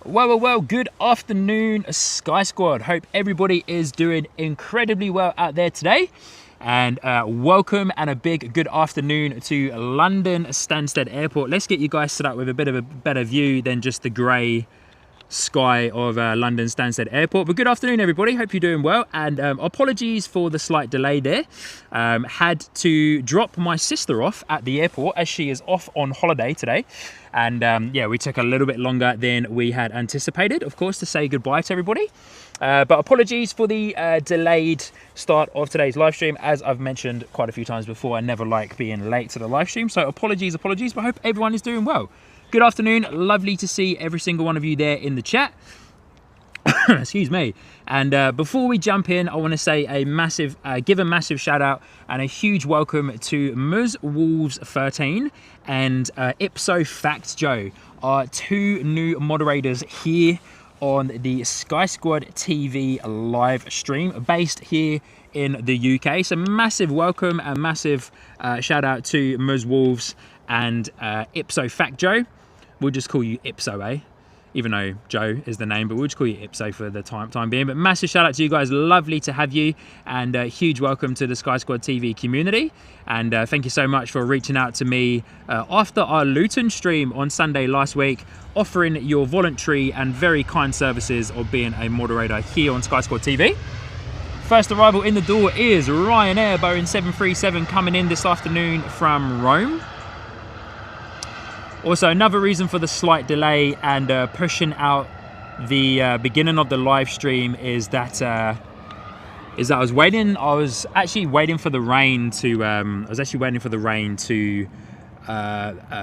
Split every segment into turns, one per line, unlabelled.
Well, good afternoon, Sky Squad. Hope everybody is doing incredibly well out there today. And welcome and a big good afternoon to London Stansted Airport. Let's get you guys set up with a bit of a better view than just the grey sky of London Stansted Airport. But good afternoon, everybody. Hope you're doing well. And apologies for the slight delay there. Had to drop my sister off at the airport as she is off on holiday today. And yeah, we took a little bit longer than we had anticipated, of course, to say goodbye to everybody. But apologies for the delayed start of today's live stream. As I've mentioned quite a few times before, I never like being late to the live stream. So apologies, but I hope everyone is doing well. Good afternoon. Lovely to see every single one of you there in the chat. Excuse me. And before we jump in, I want to say give a massive shout out and a huge welcome to Ms. Wolves 13 and Ipso Fact Joe, our two new moderators here on the Sky Squad TV live stream based here in the UK. So massive welcome and massive shout out to Ms. Wolves and Ipso Fact Joe. We'll just call you Ipso, eh? Even though Joe is the name, but we'll just call you Ipso for the time being. But massive shout out to you guys. Lovely to have you. And a huge welcome to the Sky Squad TV community. And thank you so much for reaching out to me after our Luton stream on Sunday last week, offering your voluntary and very kind services of being a moderator here on Sky Squad TV. First arrival in the door is Ryanair Boeing 737 coming in this afternoon from Rome. Also, another reason for the slight delay and pushing out the beginning of the live stream is that I was actually waiting for the rain to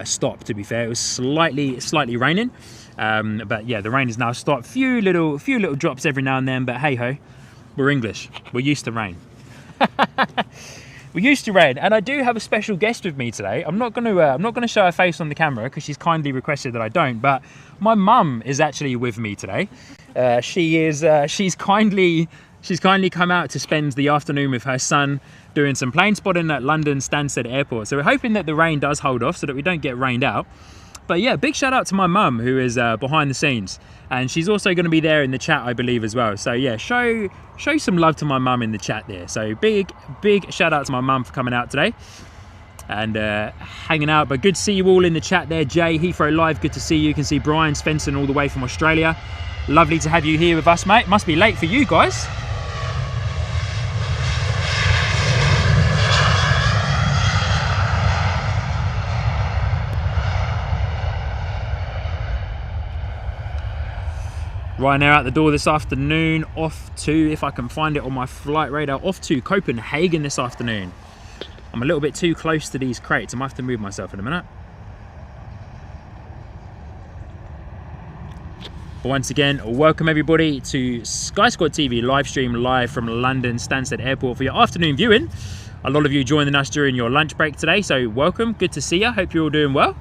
stop. To be fair, it was slightly raining, but yeah, the rain is now stopped. Few little drops every now and then, but hey ho, we're English. We're used to rain. We're used to rain, and I do have a special guest with me today. I'm not going to show her face on the camera because she's kindly requested that I don't. But my mum is actually with me today. She's kindly come out to spend the afternoon with her son doing some plane spotting at London Stansted Airport. So we're hoping that the rain does hold off so that we don't get rained out. But yeah, big shout out to my mum who is behind the scenes, and she's also going to be there in the chat, I believe, as well. So yeah, show some love to my mum in the chat there. So big shout out to my mum for coming out today and hanging out. But good to see you all in the chat there. Jay, Heathrow Live, good to see you. You can see Brian Svensson all the way from Australia. Lovely to have you here with us, mate. Must be late for you guys. Ryanair out the door this afternoon, off to, if I can find it on my flight radar, off to Copenhagen this afternoon. I'm a little bit too close to these crates. I might have to move myself in a minute. But once again, welcome everybody to Sky Squad TV live stream live from London Stansted Airport for your afternoon viewing. A lot of you joining us during your lunch break today, so welcome, good to see you. Hope you're all doing well.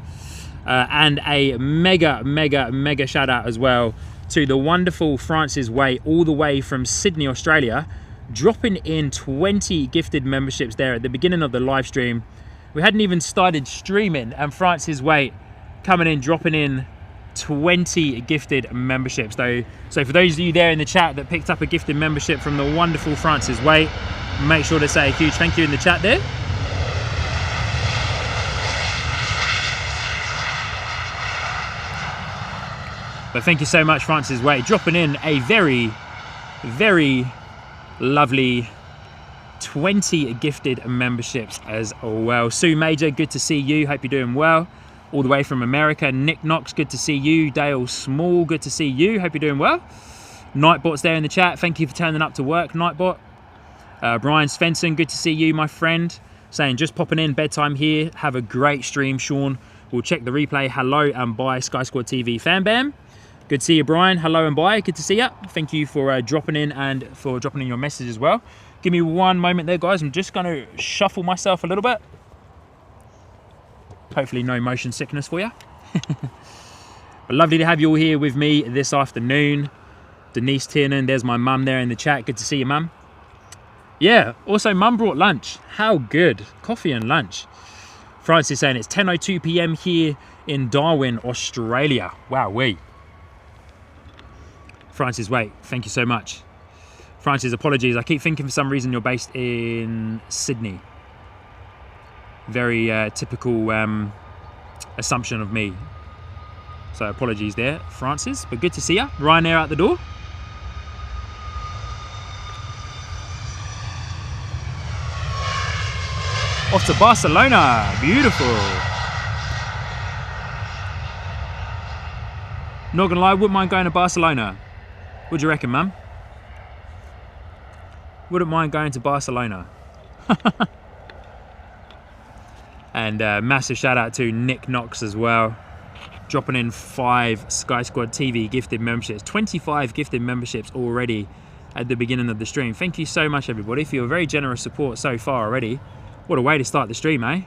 And a mega shout out as well to the wonderful Francis Way, all the way from Sydney, Australia, dropping in 20 gifted memberships there at the beginning of the live stream. We hadn't even started streaming, and Francis Way coming in, dropping in 20 gifted memberships. So for those of you there in the chat that picked up a gifted membership from the wonderful Francis Way, make sure to say a huge thank you in the chat there. But thank you so much, Francis Way, dropping in a very lovely 20 gifted memberships as well. Sue Major, good to see you. Hope you're doing well. All the way from America. Nick Knox, good to see you. Dale Small, good to see you. Hope you're doing well. Nightbot's there in the chat. Thank you for turning up to work, Nightbot. Brian Svensson, good to see you, my friend. Saying, just popping in, bedtime here. Have a great stream, Sean. We'll check the replay. Hello and bye, Sky Squad TV fan bam. Good to see you, Brian. Hello and bye. Good to see you. Thank you for dropping in and for dropping in your message as well. Give me one moment there, guys. I'm just going to shuffle myself a little bit. Hopefully no motion sickness for you. But lovely to have you all here with me this afternoon. Denise Tiernan, there's my mum there in the chat. Good to see you, mum. Yeah, also mum brought lunch. How good. Coffee and lunch. Francis saying it's 10:02 p.m. here in Darwin, Australia. Wow-wee. Francis, wait, thank you so much. Francis, apologies. I keep thinking for some reason you're based in Sydney. Very typical assumption of me. So apologies there, Francis, but good to see you. Ryanair out the door. Off to Barcelona, beautiful. Not gonna lie, wouldn't mind going to Barcelona. What do you reckon, mum? Wouldn't mind going to Barcelona. And massive shout out to Nick Knox as well. Dropping in 5 Sky Squad TV gifted memberships. 25 gifted memberships already at the beginning of the stream. Thank you so much, everybody, for your very generous support so far already. What a way to start the stream, eh?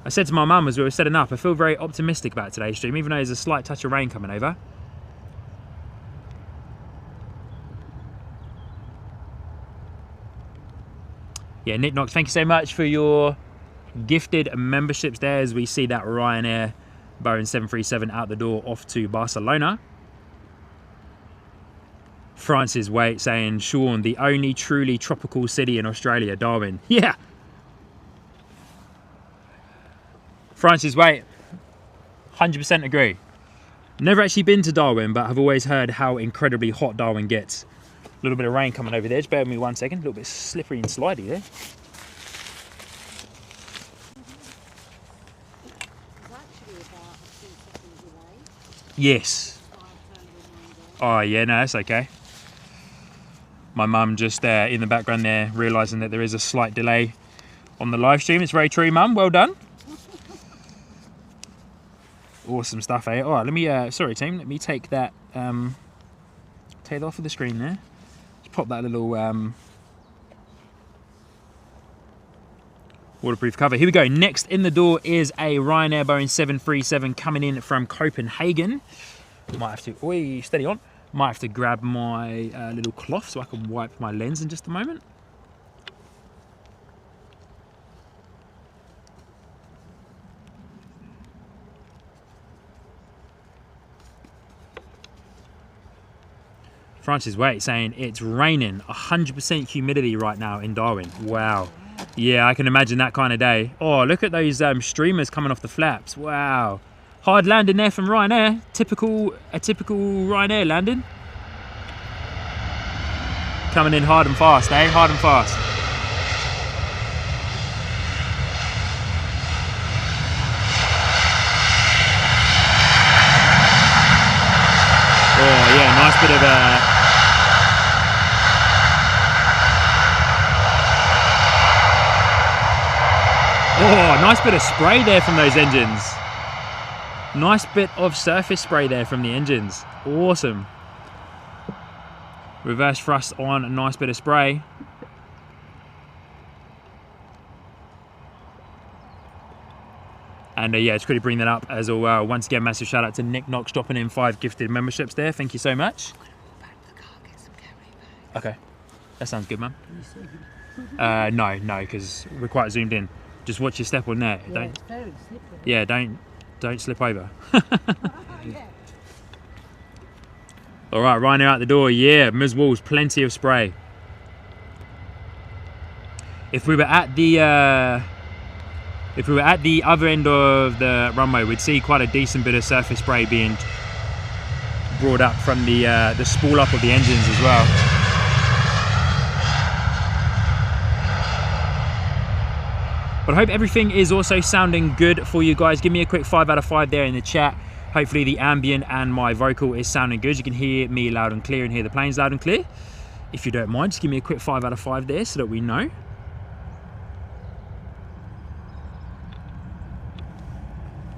I said to my mum as we were setting up, I feel very optimistic about today's stream, even though there's a slight touch of rain coming over. Yeah, Nick Knox, thank you so much for your gifted memberships there as we see that Ryanair Boeing 737 out the door off to Barcelona. Francis Waite saying, Sean, the only truly tropical city in Australia, Darwin. Yeah. Francis Waite, 100% agree. Never actually been to Darwin, but I've always heard how incredibly hot Darwin gets. A little bit of rain coming over there. Just bear with me 1 second. A little bit slippery and slidey there. Yes. Oh, yeah, no, that's okay. My mum just in the background there, realising that there is a slight delay on the live stream. It's very true, mum. Well done. Awesome stuff, eh? All right, let me, sorry, team. Let me take that, take that off of the screen there. Just pop that little waterproof cover. Here we go. Next in the door is a Ryanair Boeing 737 coming in from Copenhagen. Might have to, oi, steady on. Might have to grab my little cloth so I can wipe my lens in just a moment. Francis Waite saying it's raining, 100% humidity right now in Darwin. Wow. Yeah, I can imagine that kind of day. Oh, look at those streamers coming off the flaps. Wow. Hard landing there from Ryanair. A typical Ryanair landing. Coming in hard and fast, eh? Hard and fast. Oh yeah, nice bit of oh, nice bit of spray there from those engines. Nice bit of surface spray there from the engines. Awesome. Reverse thrust on, a nice bit of spray. And yeah, it's good to bring that up as well. Once again, massive shout out to Nick Knox dropping in 5 gifted memberships there. Thank you so much. Okay, that sounds good, man. No, because we're quite zoomed in. Just watch your step on there.
Yeah, it's very slippery.
Yeah, don't slip over. All right, Ryanair out the door. Yeah, Ms. Walls, plenty of spray. If we were at the other end of the runway, we'd see quite a decent bit of surface spray being brought up from the spool up of the engines as well. But I hope everything is also sounding good for you guys. Give me a quick 5 out of 5 there in the chat. Hopefully the ambient and my vocal is sounding good. You can hear me loud and clear and hear the planes loud and clear. If you don't mind, just give me a quick 5 out of 5 there so that we know.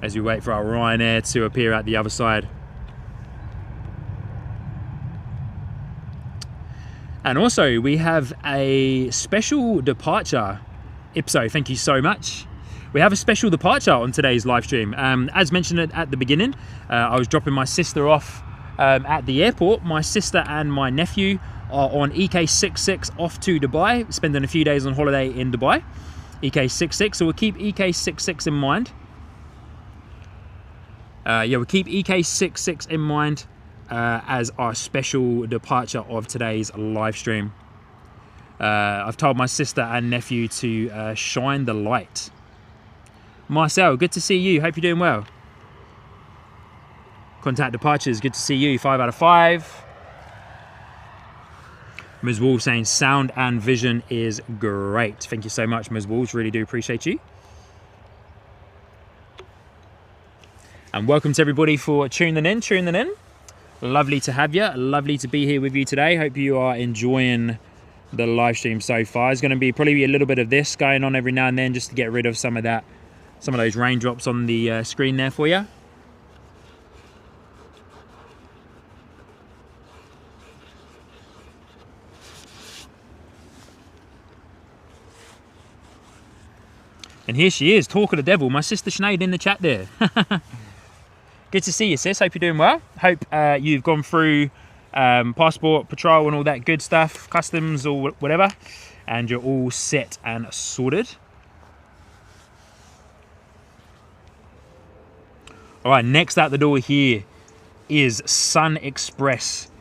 As we wait for our Ryanair to appear at the other side. And also we have a special departure. Ipso, thank you so much. We have a special departure on today's live stream. As mentioned at the beginning, I was dropping my sister off at the airport. My sister and my nephew are on EK66 off to Dubai, spending a few days on holiday in Dubai. EK66, so we'll keep EK66 in mind. Yeah, we'll keep EK66 in mind as our special departure of today's live stream. I've told my sister and nephew to shine the light. Marcel, good to see you. Hope you're doing well. Contact departures, good to see you. 5 out of 5. Ms. Wolves saying sound and vision is great. Thank you so much, Ms. Wolves. Really do appreciate you. And welcome to everybody for tuning in. Lovely to have you. Lovely to be here with you today. Hope you are enjoying the live stream so far. There's going to be probably a little bit of this going on every now and then just to get rid of some of those raindrops on the screen there for you. And here she is, talk of the devil, my sister Sinead in the chat there. Good to see you, sis. Hope you're doing well. Hope you've gone through passport, patrol and all that good stuff, customs or whatever, and you're all set and sorted. All right, next out the door here is Sun Express,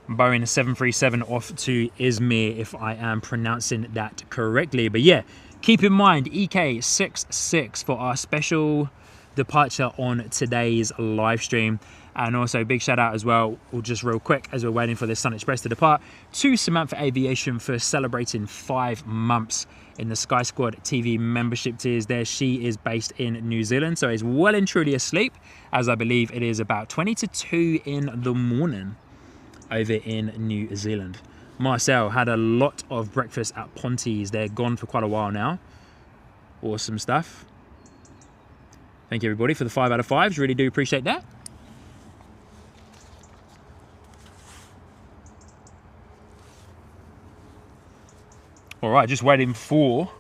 Boeing 737 off to Izmir, if I am pronouncing that correctly. But yeah, keep in mind EK66 for our special departure on today's live stream. And also big shout out as well, just real quick as we're waiting for the Sun Express to depart, to Samantha Aviation for celebrating 5 months in the Sky Squad TV membership tiers there. She is based in New Zealand, so is well and truly asleep, as I believe it is about 20 to 2 in the morning over in New Zealand. Marcel had a lot of breakfast at Ponty's. They're gone for quite a while now. Awesome stuff. Thank you everybody for the 5 out of 5s. Really do appreciate that. All right, just waiting for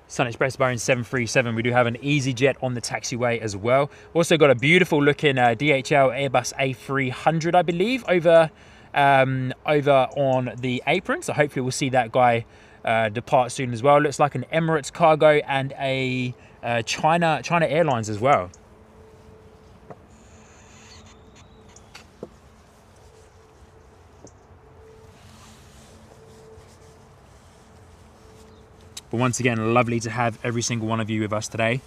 Sun Express Boeing 737. We do have an EasyJet on the taxiway as well. Also got a beautiful looking DHL Airbus A300, I believe, over on the apron. So hopefully we'll see that guy depart soon as well. Looks like an Emirates cargo and a China Airlines as well. But once again, lovely to have every single one of you with us today.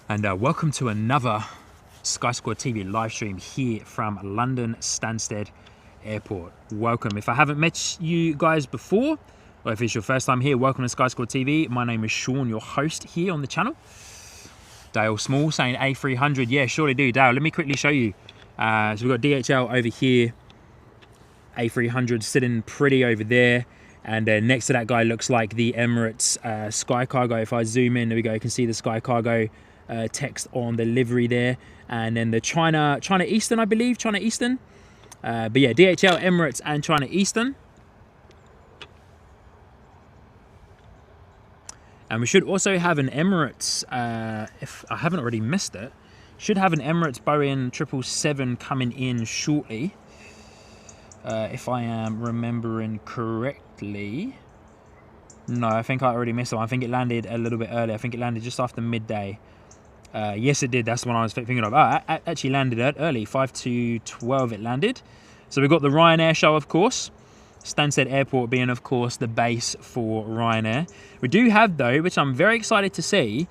And welcome to another Sky Squad TV live stream here from London Stansted Airport. Welcome. If I haven't met you guys before, or if it's your first time here, welcome to Sky Squad TV. My name is Sean, your host here on the channel. Dale Small saying A300. Yeah, surely do. Dale, let me quickly show you. So we've got DHL over here. A300 sitting pretty over there. And next to that guy looks like the Emirates Sky Cargo. If I zoom in, there we go. You can see the Sky Cargo text on the livery there. And then the China Eastern, I believe. China Eastern. But yeah, DHL, Emirates, and China Eastern. And we should also have an Emirates, if I haven't already missed it, should have an Emirates Boeing 777 coming in shortly. If I am remembering correctly. No, I think I already missed it. I think it landed a little bit early. I think it landed just after midday. Yes, it did. That's the one I was thinking of. I actually landed early. 5 to 12 it landed. So we've got the Ryanair show, of course. Stansted Airport being, of course, the base for Ryanair. We do have, though, which I'm very excited to see,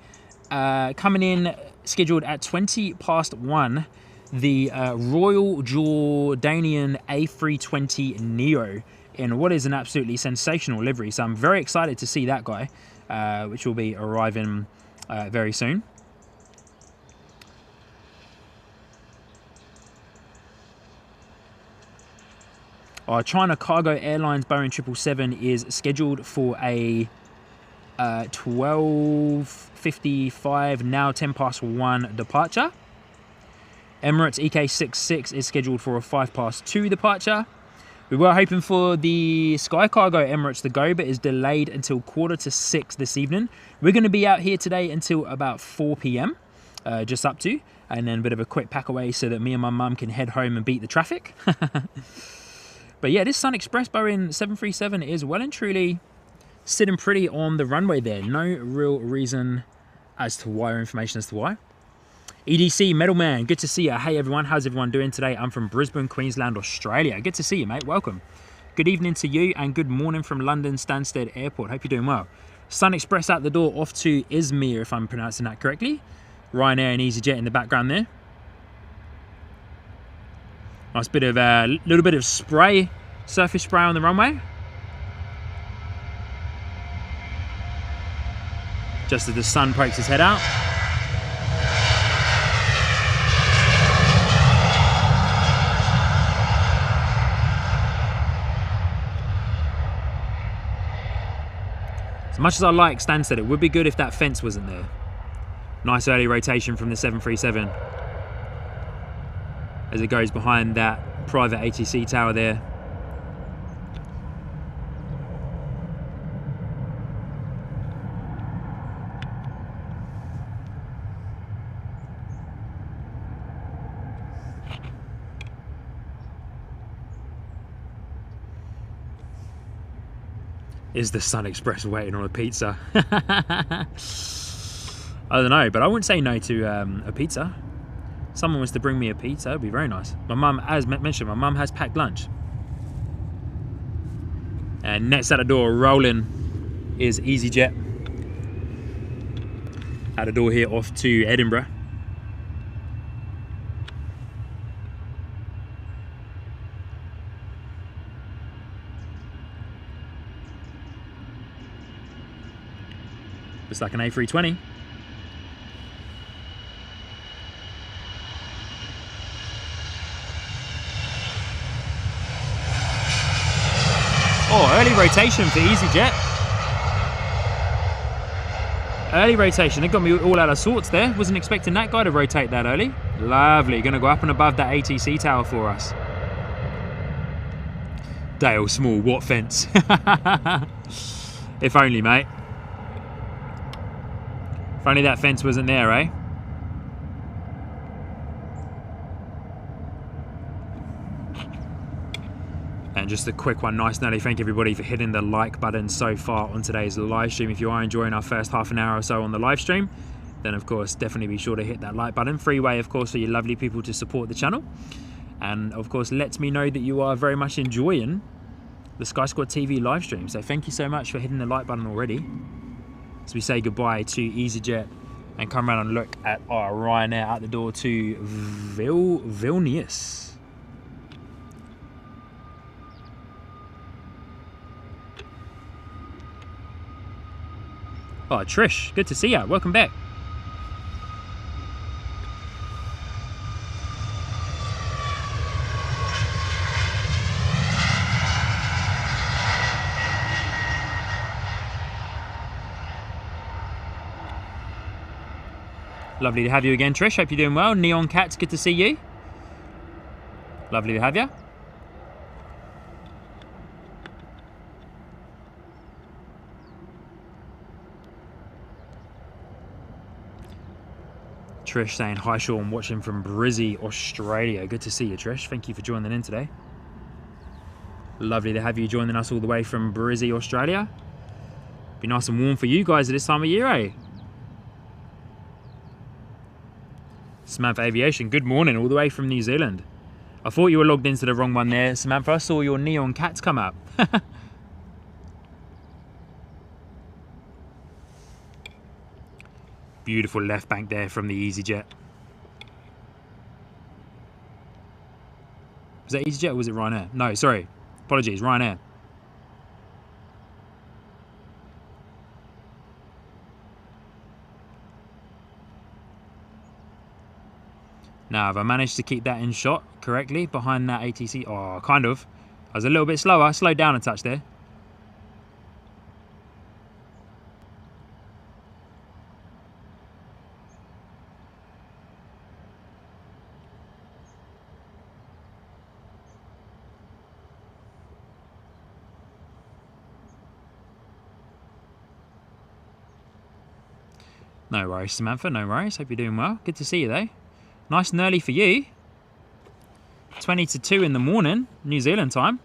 coming in scheduled at 1:20 the Royal Jordanian A320 Neo in what is an absolutely sensational livery. So I'm very excited to see that guy, which will be arriving very soon. Our China Cargo Airlines Boeing 777 is scheduled for a 12:55, now 1:10 departure. Emirates EK66 is scheduled for a 2:05 departure. We were hoping for the Sky Cargo Emirates to go, but is delayed until 5:45 this evening. We're going to be out here today until about 4 p.m, just up to, and then a bit of a quick pack away so that me and my mum can head home and beat the traffic. But yeah, this Sun Express Boeing 737 is well and truly sitting pretty on the runway there. No real reason as to why, or information as to why. EDC Metalman, good to see you. Hey everyone, how's everyone doing today? I'm from Brisbane, Queensland, Australia. Good to see you, mate. Welcome. Good evening to you and good morning from London Stansted Airport. Hope you're doing well. Sun Express out the door, off to Izmir, if I'm pronouncing that correctly. Ryanair and EasyJet in the background there. Nice bit of little bit of spray, surface spray on the runway. Just as the sun pokes his head out. As much as I like Stansted, it would be good if that fence wasn't there. Nice early rotation from the 737. As it goes behind that private ATC tower there. Is the Sun Express waiting on a pizza? I don't know, but I wouldn't say no to a pizza. Someone wants to bring me a pizza, it'd be very nice. My mum, as mentioned, my mum has packed lunch. And next at the door, rolling, is EasyJet. At the door here, off to Edinburgh. Looks like an A320. Oh, early rotation for EasyJet. Early rotation, it got me all out of sorts there. Wasn't expecting that guy to rotate that early. Lovely, gonna go up and above that ATC tower for us. Dale Small, what fence? If only, mate. If only that fence wasn't there, eh? And just a quick one, nice and early. Thank everybody for hitting the like button so far on today's live stream. If you are enjoying our first half an hour or so on the live stream, then of course definitely be sure to hit that like button. Free way, of course, for you lovely people to support the channel. And of course, let me know that you are very much enjoying the Sky Squad TV live stream. So thank you so much for hitting the like button already. As we say goodbye to EasyJet and come around and look at our Ryanair out the door to Vilnius. Oh, Trish, good to see you. Welcome back. Lovely to have you again, Trish. Hope you're doing well. Neon Cats, good to see you. Lovely to have you. Trish saying, hi Sean, watching from Brizzy, Australia. Good to see you, Trish. Thank you for joining in today. Lovely to have you joining us all the way from Brizzy, Australia. Be nice and warm for you guys at this time of year, eh? Samantha Aviation, good morning, all the way from New Zealand. I thought you were logged into the wrong one there, Samantha. I saw your neon cats come up. Beautiful left bank there from the EasyJet. Was that EasyJet or was it Ryanair? No, sorry. Apologies, Ryanair. Now, have I managed to keep that in shot correctly behind that ATC? Oh, kind of. I was a little bit slower. Slowed down a touch there. No worries, Samantha, no worries. Hope you're doing well. Good to see you, though. Nice and early for you. 20 to 2 in the morning, New Zealand time.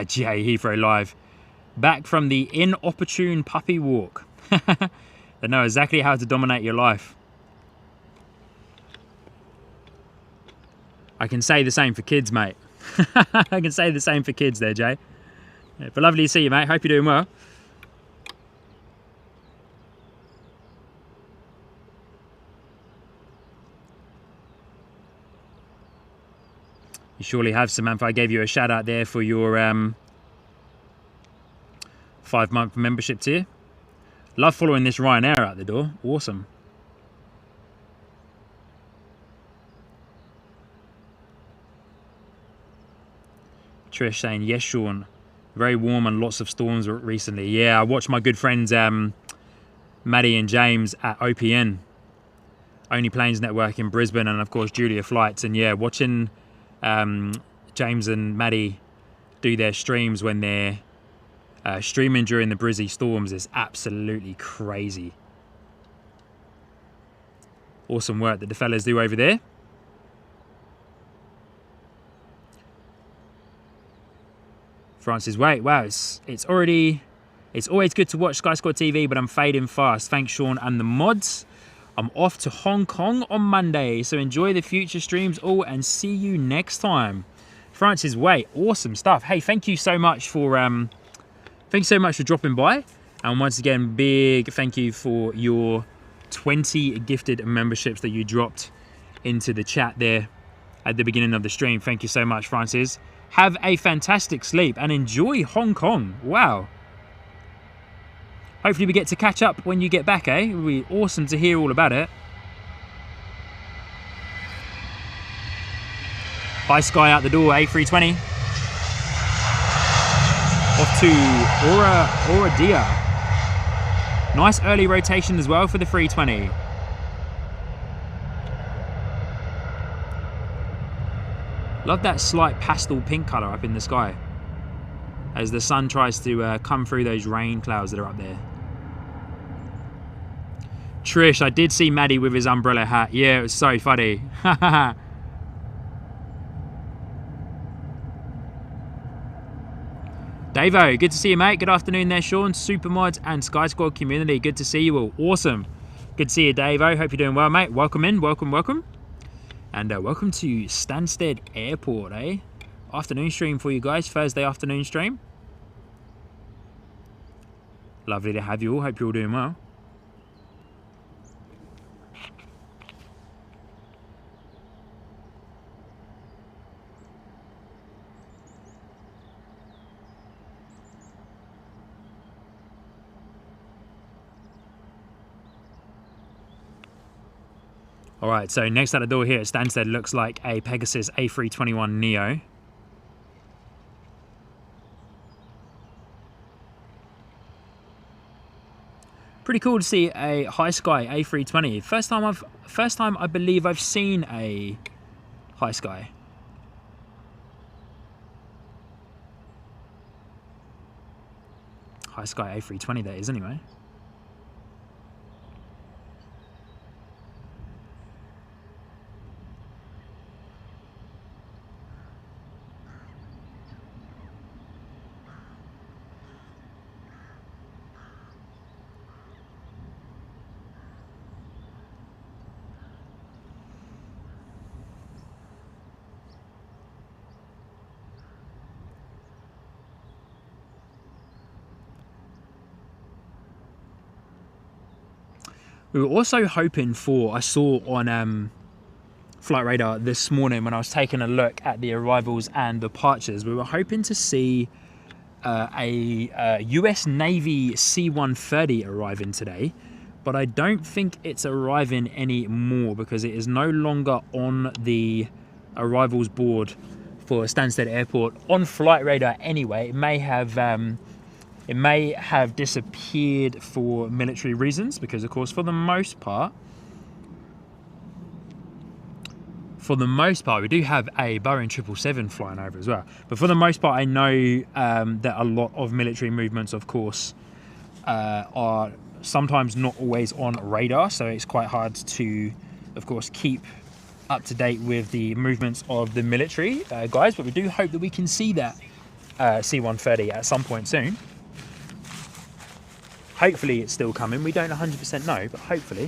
Jay, Heathrow Live. Back from the inopportune puppy walk. They know exactly how to dominate your life. I can say the same for kids, mate. I can say the same for kids there, Jay. Yeah, but lovely to see you, mate. Hope you're doing well. You surely have, Samantha. I gave you a shout out there for your 5-month membership tier. Love following this Ryanair out the door. Awesome. Trish saying, yes, Sean. Very warm and lots of storms recently. Yeah, I watched my good friends Maddie and James at OPN, Only Planes Network in Brisbane, and of course Julia Flights. And yeah, watching James and Maddie do their streams when they're streaming during the Brizzy storms is absolutely crazy. Awesome work that the fellas do over there. Francis, wait, wow, it's always good to watch Sky Squad TV, but I'm fading fast. Thanks, Sean and the mods. I'm off to Hong Kong on Monday, so enjoy the future streams all and see you next time. Francis, wait, awesome stuff. Hey, thank you so much for dropping by, and once again, big thank you for your 20 gifted memberships that you dropped into the chat there at the beginning of the stream. Thank you so much, Francis. Have a fantastic sleep and enjoy Hong Kong. Wow. Hopefully we get to catch up when you get back, eh? It would be awesome to hear all about it. Hi, Sky out the door, A320. Off to Oradia. Nice early rotation as well for the 320. Love that slight pastel pink colour up in the sky as the sun tries to come through those rain clouds that are up there. Trish, I did see Maddie with his umbrella hat. Yeah, it was so funny. Davo, good to see you, mate. Good afternoon there, Sean. Supermods and Sky Squad community. Good to see you all. Awesome. Good to see you, Davo. Hope you're doing well, mate. Welcome in. Welcome, welcome. And welcome to Stansted Airport, eh? Afternoon stream for you guys, Thursday afternoon stream. Lovely to have you all, hope you're all doing well. All right, so next at the door here at Stansted looks like a Pegasus A321neo. Pretty cool to see a High Sky A320. First time I believe I've seen a High Sky. High Sky A320 that is anyway. We were also hoping for, I saw on Flight Radar this morning when I was taking a look at the arrivals and departures, we were hoping to see a US Navy C-130 arriving today, but I don't think it's arriving anymore because it is no longer on the arrivals board for Stansted Airport on Flight Radar anyway. It may have disappeared for military reasons because, of course, for the most part, we do have a Boeing 777 flying over as well. But for the most part, I know that a lot of military movements, of course, are sometimes not always on radar. So it's quite hard to, of course, keep up to date with the movements of the military guys. But we do hope that we can see that C-130 at some point soon. Hopefully it's still coming. We don't 100% know, but hopefully.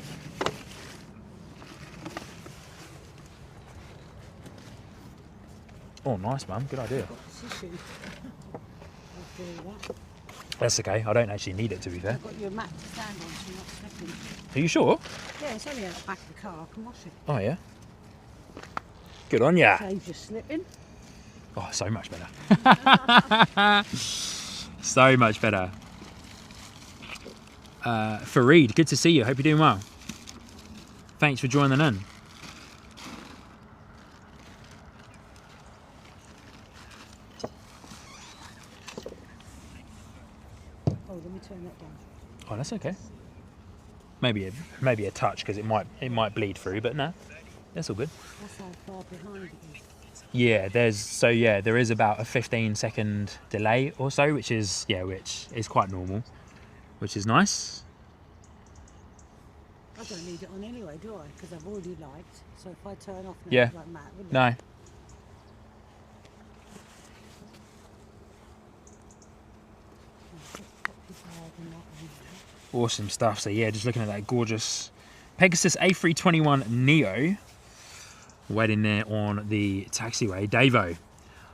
Oh, nice, man. Good idea. That's okay. I don't actually need it, to be fair.
I've got your mat to stand on so you're not slipping.
Are you sure?
Yeah, it's only at the back of the car. I can wash it.
Oh, yeah. Good on ya.
Saves you slipping.
Oh, so much better. So much better. Fareed, good to see you. Hope you're doing well. Thanks for joining in.
Oh, let me turn that down.
Oh, that's okay. Maybe a touch because it might bleed through, but no, that's all good.
That's how far behind it is.
Yeah, there is about a 15-second delay or so, which is quite normal, which is nice.
I don't need it on anyway, do I? Because I've already liked. So if I turn off now,
Yeah.
it's like Matt, wouldn't it?
No. Awesome stuff. So yeah, just looking at that gorgeous Pegasus A321 Neo waiting there on the taxiway. Davo,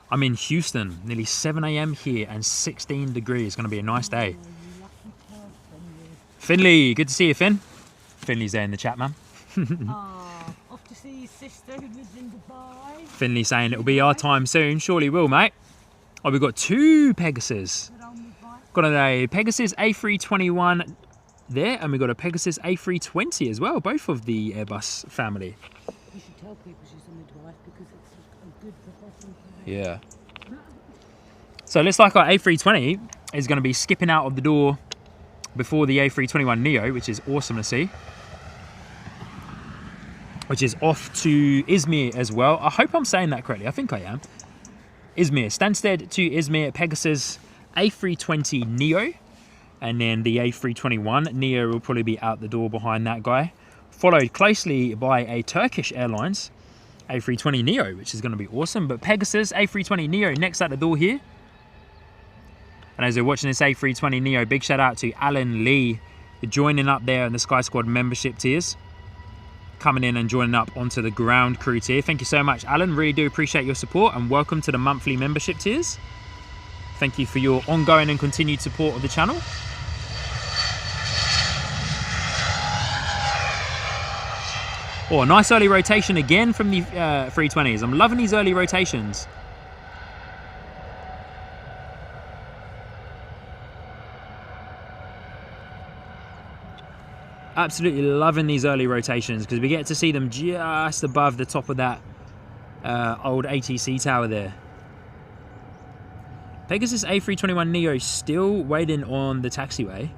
I'm in Houston, nearly 7 a.m. here and 16 degrees. It's going to be a nice day. Finley, good to see you, Finn. Finley's there in the chat, man.
Off to see his sister who lives in Dubai.
Finley saying it'll be our time soon. Surely will, mate. Oh, we've got two Pegasus. Got a Pegasus A321 there, and we've got a Pegasus A320 as well, both of the Airbus family.
You should tell people she's a midwife because it's a good profession.
Yeah. So it looks like our A320 is going to be skipping out of the door before the A321 Neo, which is awesome to see. Which is off to Izmir as well. I hope I'm saying that correctly. I think I am. Izmir, Stansted to Izmir, Pegasus A320 Neo. And then the A321 Neo will probably be out the door behind that guy. Followed closely by a Turkish Airlines A320 Neo, which is going to be awesome. But Pegasus A320 Neo next at the door here. And as you're watching this A320 Neo, big shout out to Alan Lee for joining up there in the Sky Squad membership tiers. coming in and joining up onto the ground crew tier. Thank you so much, Alan. Really do appreciate your support, and welcome to the monthly membership tiers. Thank you for your ongoing and continued support of the channel. Oh, a nice early rotation again from the 320s. I'm loving these early rotations. Absolutely loving these early rotations because we get to see them just above the top of that old ATC tower there. Pegasus A321neo still waiting on the taxiway.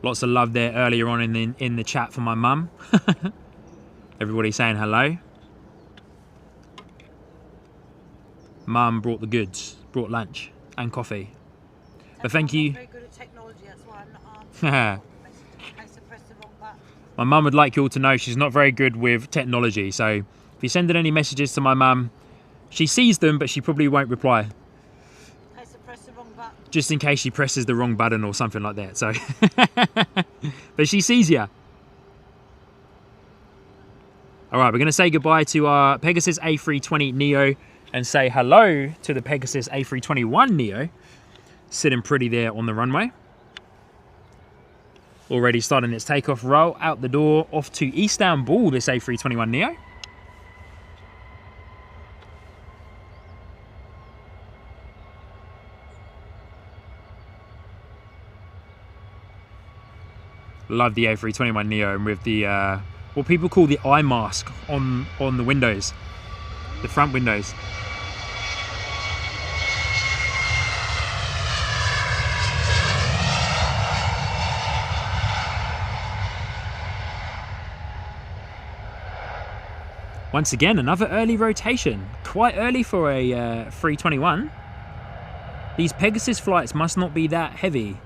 Lots of love there earlier on in the chat for my mum. Everybody saying hello. Mum brought the goods, brought lunch and coffee. But thank you.
I'm very good at technology, that's why I'm not answering. I suppressed the wrong button.
My mum would like you all to know she's not very good with technology. So if you send any messages to my mum, she sees them, but she probably won't reply.
I suppressed the wrong button.
Just in case she presses the wrong button or something like that. So, but she sees you. All right, we're going to say goodbye to our Pegasus A320neo and say hello to the Pegasus A321neo, sitting pretty there on the runway. Already starting its takeoff roll out the door, off to Istanbul, this A321neo. Love the A321neo, and with the what people call the eye mask on the windows, the front windows. Once again, another early rotation. Quite early for a 321. These Pegasus flights must not be that heavy.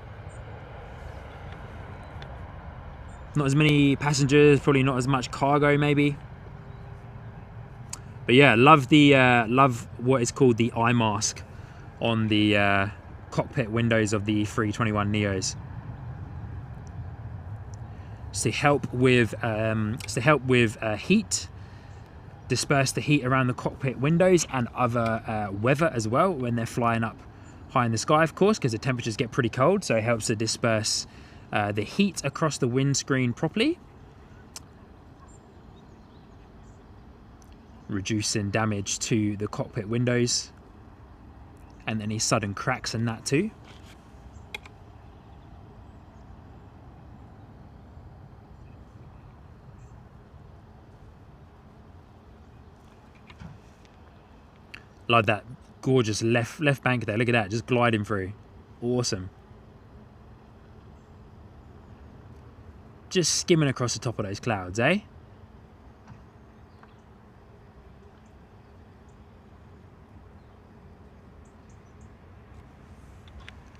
Not as many passengers, probably not as much cargo maybe. But yeah, love the love what is called the eye mask on the cockpit windows of the 321neos. It's to help with heat, disperse the heat around the cockpit windows and other weather as well when they're flying up high in the sky, of course, because the temperatures get pretty cold, so it helps to disperse the heat across the windscreen properly, reducing damage to the cockpit windows and any sudden cracks in that too. Like that gorgeous left bank there. Look at that, just gliding through. Awesome. Just skimming across the top of those clouds, eh?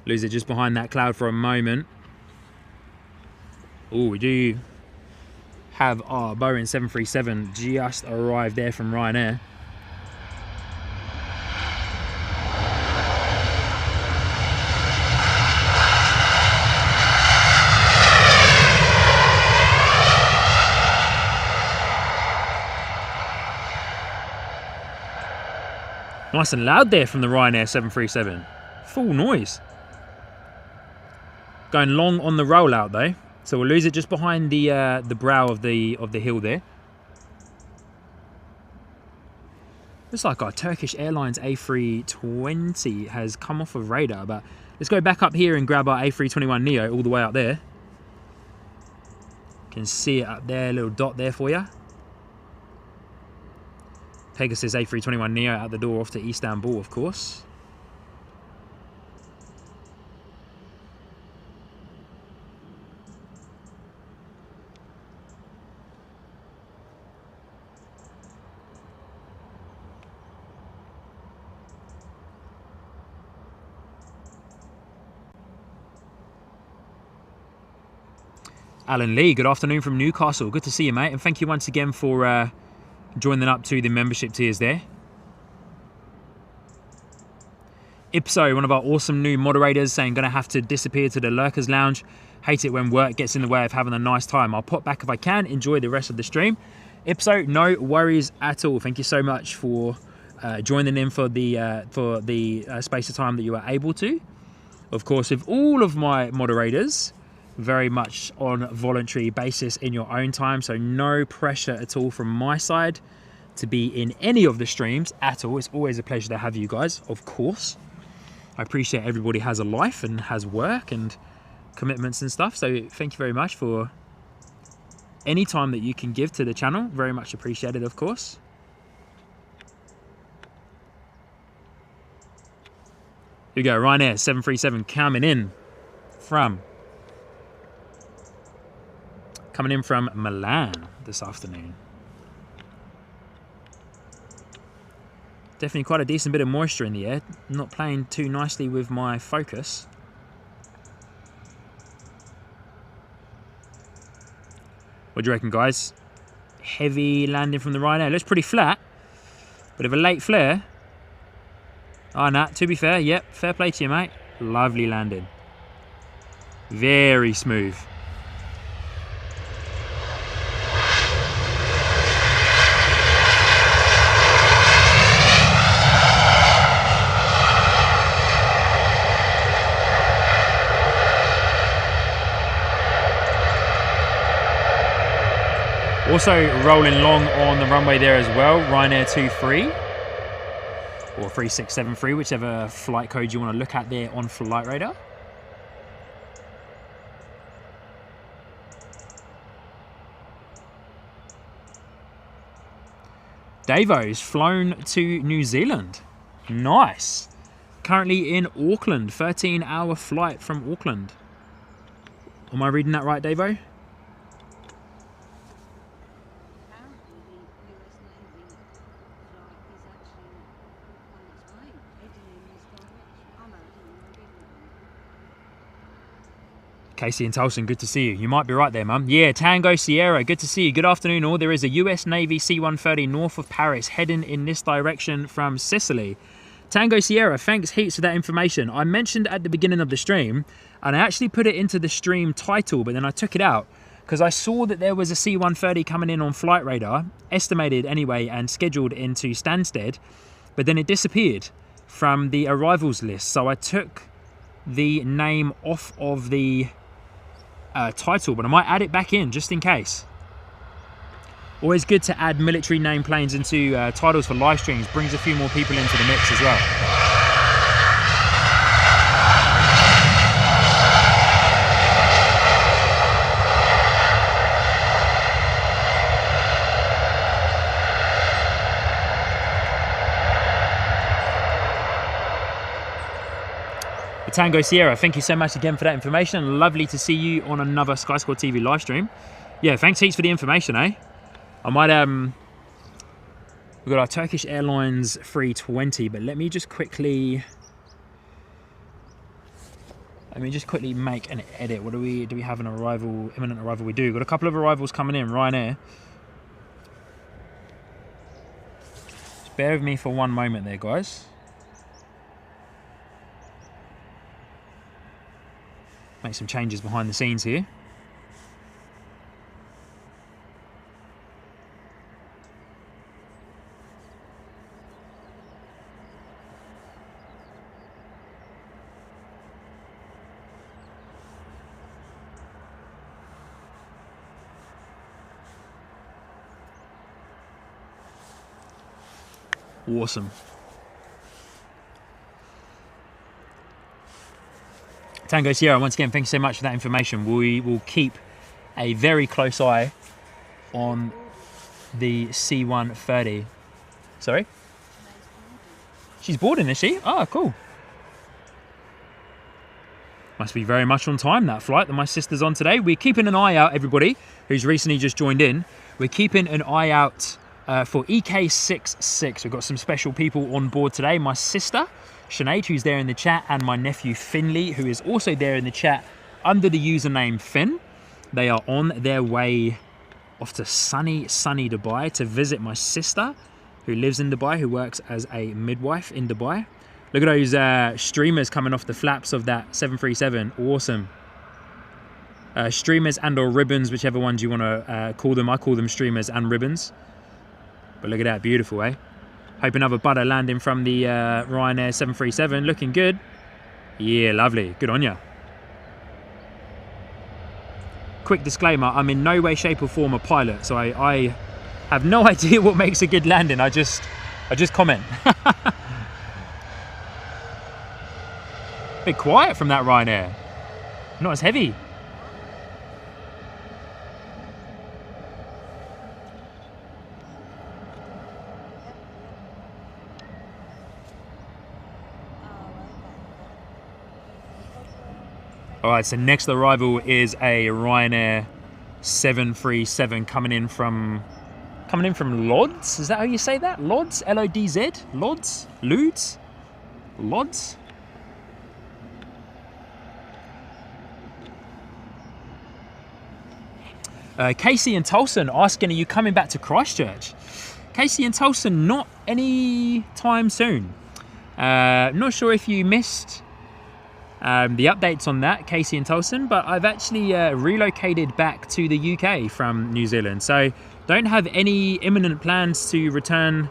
Lose it just behind that cloud for a moment. Oh, we do have our Boeing 737 just arrived there from Ryanair. Nice and loud there from the Ryanair 737. Full noise. Going long on the rollout though, so we'll lose it just behind the brow of the hill there. Looks like our Turkish Airlines A320 has come off of radar, but let's go back up here and grab our A321neo all the way up there. Can see it up there, little dot there for you. Pegasus A321neo out the door off to Istanbul, of course. Alan Lee, good afternoon from Newcastle. Good to see you, mate, and thank you once again for joining up to the membership tiers there. Ipso, one of our awesome new moderators, saying gonna have to disappear to the Lurkers Lounge. Hate it when work gets in the way of having a nice time. I'll pop back if I can. Enjoy the rest of the stream. Ipso, no worries at all. Thank you so much for joining in for the space of time that you were able to. Of course, with all of my moderators, very much on voluntary basis in your own time, so no pressure at all from my side to be in any of the streams at all. It's always a pleasure to have you guys, of course. I appreciate everybody has a life and has work and commitments and stuff, so thank you very much for any time that you can give to the channel. Very much appreciated, of course. Here we go, Ryanair 737 coming in from Milan this afternoon. Definitely quite a decent bit of moisture in the air. Not playing too nicely with my focus. What do you reckon, guys? Heavy landing from the Ryanair. Looks pretty flat. Bit of a late flare. Oh, nah, to be fair, yep, fair play to you, mate. Lovely landing. Very smooth. Also rolling long on the runway there as well, Ryanair 23 or 3673, whichever flight code you want to look at there on Flight Radar. Davo's flown to New Zealand. Nice. Currently in Auckland, 13-hour flight from Auckland. Am I reading that right, Davo? Casey and Tolson, good to see you. You might be right there, Mum. Yeah, Tango Sierra, good to see you. Good afternoon, all. There is a US Navy C-130 north of Paris heading in this direction from Sicily. Tango Sierra, thanks heaps for that information. I mentioned at the beginning of the stream, and I actually put it into the stream title, but then I took it out because I saw that there was a C-130 coming in on Flight Radar, estimated anyway and scheduled into Stansted, but then it disappeared from the arrivals list. So I took the name off of the title, but I might add it back in just in case. Always good to add military name planes into titles for live streams. Brings a few more people into the mix as well. Tango Sierra, thank you so much again for that information. Lovely to see you on another Sky Squad TV live stream. Yeah, thanks heaps for the information, eh? I might we've got our Turkish Airlines 320, but let me just quickly make an edit. What do we have an arrival, imminent arrival? We do. Got a couple of arrivals coming in, Ryanair. Just bear with me for one moment there, guys. Make some changes behind the scenes here. Awesome. Tango Sierra, once again, thank you so much for that information. We will keep a very close eye on the C-130. Sorry? She's boarding, is she? Oh, cool. Must be very much on time, that flight that my sister's on today. We're keeping an eye out, everybody who's recently just joined in. We're keeping an eye out for EK66. We've got some special people on board today. My sister, Sinead, who's there in the chat, and my nephew Finley, who is also there in the chat under the username Finn. They are on their way off to sunny Dubai to visit my sister, who lives in Dubai, who works as a midwife in Dubai. Look at those streamers coming off the flaps of that 737. Awesome. Streamers and or ribbons, whichever ones you want to call them. I call them streamers and ribbons. But look at that, beautiful, eh? Hope another butter landing from the Ryanair 737. Looking good. Yeah, lovely. Good on ya. Quick disclaimer, I'm in no way, shape or form a pilot, so I have no idea what makes a good landing. I just comment. Bit quiet from that Ryanair. Not as heavy. All right, so next arrival is a Ryanair 737 coming in from Lodz. Is that how you say that? Lodz, L-O-D-Z, Lodz, Ludes, Lodz. Casey and Tolson asking, are you coming back to Christchurch? Casey and Tolson, not any time soon. Not sure if you missed the updates on that, Casey and Tolson, but I've actually relocated back to the UK from New Zealand. So don't have any imminent plans to return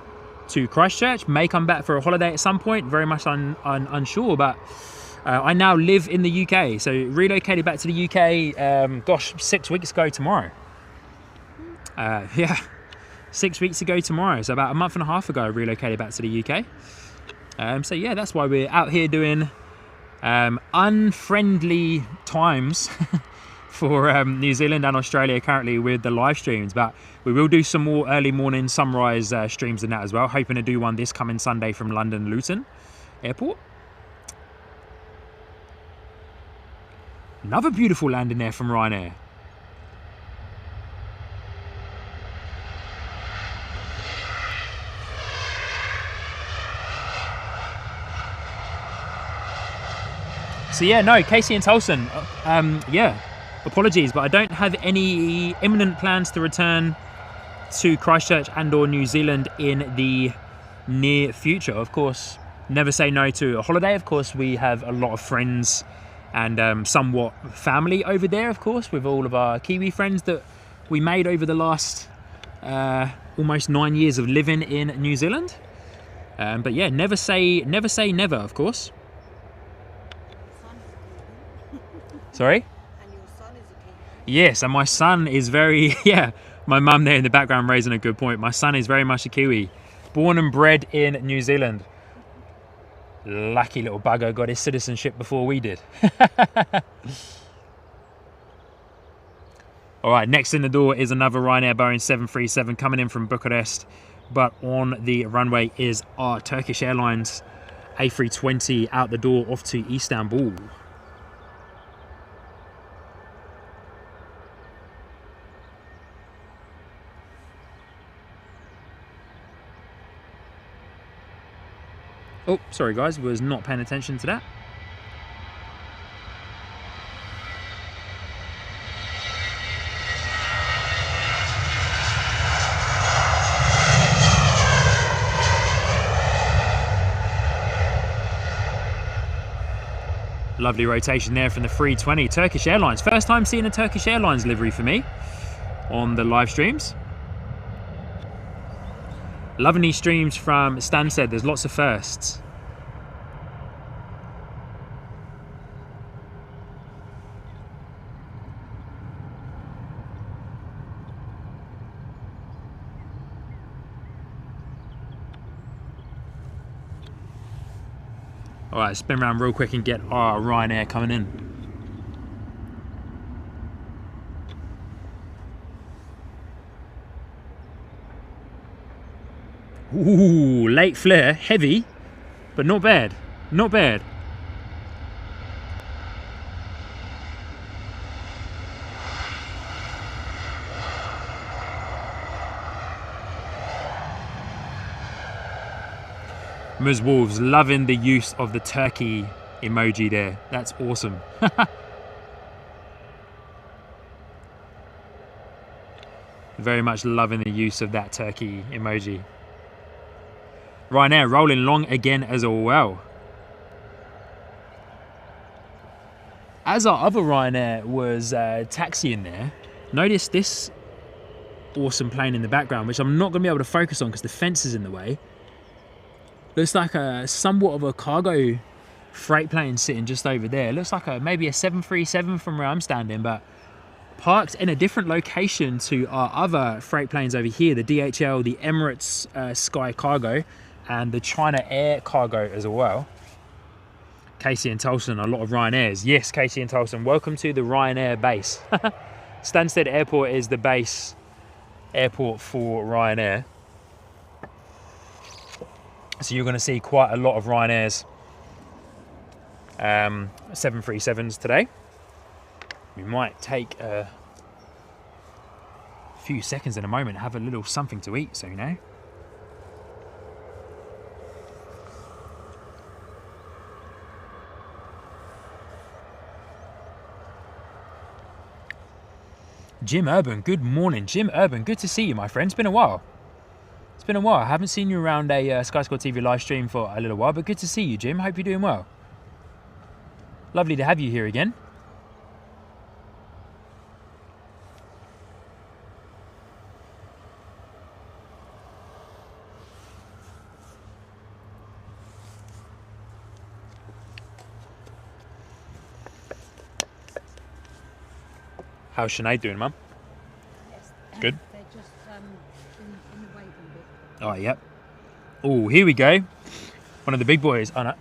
to Christchurch. May come back for a holiday at some point, very much unsure, but I now live in the UK. So relocated back to the UK, gosh, 6 weeks ago tomorrow. Yeah, 6 weeks ago tomorrow. So about a month and a half ago, I relocated back to the UK. So yeah, that's why we're out here doing unfriendly times for New Zealand and Australia currently with the live streams, but we will do some more early morning sunrise streams in that as well. Hoping to do one this coming Sunday from London Luton Airport. Another beautiful landing there from Ryanair. So yeah, no, Casey and Tolson, yeah, apologies, but I don't have any imminent plans to return to Christchurch and or New Zealand in the near future. Of course, never say no to a holiday. Of course, we have a lot of friends and somewhat family over there, of course, with all of our Kiwi friends that we made over the last almost 9 years of living in New Zealand. But yeah, never say never, of course. Sorry?
And your son is a Kiwi.
Yes, and my son is very, yeah, my mum there in the background raising a good point. My son is very much a Kiwi, born and bred in New Zealand. Lucky little bugger, got his citizenship before we did. All right, next in the door is another Ryanair Boeing 737 coming in from Bucharest, but on the runway is our Turkish Airlines A320 out the door off to Istanbul. Oh, sorry guys, was not paying attention to that. Lovely rotation there from the 320. Turkish Airlines. First time seeing a Turkish Airlines livery for me on the live streams. Loving these streams from Stansted. There's lots of firsts. All right, spin around real quick and get our Ryanair coming in. Ooh, late flare, heavy, but not bad, not bad. Ms. Wolves loving the use of the turkey emoji there. That's awesome. Very much loving the use of that turkey emoji. Ryanair rolling long again as well. as our other Ryanair was taxiing there, notice this awesome plane in the background, which I'm not going to be able to focus on because the fence is in the way. Looks like a somewhat of a cargo freight plane sitting just over there. Looks like maybe a 737 from where I'm standing, but parked in a different location to our other freight planes over here, the DHL, the Emirates Sky Cargo, and the China Air Cargo as well. Casey and Tolson, a lot of Ryanairs. Yes, Casey and Tolson, welcome to the Ryanair base. Stansted Airport is the base airport for Ryanair. So you're going to see quite a lot of Ryanairs 737s today. We might take a few seconds in a moment, have a little something to eat, so you know. Jim Urban, good morning. Jim Urban, good to see you, my friend. It's been a while. It's been a while. I haven't seen you around a Sky Squad TV live stream for a little while, but good to see you, Jim. Hope you're doing well. Lovely to have you here again. How's Sinead doing, Mum?
Yes,
Good.
they're just in the waiting bit.
Oh, yep. Oh, here we go. One of the big boys. Oh, no.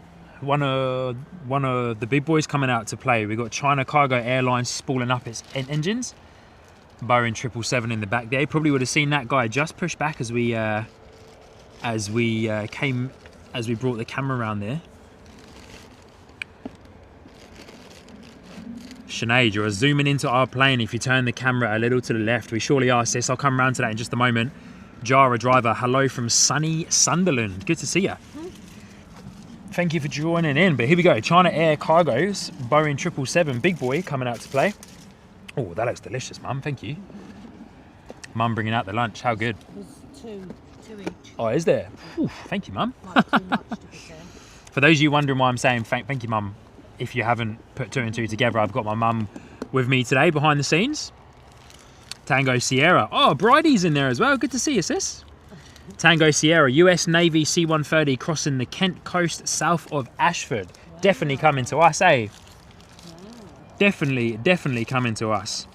One of the big boys coming out to play. We've got China Cargo Airlines spooling up its engines. Boeing 777 in the back there. Probably would have seen that guy just push back as we brought the camera around there. Sinead, you're zooming into our plane. If you turn the camera a little to the left, we surely are, sis. I'll come around to that in just a moment. Jara Driver, hello from sunny Sunderland. Good to see you. Thank you for joining in. But here we go. China Air Cargo's Boeing 777 big boy coming out to play. Oh, that looks delicious, Mum. Thank you. Mum bringing out the lunch. How good.
There's two each.
Oh, is there? Ooh, thank you, Mum.
Might be too much to be fair.
For those of you wondering why I'm saying thank you, Mum, if you haven't put two and two together, I've got my mum with me today behind the scenes. Tango Sierra. Oh, Bridie's in there as well. Good to see you, sis. Tango Sierra, US Navy C-130 crossing the Kent coast south of Ashford. Wow. Definitely coming to us, eh? Wow. Definitely coming to us.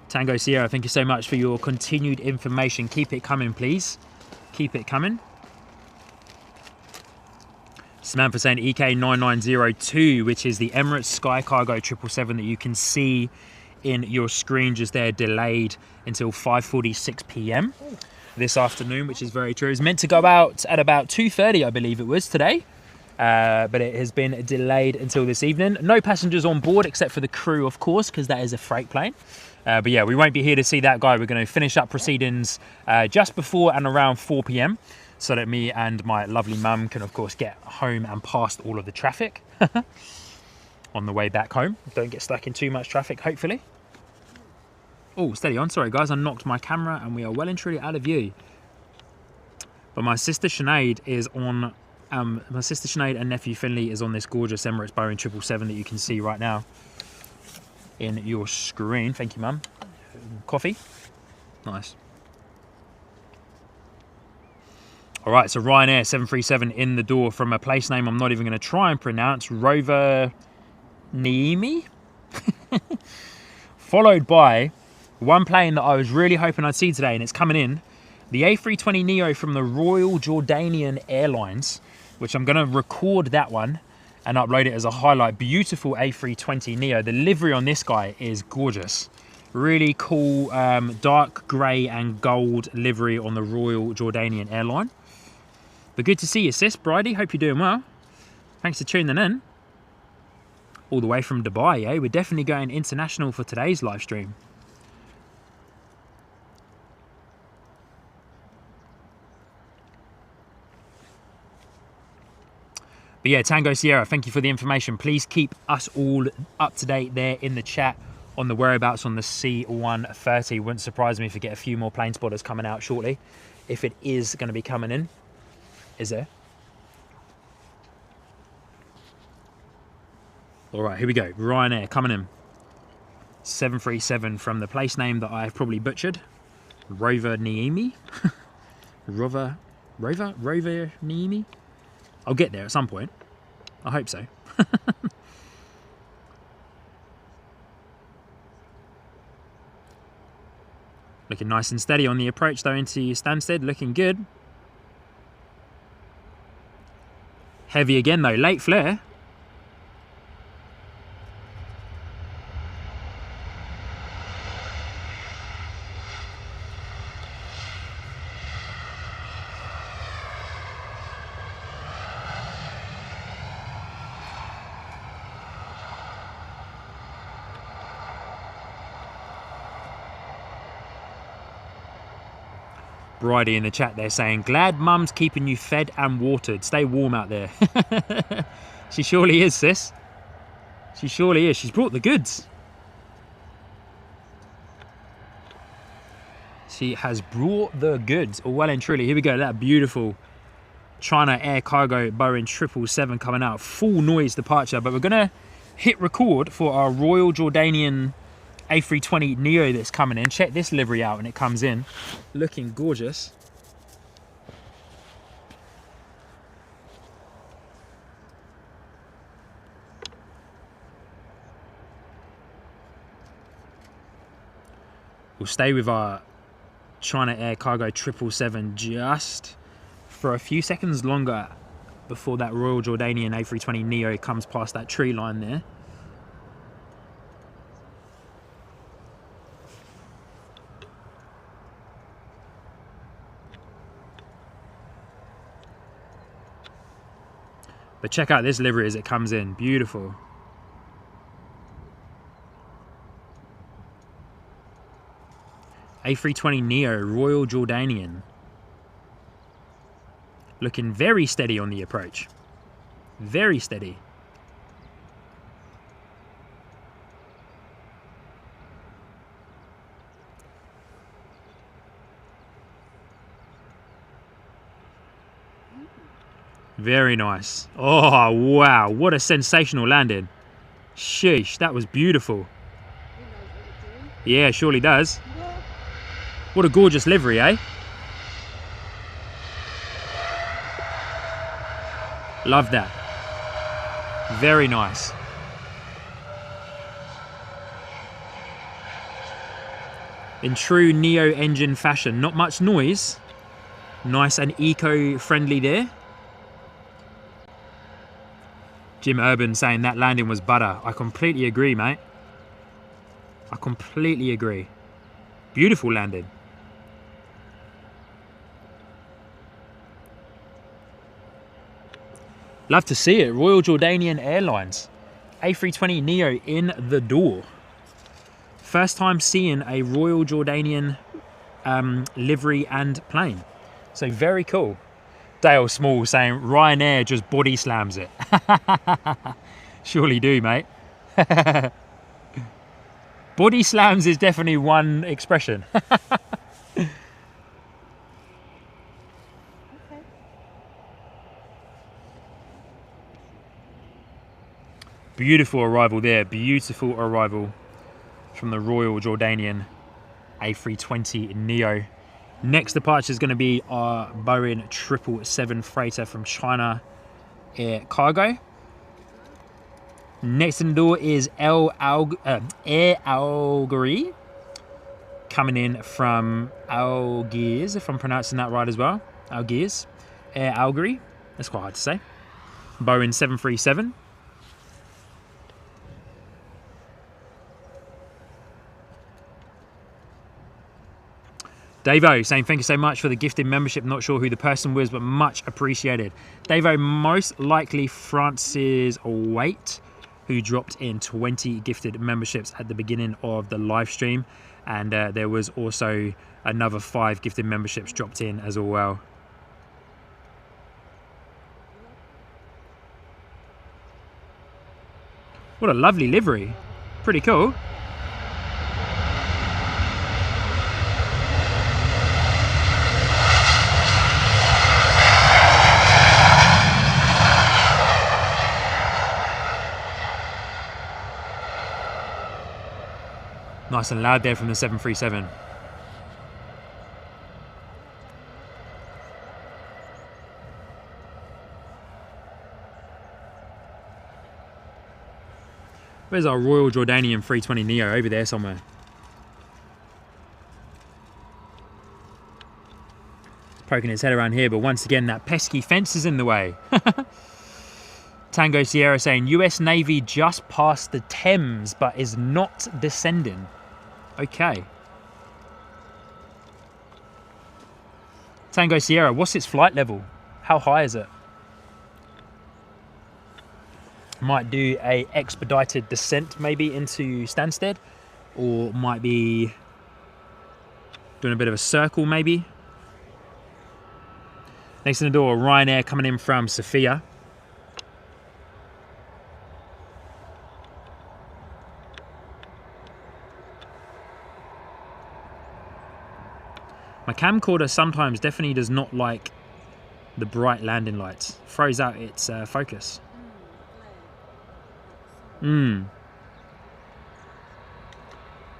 Tango Sierra, thank you so much for your continued information. Keep it coming, please. Keep it coming. Samantha saying EK9902, which is the Emirates Sky Cargo 777 that you can see in your screen just there, delayed until 5:46 p.m. this afternoon, which is very true. It's meant to go out at about 2:30, I believe it was today, but it has been delayed until this evening. No passengers on board except for the crew, of course, because that is a freight plane. But yeah, we won't be here to see that guy. We're going to finish up proceedings just before and around 4 p.m. so that me and my lovely mum can, of course, get home and past all of the traffic on the way back home. Don't get stuck in too much traffic, hopefully. Oh, steady on. Sorry, guys. I knocked my camera and we are well and truly out of view. But my sister Sinead is on... my sister Sinead and nephew Finley is on this gorgeous Emirates Boeing 777 that you can see right now in your screen. Thank you, Mum. Coffee? Nice. All right, so Ryanair 737 in the door from a place name I'm not even going to try and pronounce, Rover Niemi, followed by one plane that I was really hoping I'd see today, and it's coming in, the A320neo from the Royal Jordanian Airlines, which I'm going to record that one and upload it as a highlight. Beautiful A320neo. The livery on this guy is gorgeous. Really cool dark grey and gold livery on the Royal Jordanian Airline. But good to see you, sis, Bridie. Hope you're doing well. Thanks for tuning in. All the way from Dubai, eh? We're definitely going international for today's live stream. But yeah, Tango Sierra, thank you for the information. Please keep us all up to date there in the chat on the whereabouts on the C-130. Wouldn't surprise me if we get a few more plane spotters coming out shortly, if it is going to be coming in. Is there? All right, here we go. Ryanair coming in. 737 from the place name that I've probably butchered. Rover Niemi. Rover Niemi. I'll get there at some point. I hope so. Looking nice and steady on the approach though into Stansted. Looking good. Heavy again though. Late flare. Bridie in the chat there saying, glad mum's keeping you fed and watered. Stay warm out there. She surely is, sis. She surely is. She's brought the goods. She has brought the goods. Oh, well and truly. Here we go. That beautiful China Air Cargo Boeing 777 coming out. Full noise departure. But we're going to hit record for our Royal Jordanian A320 Neo that's coming in. Check this livery out when it comes in. Looking gorgeous. We'll stay with our China Air Cargo 777 just for a few seconds longer before that Royal Jordanian A320 Neo comes past that tree line there. But check out this livery as it comes in. Beautiful. A320 Neo, Royal Jordanian. Looking very steady on the approach. Very steady. Very nice. Oh, wow. What a sensational landing. Sheesh, that was beautiful. Yeah, surely does. What a gorgeous livery, eh? Love that. Very nice. In true Neo engine fashion, not much noise. Nice and eco-friendly there. Jim Urban saying that landing was butter. I completely agree, mate. I completely agree. Beautiful landing. Love to see it. Royal Jordanian Airlines. A320 Neo in the door. First time seeing a Royal Jordanian livery and plane. So very cool. Dale Small saying Ryanair just body slams it. Surely do, mate. Body slams is definitely one expression. Beautiful arrival there. Beautiful arrival from the Royal Jordanian A320 Neo. Next departure is going to be our Boeing 777 freighter from China Air Cargo. Next in the door is Air Algerie, coming in from Algiers, if I'm pronouncing that right as well. Algiers. Air Algerie. That's quite hard to say. Boeing 737. Davo saying thank you so much for the gifted membership. Not sure who the person was, but much appreciated. Davo, most likely Francis Waite, who dropped in 20 gifted memberships at the beginning of the live stream. And there was also another 5 gifted memberships dropped in as well. What a lovely livery. Pretty cool. Nice and loud there from the 737. Where's our Royal Jordanian 320neo? Over there somewhere. Poking his head around here, but once again that pesky fence is in the way. Tango Sierra saying US Navy just passed the Thames but is not descending. Okay. Tango Sierra, what's its flight level? How high is it? Might do a expedited descent maybe into Stansted, or might be doing a bit of a circle maybe. Next in the door, Ryanair coming in from Sofia. My camcorder sometimes definitely does not like the bright landing lights. Throws out its focus.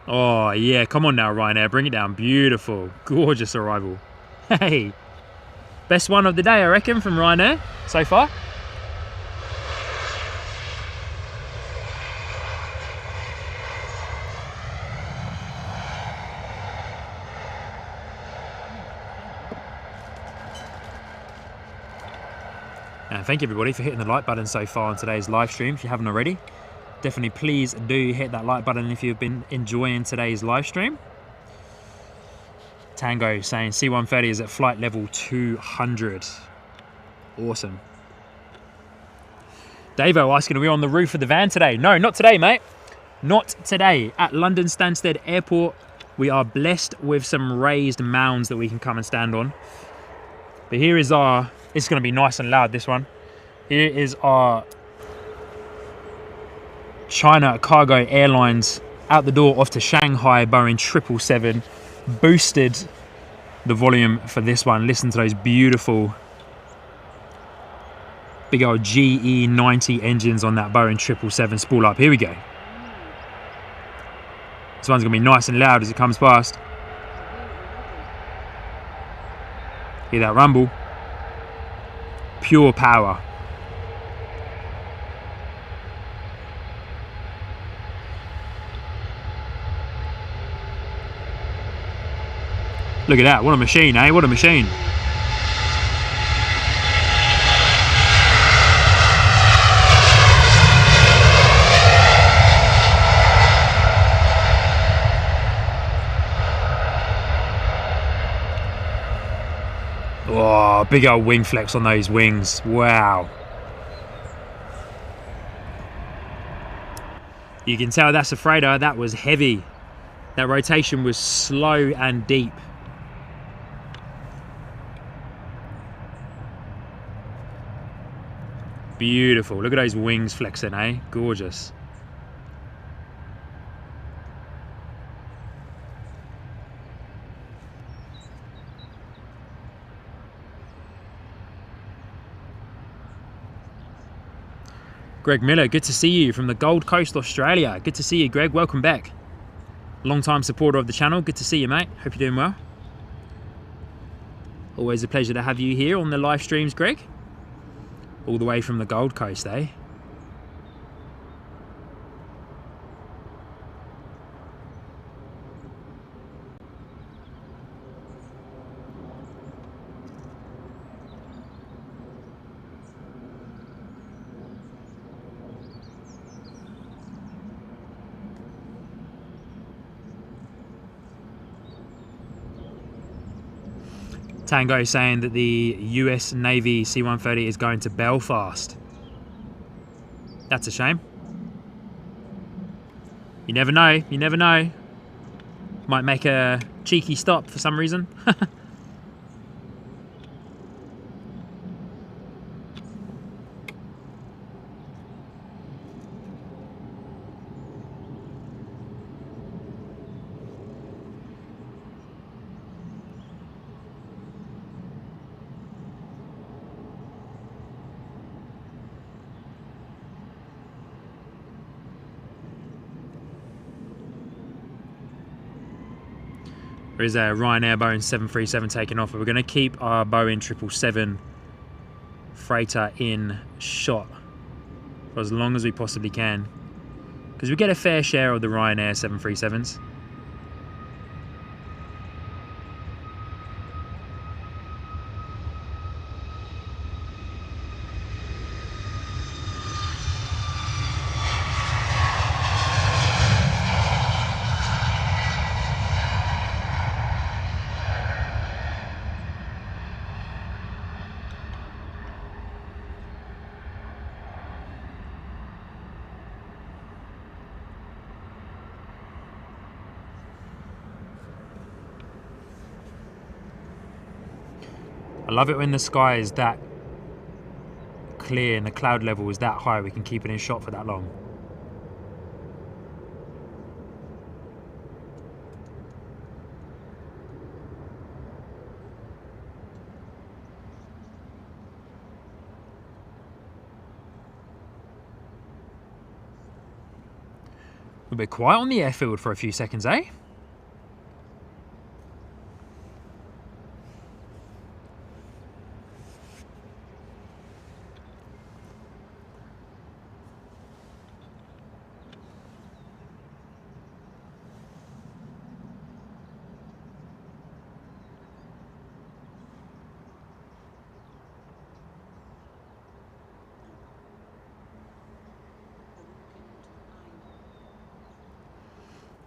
Oh yeah, come on now Ryanair, bring it down. Beautiful, gorgeous arrival. Hey, best one of the day I reckon from Ryanair so far. And thank you everybody for hitting the like button so far on today's live stream. If you haven't already, definitely please do hit that like button if you've been enjoying today's live stream. Tango saying C-130 is at flight level 200. Awesome. Davo asking, are we on the roof of the van today? No, not today, mate. Not today. At London Stansted Airport, we are blessed with some raised mounds that we can come and stand on. But here is our, it's going to be nice and loud, this one. Here is our China Cargo Airlines out the door off to Shanghai, Boeing 777. Boosted the volume for this one. Listen to those beautiful big old GE90 engines on that Boeing 777 spool up. Here we go. This one's going to be nice and loud as it comes past. Hear that rumble? Pure power. Look at that, what a machine, eh? What a machine. Oh, big old wing flex on those wings. Wow. You can tell that's a freighter. That was heavy. That rotation was slow and deep. Beautiful. Look at those wings flexing, eh? Gorgeous. Greg Miller, good to see you from the Gold Coast, Australia. Good to see you, Greg. Welcome back. Long-time supporter of the channel. Good to see you, mate. Hope you're doing well. Always a pleasure to have you here on the live streams, Greg. All the way from the Gold Coast, eh? Tango saying that the US Navy C-130 is going to Belfast. That's a shame. You never know, you never know. Might make a cheeky stop for some reason. There is a Ryanair Boeing 737 taking off, but we're going to keep our Boeing 777 freighter in shot for as long as we possibly can, because we get a fair share of the Ryanair 737s. I love it when the sky is that clear and the cloud level is that high, we can keep it in shot for that long. A bit quiet on the airfield for a few seconds, eh?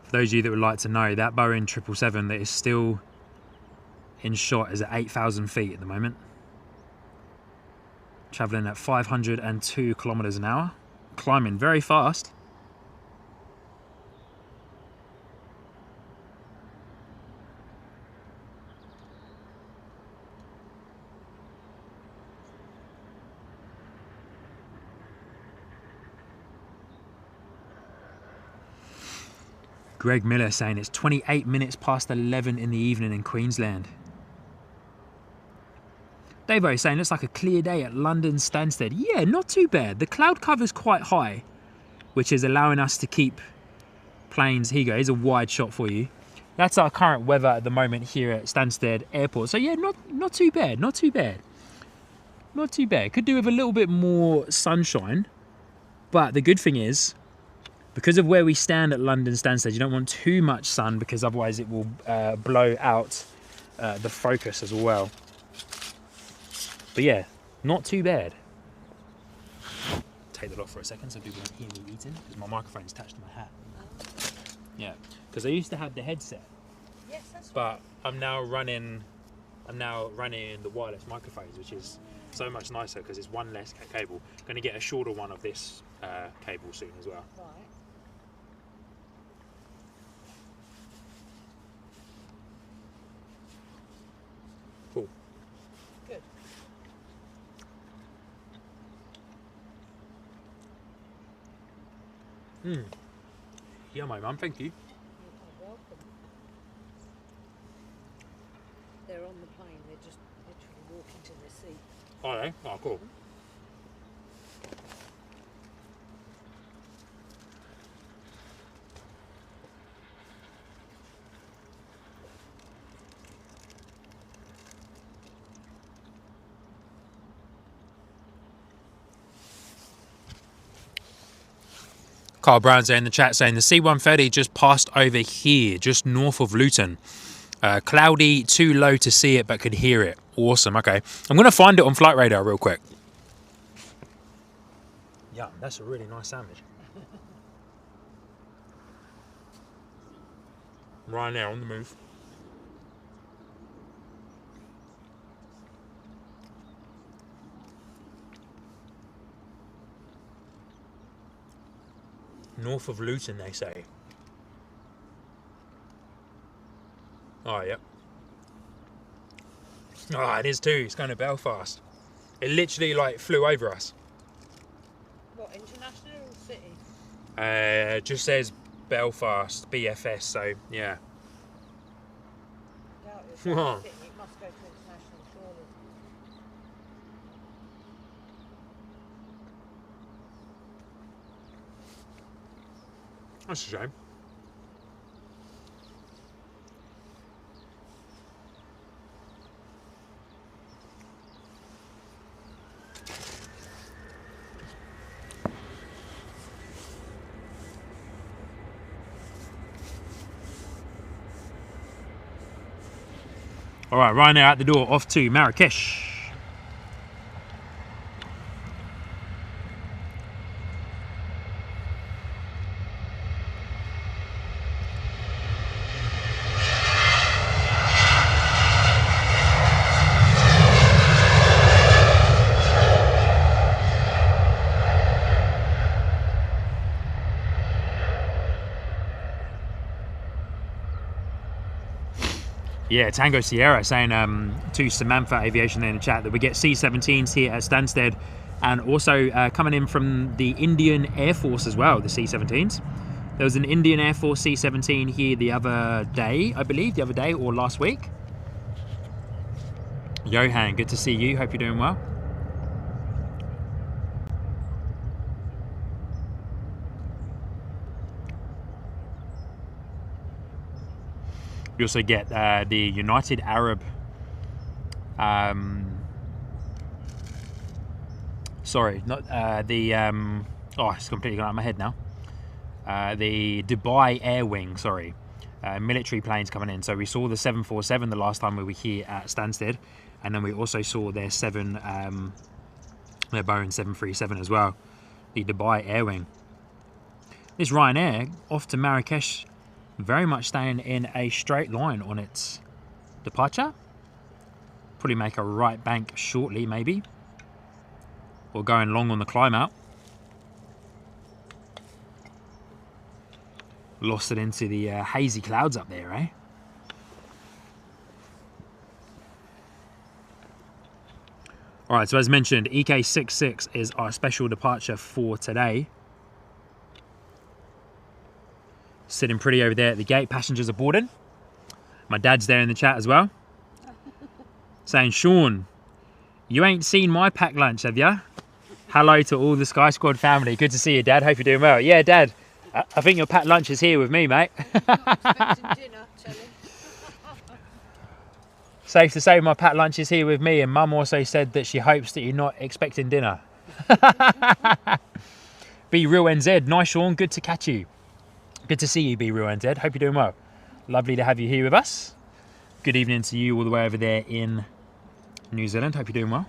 For those of you that would like to know, that Boeing 777 that is still in shot is at 8,000 feet at the moment. Travelling at 502 kilometers an hour. Climbing very fast. Greg Miller saying it's 28 minutes past 11 in the evening in Queensland. Davo saying looks like a clear day at London Stansted. Yeah, not too bad. The cloud cover's quite high, which is allowing us to keep planes. Here you go, here's a wide shot for you. That's our current weather at the moment here at Stansted Airport. So yeah, not too bad, not too bad. Not too bad. Could do with a little bit more sunshine. But the good thing is, because of where we stand at London Stansted, you don't want too much sun because otherwise it will blow out the focus as well. But yeah, not too bad. Take that off for a second so people don't hear me eating, because my microphone's attached to my hat. Yeah, because I used to have the headset,
Yes, that's
but I'm now running the wireless microphones, which is so much nicer because it's one less cable. Going to get a shorter one of this cable soon as well.
right.
Cool.
Good.
Yeah, my mum, thank you.
You're quite welcome. They're on the plane. They're just literally walking to their seat.
Oh, they? Oh, cool. Carl Brown's there in the chat saying the C-130 just passed over here, just north of Luton. Cloudy, too low to see it, but could hear it. Awesome, okay. I'm going to find it on Flight Radar real quick. Yum, that's a really nice sandwich. Ryanair on the move. North of Luton, they say. Oh, yep. Oh, it is too. It's going to Belfast. It literally, like, flew over us.
What, international or city?
Just says Belfast, BFS, so, yeah.
Doubt it's city. It must go to international, surely.
That's a shame. All right, Ryanair out the door, off to Marrakesh. Yeah, Tango Sierra saying to Samantha Aviation there in the chat that we get C-17s here at Stansted, and also coming in from the Indian Air Force as well, the C-17s. There was an Indian Air Force C-17 here the other day, I believe, the other day or last week. Johan, good to see you. Hope you're doing well. We also get the United Arab, sorry, not oh, it's completely gone out of my head now. The Dubai Air Wing, sorry, military planes coming in. So we saw the 747 the last time we were here at Stansted, and then we also saw their Boeing 737 as well, the Dubai Air Wing. This Ryanair off to Marrakesh, very much staying in a straight line on its departure. Probably make a right bank shortly, maybe, or going long on the climb out. Lost it into the hazy clouds up there, eh? All right, so as mentioned, EK66 is our special departure for today. Sitting pretty over there at the gate. Passengers are boarding. My dad's there in the chat as well. Saying, Sean, you ain't seen my packed lunch, have ya? Hello to all the Sky Squad family. Good to see you, Dad. Hope you're doing well. Yeah, Dad, I think your packed lunch is here with me, mate.
Dinner,
Safe to say my packed lunch is here with me, and Mum also said that she hopes that you're not expecting dinner. Be Real NZ. Nice, Sean. Good to catch you. Good to see you, Be Real NZ. Hope you're doing well. Lovely to have you here with us. Good evening to you all the way over there in New Zealand. Hope you're doing well.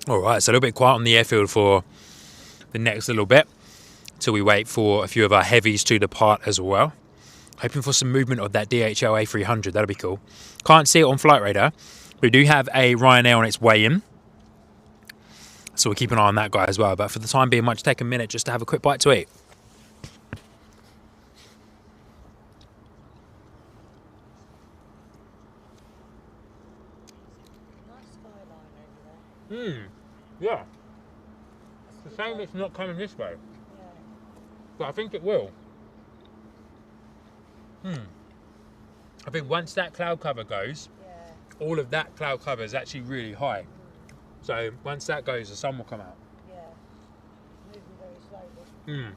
All right, so a little bit quiet on the airfield for the next little bit till we wait for a few of our heavies to depart as well. Hoping for some movement of that DHL A300, that'll be cool. Can't see it on Flight Radar. We do have a Ryanair on its way in, so we'll keep an eye on that guy as well. But for the time being, might just take a minute just to have a quick bite to eat. Yeah. It's a shame it's not coming this way.
Yeah.
But I think it will. I think once that cloud cover goes, all of that cloud cover is actually really high. So once that goes, the sun will come out.
Yeah. Moving very slowly.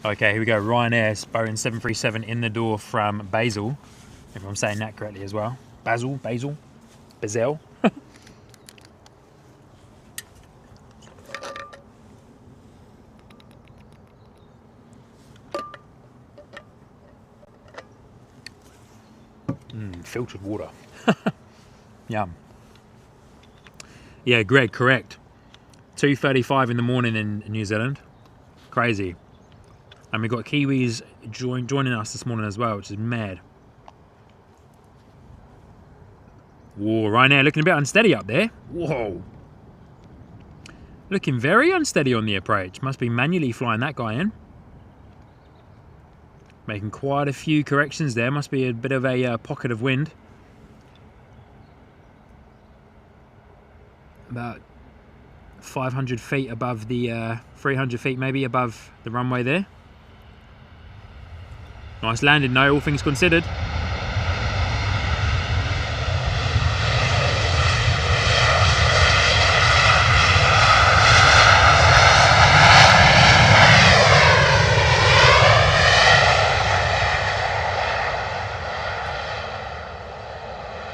Okay, here we go. Ryanair, Boeing 737 in the door from Basel, if I'm saying that correctly as well. Basel. Filtered water. Yum. Yeah, Greg, correct. 2:35 in the morning in New Zealand. Crazy. And we've got Kiwis joining us this morning as well, which is mad. Whoa, Ryanair looking a bit unsteady up there. Whoa. Looking very unsteady on the approach. Must be manually flying that guy in. Making quite a few corrections there. Must be a bit of a pocket of wind. About 500 feet above the 300 feet maybe above the runway there. Nice landing though, all things considered.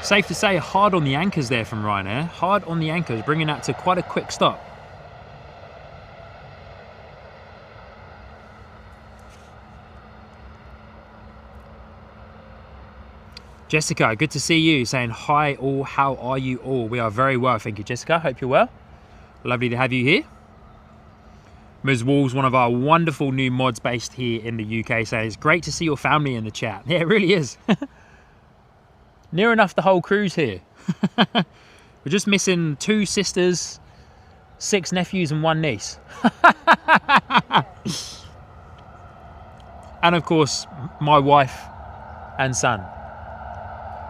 Safe to say, hard on the anchors there from Ryanair. Hard on the anchors, bringing that to quite a quick stop. Jessica, good to see you. Saying hi all, how are you all? We are very well, thank you, Jessica. Hope you're well. Lovely to have you here. Ms. Walls, one of our wonderful new mods based here in the UK, says, great to see your family in the chat. Yeah, it really is. Near enough the whole crew's here. We're just missing 2 sisters, 6 nephews and 1 niece. And of course, my wife and son.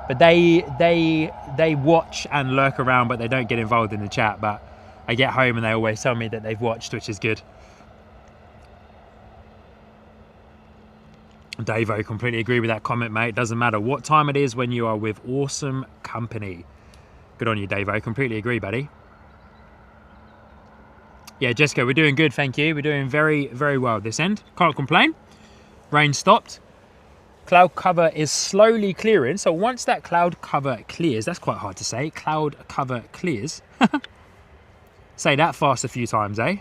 But they watch and lurk around, but they don't get involved in the chat. But I get home and they always tell me that they've watched, which is good. Davo, completely agree with that comment, mate. Doesn't matter what time it is when you are with awesome company. Good on you, Davo. Completely agree, buddy. Yeah, Jessica, we're doing good, thank you. We're doing very, very well this end. Can't complain. Rain stopped. Cloud cover is slowly clearing. So once that cloud cover clears, that's quite hard to say. Cloud cover clears. Say that fast a few times, eh?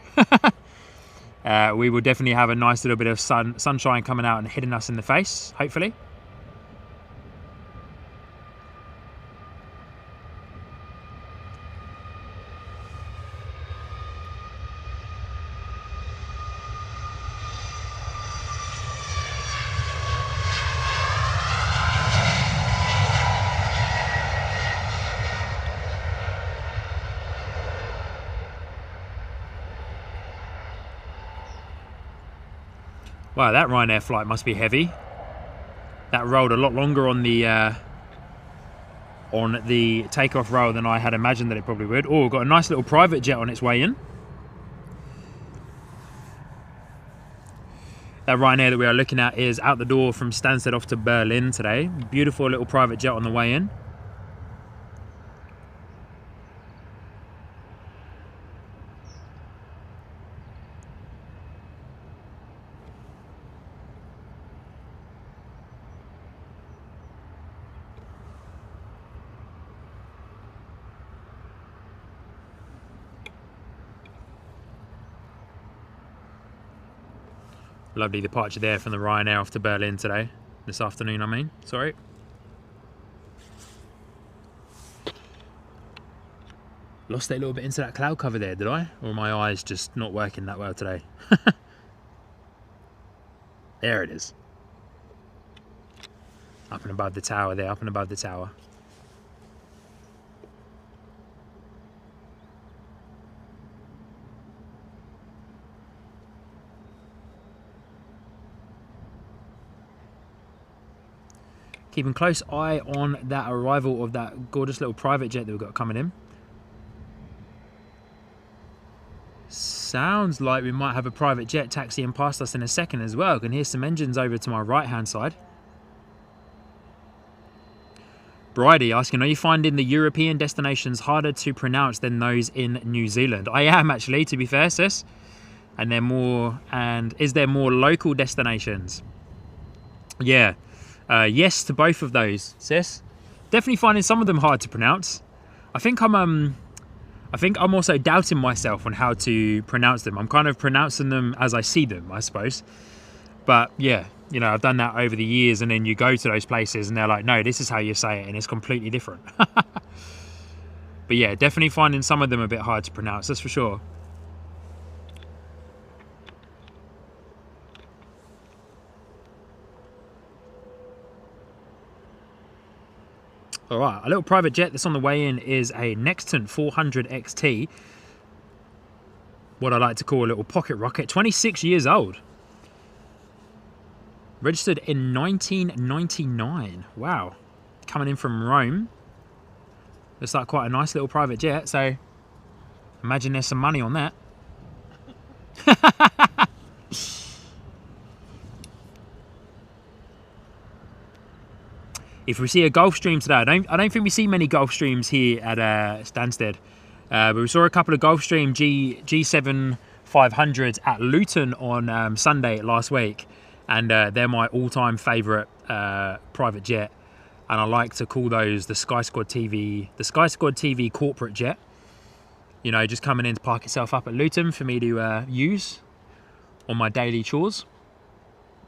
We will definitely have a nice little bit of sunshine coming out and hitting us in the face, hopefully. Wow, that Ryanair flight must be heavy. That rolled a lot longer on the takeoff roll than I had imagined that it probably would. Oh, got a nice little private jet on its way in. That Ryanair that we are looking at is out the door from Stansted off to Berlin today. Beautiful little private jet on the way in. Lovely departure there from the Ryanair off to Berlin today. This afternoon, I mean. Sorry. Lost it a little bit into that cloud cover there, did I? Or are my eyes just not working that well today? There it is. Up and above the tower there, up and above the tower. Keeping close eye on that arrival of that gorgeous little private jet that we've got coming in. Sounds like we might have a private jet taxiing past us in a second as well. I can hear some engines over to my right hand side. Bridie asking, are you finding the European destinations harder to pronounce than those in New Zealand? I am actually, to be fair, sis. And they're more, and is there more local destinations? Yeah. Yes to both of those, sis. Definitely finding some of them hard to pronounce. I think I'm also doubting myself on how to pronounce them. I'm kind of pronouncing them as I see them, I suppose. But yeah, you know, I've done that over the years, and then you go to those places and they're like, no, this is how you say it, and it's completely different. But yeah, definitely finding some of them a bit hard to pronounce, that's for sure. All right, a little private jet that's on the way in is a Nexton 400 XT. What I like to call a little pocket rocket, 26 years old. Registered in 1999. Wow. Coming in from Rome. Looks like quite a nice little private jet, so imagine there's some money on that. If we see a Gulfstream today, I don't think we see many Gulfstreams here at Stansted. But we saw a couple of Gulfstream G7 500s at Luton on Sunday last week. And they're my all-time favourite private jet. And I like to call those the Sky Squad TV corporate jet. You know, just coming in to park itself up at Luton for me to use on my daily chores.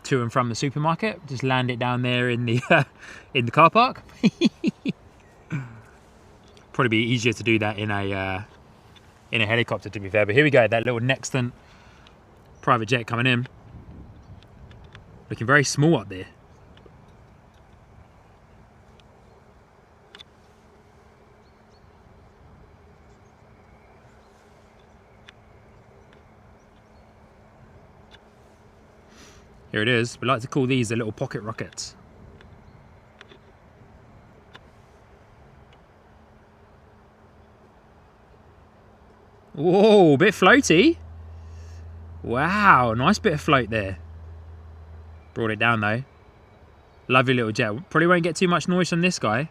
To and from the supermarket, just land it down there in the car park. Probably be easier to do that in a helicopter, to be fair. But here we go, that little Nexton private jet coming in, looking very small up there. Here it is. We like to call these the little pocket rockets. Whoa, a bit floaty. Wow, nice bit of float there. Brought it down though. Lovely little jet. Probably won't get too much noise from this guy.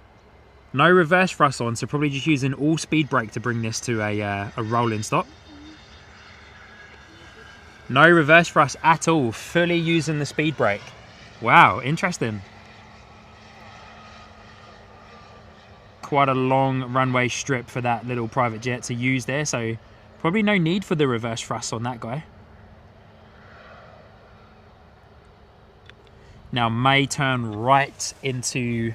No reverse thrust on, so probably just using all speed brake to bring this to a rolling stop. No reverse thrust at all, fully using the speed brake. Wow, interesting. Quite a long runway strip for that little private jet to use there, so probably no need for the reverse thrust on that guy. Now may turn right into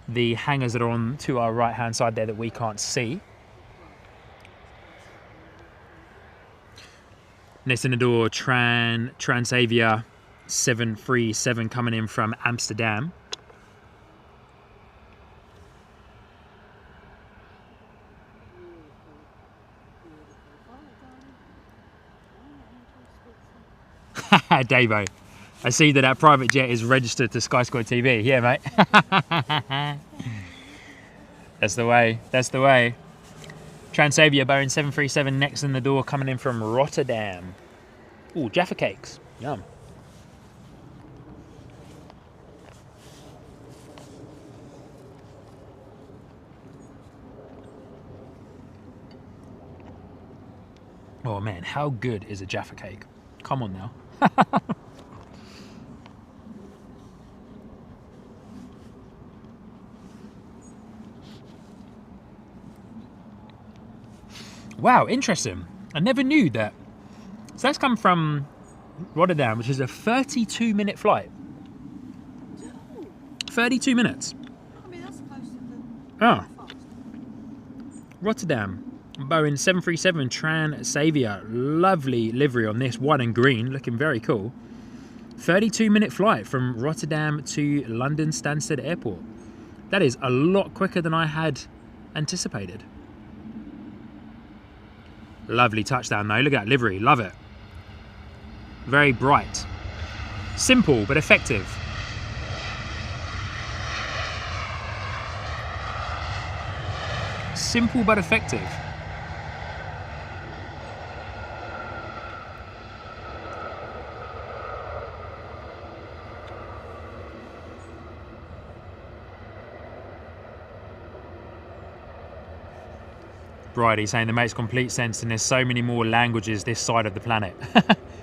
the hangars that are on to our right hand side there that we can't see. Next in the door, Transavia 737 coming in from Amsterdam. Davo, I see that private jet is registered to Sky Squad TV. Yeah, mate. That's the way. That's the way. Transavia Boeing 737 next in the door coming in from Rotterdam. Ooh, Jaffa cakes. Yum. Oh man, how good is a Jaffa cake? Come on now. Wow, interesting. I never knew that. So that's come from Rotterdam, which is a 32-minute flight. 32 minutes.
I mean, that's close to the
Oh. Rotterdam. Boeing 737 Transavia. Lovely livery on this, white and green, looking very cool. 32-minute flight from Rotterdam to London Stansted Airport. That is a lot quicker than I had anticipated. Lovely touchdown though, look at that livery, love it. Very bright. Simple but effective. Simple but effective. Bridie saying that makes complete sense and there's so many more languages this side of the planet.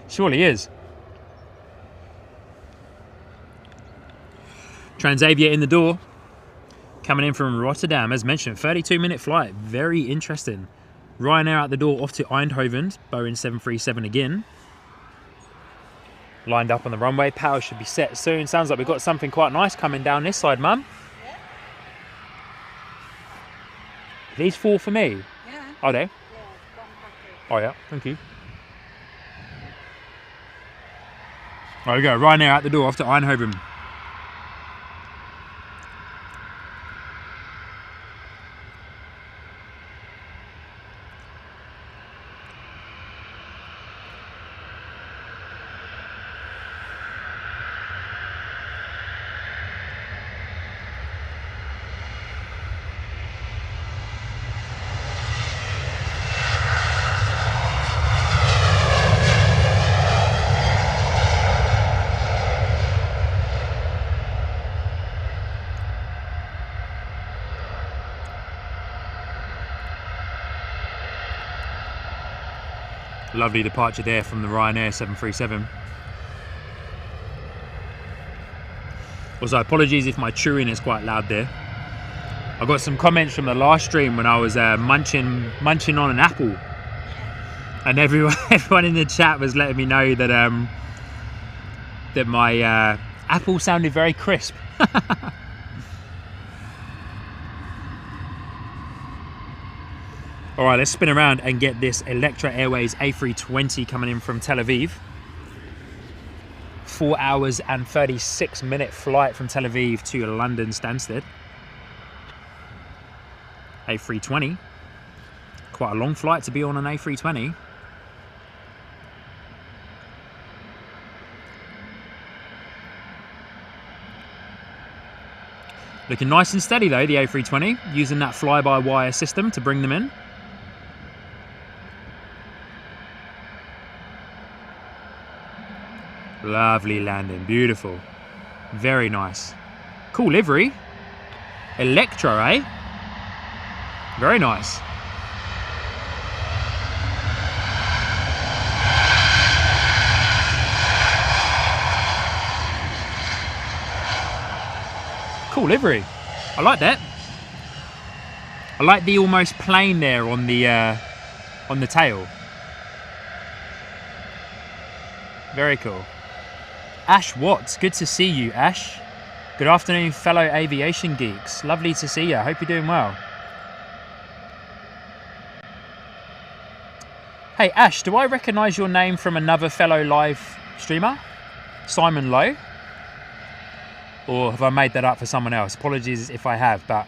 Surely is. Transavia in the door. Coming in from Rotterdam, as mentioned, 32-minute flight. Very interesting. Ryanair out the door off to Eindhoven. Boeing 737 again. Lined up on the runway. Power should be set soon. Sounds like we've got something quite nice coming down this side, Mum.
Yeah.
These 4 for me.
Yeah.
Are they?
Yeah, one packet.
Oh yeah, thank you. There we go, Ryanair out the door off to Eindhoven. Lovely departure there from the Ryanair 737. Also, apologies if my chewing is quite loud there. I got some comments from the last stream when I was munching on an apple, and everyone in the chat was letting me know that that my apple sounded very crisp. All right, let's spin around and get this Electra Airways A320 coming in from Tel Aviv. 4 hours and 36-minute flight from Tel Aviv to London Stansted. A320. Quite a long flight to be on an A320. Looking nice and steady though, the A320, using that fly-by-wire system to bring them in. Lovely landing, beautiful. Very nice. Cool livery. Electra, eh? Very nice. Cool livery. I like that. I like the almost plain there on the tail. Very cool. Ash Watts, good to see you, Ash. Good afternoon, fellow aviation geeks. Lovely to see you. Hope you're doing well. Hey, Ash, do I recognise your name from another fellow live streamer? Simon Lowe? Or have I made that up for someone else? Apologies if I have, but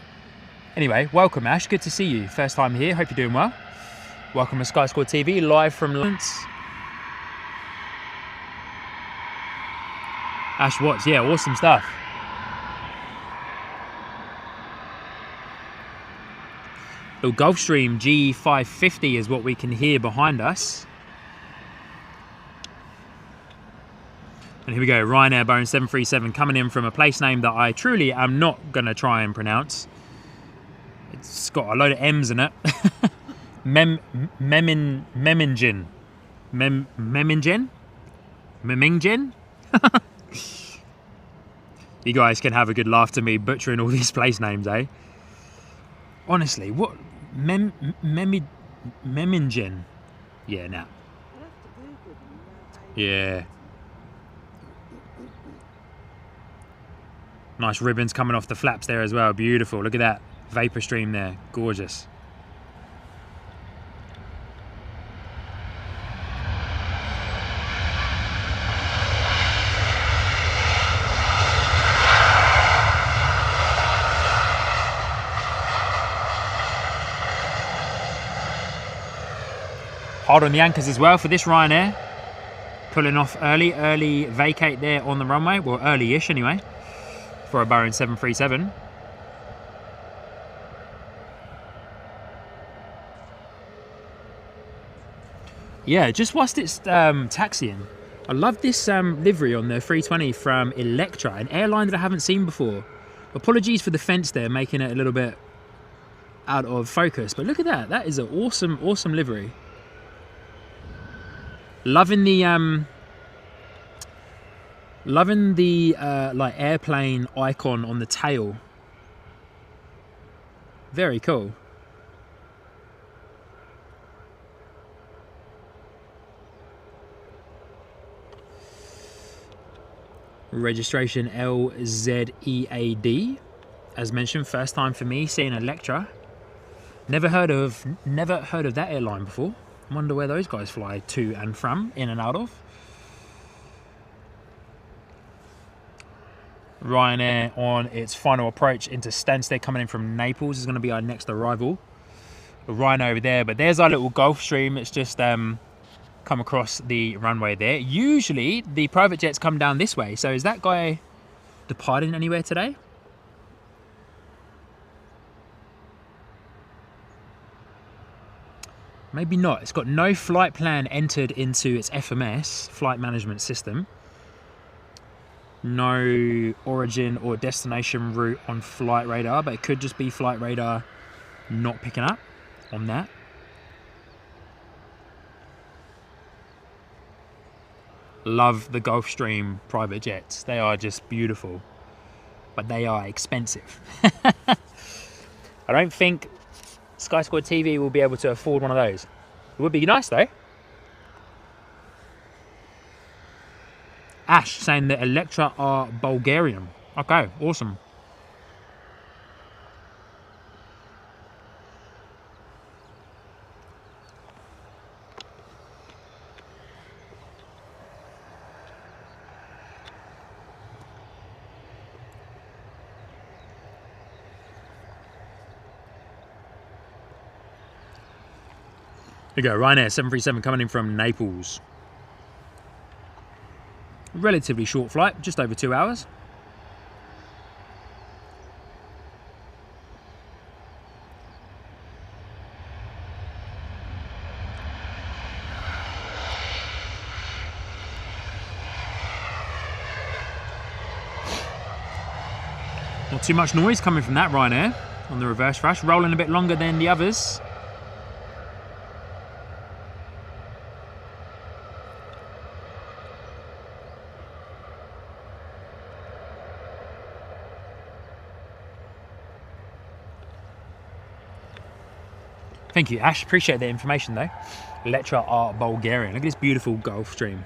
anyway, welcome, Ash. Good to see you. First time here. Hope you're doing well. Welcome to Sky Squad TV, live from London. Ash Watts, yeah, awesome stuff. The Gulfstream G550 is what we can hear behind us. And here we go, Ryanair Boeing 737 coming in from a place name that I truly am not going to try and pronounce. It's got a load of M's in it. Memmingen? You guys can have a good laugh to me butchering all these place names, eh? Honestly, what? Memmingen? Yeah, now. Yeah. Nice ribbons coming off the flaps there as well. Beautiful. Look at that vapor stream there. Gorgeous. Hard on the anchors as well for this Ryanair. Pulling off early vacate there on the runway. Well, early-ish anyway, for a Boeing 737. Yeah, just whilst it's taxiing, I love this livery on the 320 from Electra, an airline that I haven't seen before. Apologies for the fence there, making it a little bit out of focus, but look at that. That is an awesome livery. Loving the like airplane icon on the tail. Very cool. Registration LZEAD. As mentioned, first time for me seeing Electra. Never heard of that airline before. I wonder where those guys fly to and from, in and out of. Ryanair on its final approach into Stansted, coming in from Naples, is going to be our next arrival. A Rhino over there, but there's our little Gulfstream. It's just come across the runway there. Usually the private jets come down this way, so is that guy departing anywhere today? Maybe not. It's got no flight plan entered into its FMS, flight management system. No origin or destination route on flight radar, but it could just be flight radar not picking up on that. Love the Gulfstream private jets. They are just beautiful, but they are expensive. I don't think Sky Squad TV will be able to afford one of those. It would be nice though. Ash saying that Electra are Bulgarian. Okay, awesome. Here we go, Ryanair 737 coming in from Naples. Relatively short flight, just over 2 hours. Not too much noise coming from that Ryanair on the reverse thrust, rolling a bit longer than the others. Thank you, Ash. Appreciate the information, though. Electra are Bulgarian. Look at this beautiful Gulfstream.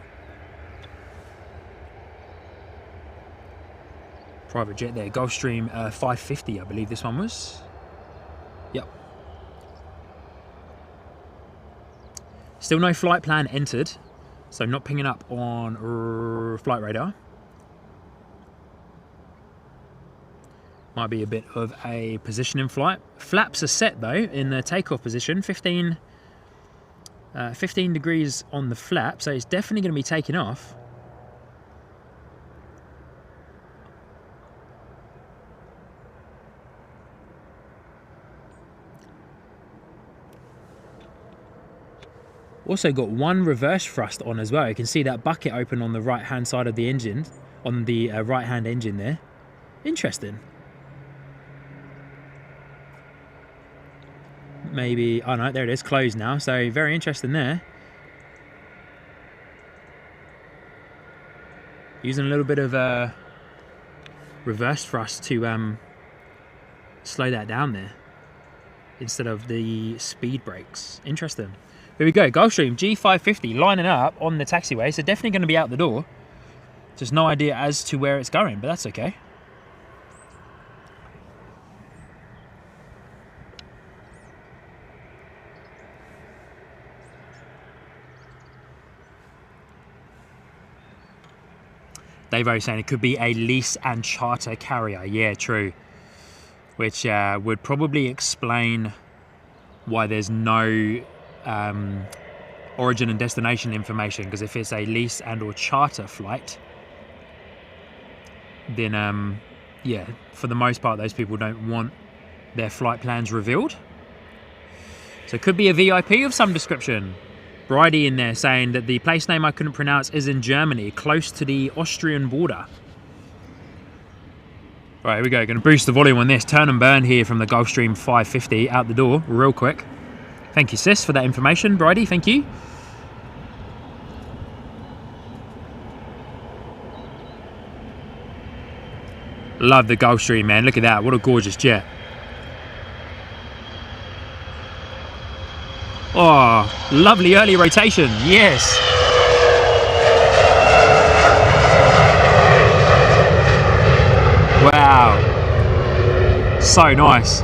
Private jet there. Gulfstream 550, I believe this one was. Yep. Still no flight plan entered, so not pinging up on flight radar. Might be a bit of a position in flight. Flaps are set though in the takeoff position. 15 degrees on the flap, so it's definitely going to be taking off. Also got one reverse thrust on as well. You can see that bucket open on the right hand side of the engine, on the right hand engine there. Interesting. Maybe, oh no, there it is, closed now, so very interesting there. Using a little bit of reverse thrust to slow that down there instead of the speed brakes. Interesting. Here we go, Gulfstream G550 lining up on the taxiway, so definitely going to be out the door. Just no idea as to where it's going, but that's okay. Davo saying it could be a lease and charter carrier. Yeah, true. Which would probably explain why there's no origin and destination information, because if it's a lease and or charter flight, then yeah, for the most part those people don't want their flight plans revealed. So it could be a VIP of some description. Bridie in there saying that the place name I couldn't pronounce is in Germany, close to the Austrian border. Right, here we go. Going to boost the volume on this. Turn and burn here from the Gulfstream 550 out the door real quick. Thank you, sis, for that information, Bridie. Thank you. Love the Gulfstream, man. Look at that. What a gorgeous jet. Oh, lovely early rotation. Yes. Wow. So nice.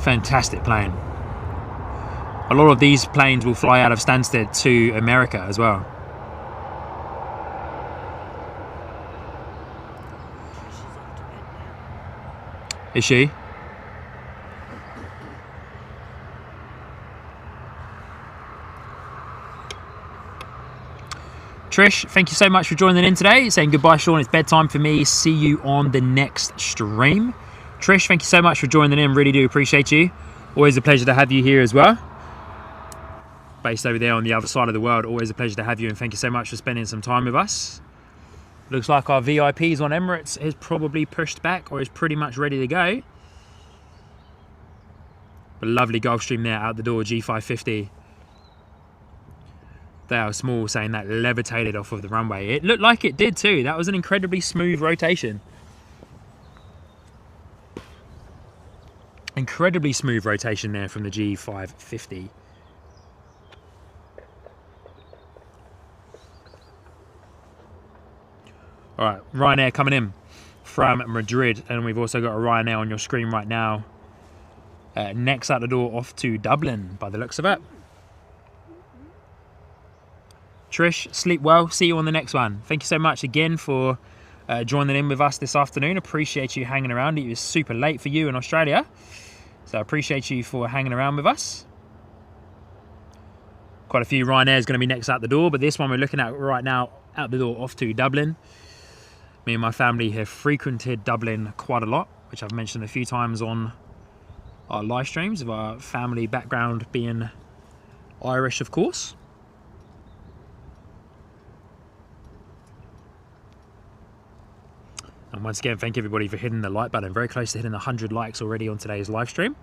Fantastic plane. A lot of these planes will fly out of Stansted to America as well. Is she? Trish, thank you so much for joining in today. Saying goodbye, Sean. It's bedtime for me. See you on the next stream. Trish, thank you so much for joining in. Really do appreciate you. Always a pleasure to have you here as well. Based over there on the other side of the world. Always a pleasure to have you, and thank you so much for spending some time with us. Looks like our VIPs on Emirates is probably pushed back or is pretty much ready to go. A lovely Gulfstream there out the door, G550. They are small, saying that levitated off of the runway. It looked like it did too. That was an incredibly smooth rotation. Incredibly smooth rotation there from the G550. All right, Ryanair coming in from Madrid, and we've also got a Ryanair on your screen right now. Next out the door, off to Dublin, by the looks of it. Trish, sleep well. See you on the next one. Thank you so much again for joining in with us this afternoon. Appreciate you hanging around. It was super late for you in Australia, so I appreciate you for hanging around with us. Quite a few Ryanair's going to be next out the door, but this one we're looking at right now out the door, off to Dublin. Me and my family have frequented Dublin quite a lot, which I've mentioned a few times on our live streams, of our family background being Irish, of course. And once again, thank everybody for hitting the like button. Very close to hitting 100 likes already on today's live stream.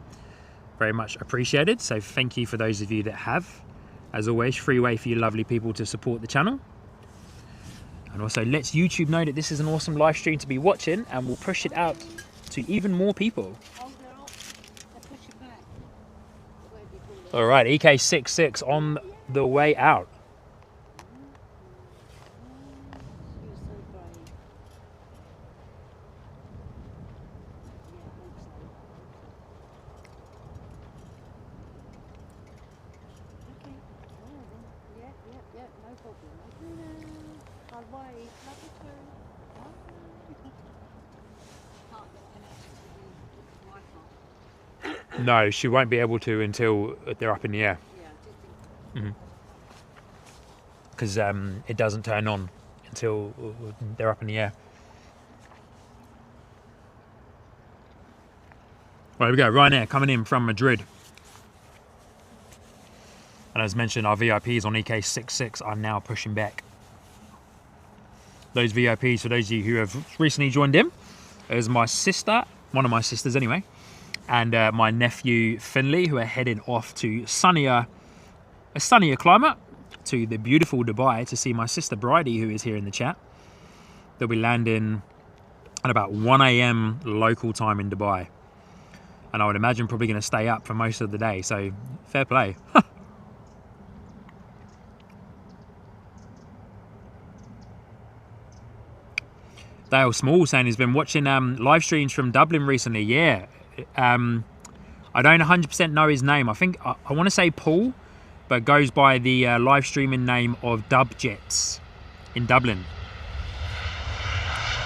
Very much appreciated. So thank you for those of you that have. As always, free way for you lovely people to support the channel. And also lets YouTube know that this is an awesome live stream to be watching, and we'll push it out to even more people. All right, EK66 on the way out. No, she won't be able to until they're up in the air. Because it doesn't turn on until they're up in the air. Well, here we go. Ryanair coming in from Madrid. And as mentioned, our VIPs on EK66 are now pushing back. Those VIPs, for those of you who have recently joined in, is my sister, one of my sisters anyway, and my nephew Finley, who are heading off to a sunnier climate, to the beautiful Dubai, to see my sister Bridie, who is here in the chat. They'll be landing at about 1 AM local time in Dubai, and I would imagine probably going to stay up for most of the day, so fair play. Dale Small saying he's been watching live streams from Dublin recently. Yeah, I don't 100% know his name. I think I want to say Paul, but goes by the live streaming name of Dubjets in Dublin.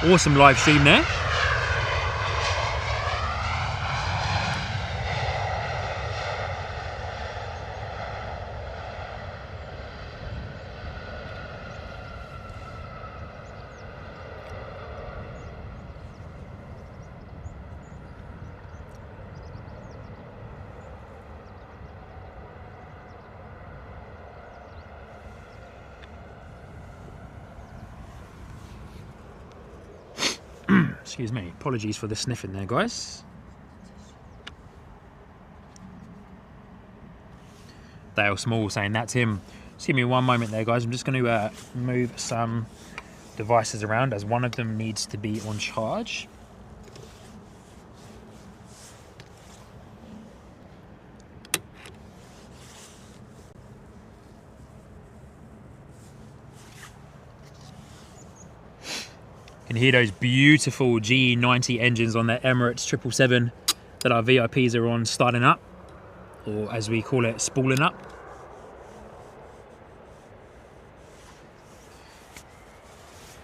Awesome live stream there. Excuse me, apologies for the sniffing there, guys. Dale Small saying that's him. Just give me one moment there, guys. I'm just going to move some devices around as one of them needs to be on charge. And hear those beautiful GE90 engines on their Emirates 777 that our VIPs are on starting up, or as we call it, spooling up.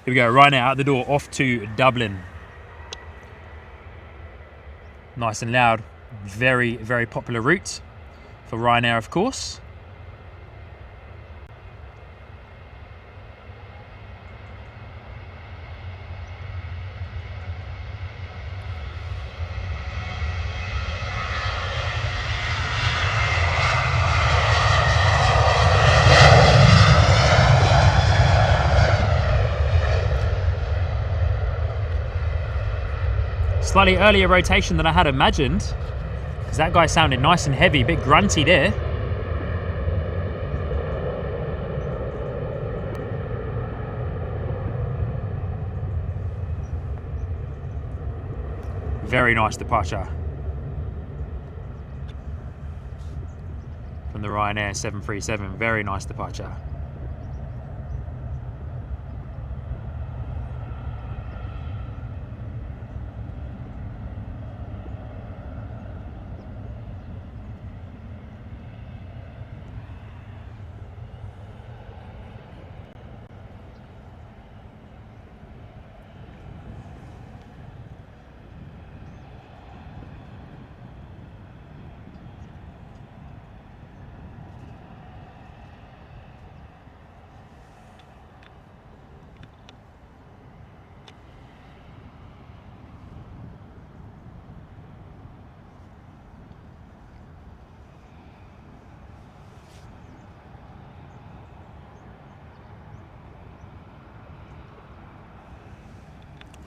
Here we go, Ryanair out the door, off to Dublin. Nice and loud, very, very popular route for Ryanair, of course. Slightly earlier rotation than I had imagined, because that guy sounded nice and heavy, a bit grunty there. Very nice departure from the Ryanair 737, very nice departure.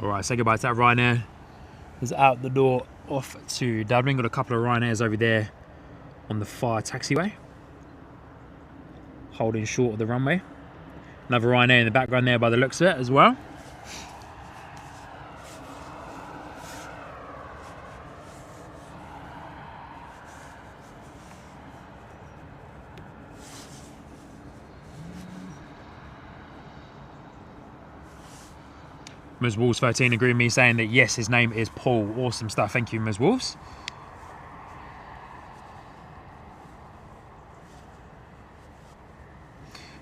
Alright, say goodbye to that Ryanair. It's out the door, off to Dublin. Got a couple of Ryanairs over there on the far taxiway, holding short of the runway. Another Ryanair in the background there by the looks of it as well. Ms. Wolves 13 agreeing with me, saying that yes, his name is Paul. Awesome stuff. Thank you, Ms. Wolves.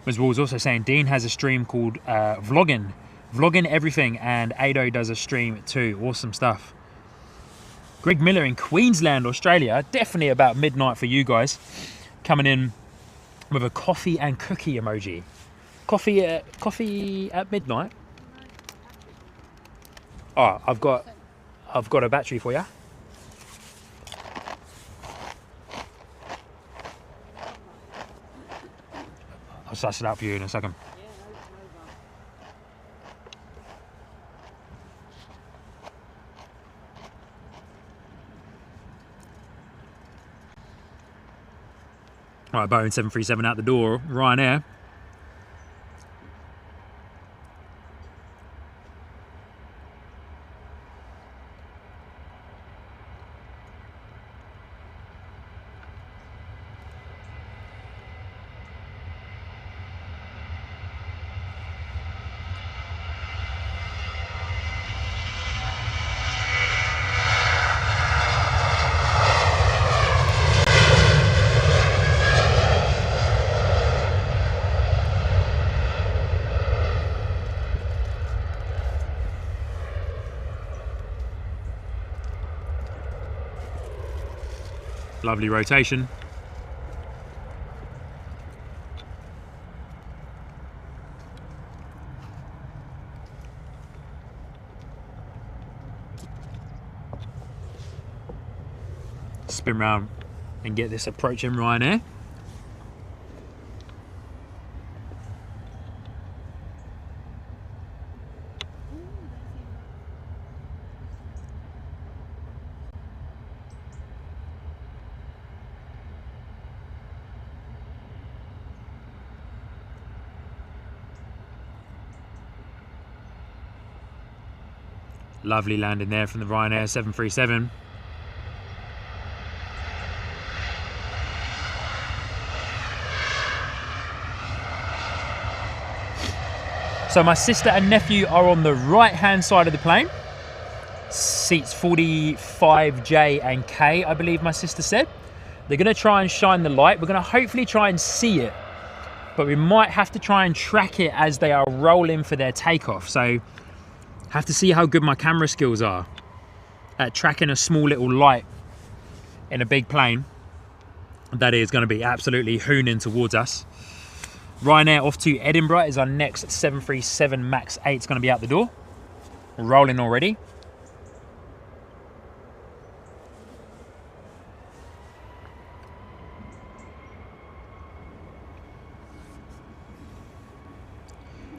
Ms. Wolves also saying Dean has a stream called Vlogging Everything, and Ado does a stream too. Awesome stuff. Greg Miller in Queensland, Australia. Definitely about midnight for you guys. Coming in with a coffee and cookie emoji. Coffee at midnight. Oh, I've got a battery for you. I'll suss it out for you in a second. All right, Boeing 737 out the door. Ryanair. Lovely rotation. Spin round and get this approaching Ryanair. Lovely landing there from the Ryanair 737. So my sister and nephew are on the right hand side of the plane. Seats 45J and K, I believe my sister said. They're gonna try and shine the light. We're gonna hopefully try and see it, but we might have to try and track it as they are rolling for their takeoff. So have to see how good my camera skills are at tracking a small little light in a big plane that is going to be absolutely hooning towards us. Ryanair off to Edinburgh is our next 737 MAX 8. It's going to be out the door. We're rolling already.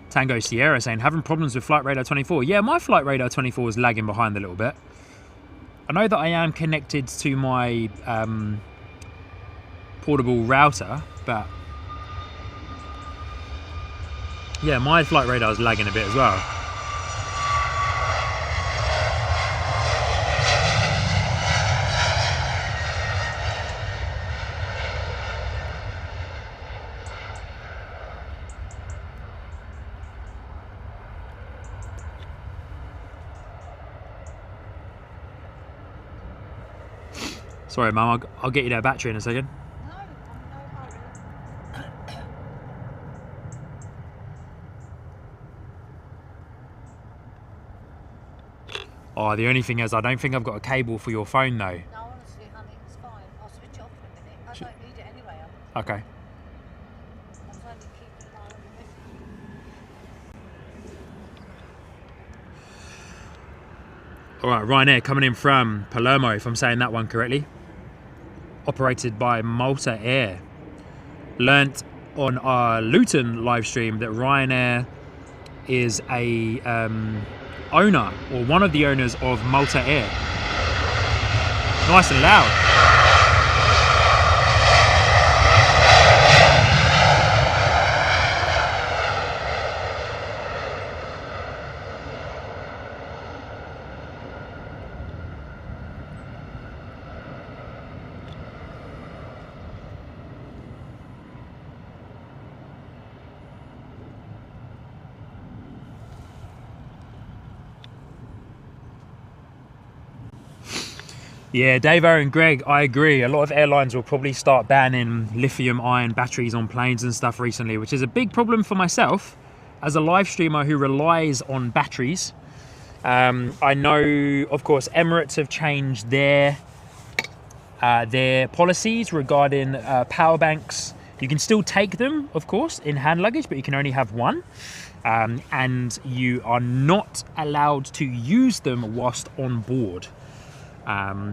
Tango Sierra saying, having problems with Flight Radar 24. Yeah, my Flight Radar 24 is lagging behind a little bit. I know that I am connected to my portable router, but yeah, my Flight Radar is lagging a bit as well. Sorry, Mum, I'll get you that battery in a second.
No, I'm no hurry.
Oh, the only thing is I don't think I've got a cable for your phone though.
No, honestly, honey, it's fine. I'll switch it off in a minute. I don't need it anyway.
Okay.
I was only keeping an eye on it.
All right, Ryanair coming in from Palermo, if I'm saying that one correctly. Operated by Malta Air. Learnt on our Luton live stream that Ryanair is a owner, or one of the owners of Malta Air. Nice and loud. Yeah, Davo and Greg, I agree. A lot of airlines will probably start banning lithium-ion batteries on planes and stuff recently, which is a big problem for myself as a live streamer who relies on batteries. I know, of course, Emirates have changed their policies regarding power banks. You can still take them, of course, in hand luggage, but you can only have one. And you are not allowed to use them whilst on board.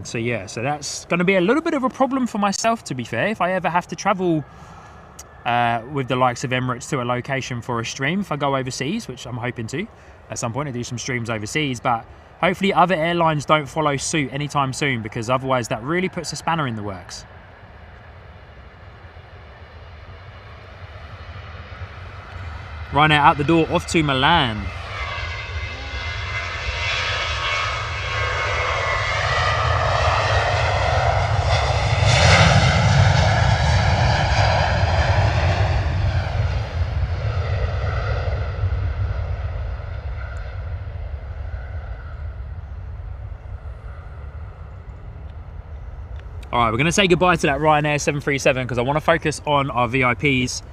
So yeah, so that's going to be a little bit of a problem for myself, to be fair, if I ever have to travel with the likes of Emirates to a location for a stream, if I go overseas, which I'm hoping to at some point, to do some streams overseas. But hopefully other airlines don't follow suit anytime soon, because otherwise that really puts a spanner in the works. Ryanair out the door, off to Milan. All right, we're going to say goodbye to that Ryanair 737 because I want to focus on our VIPs,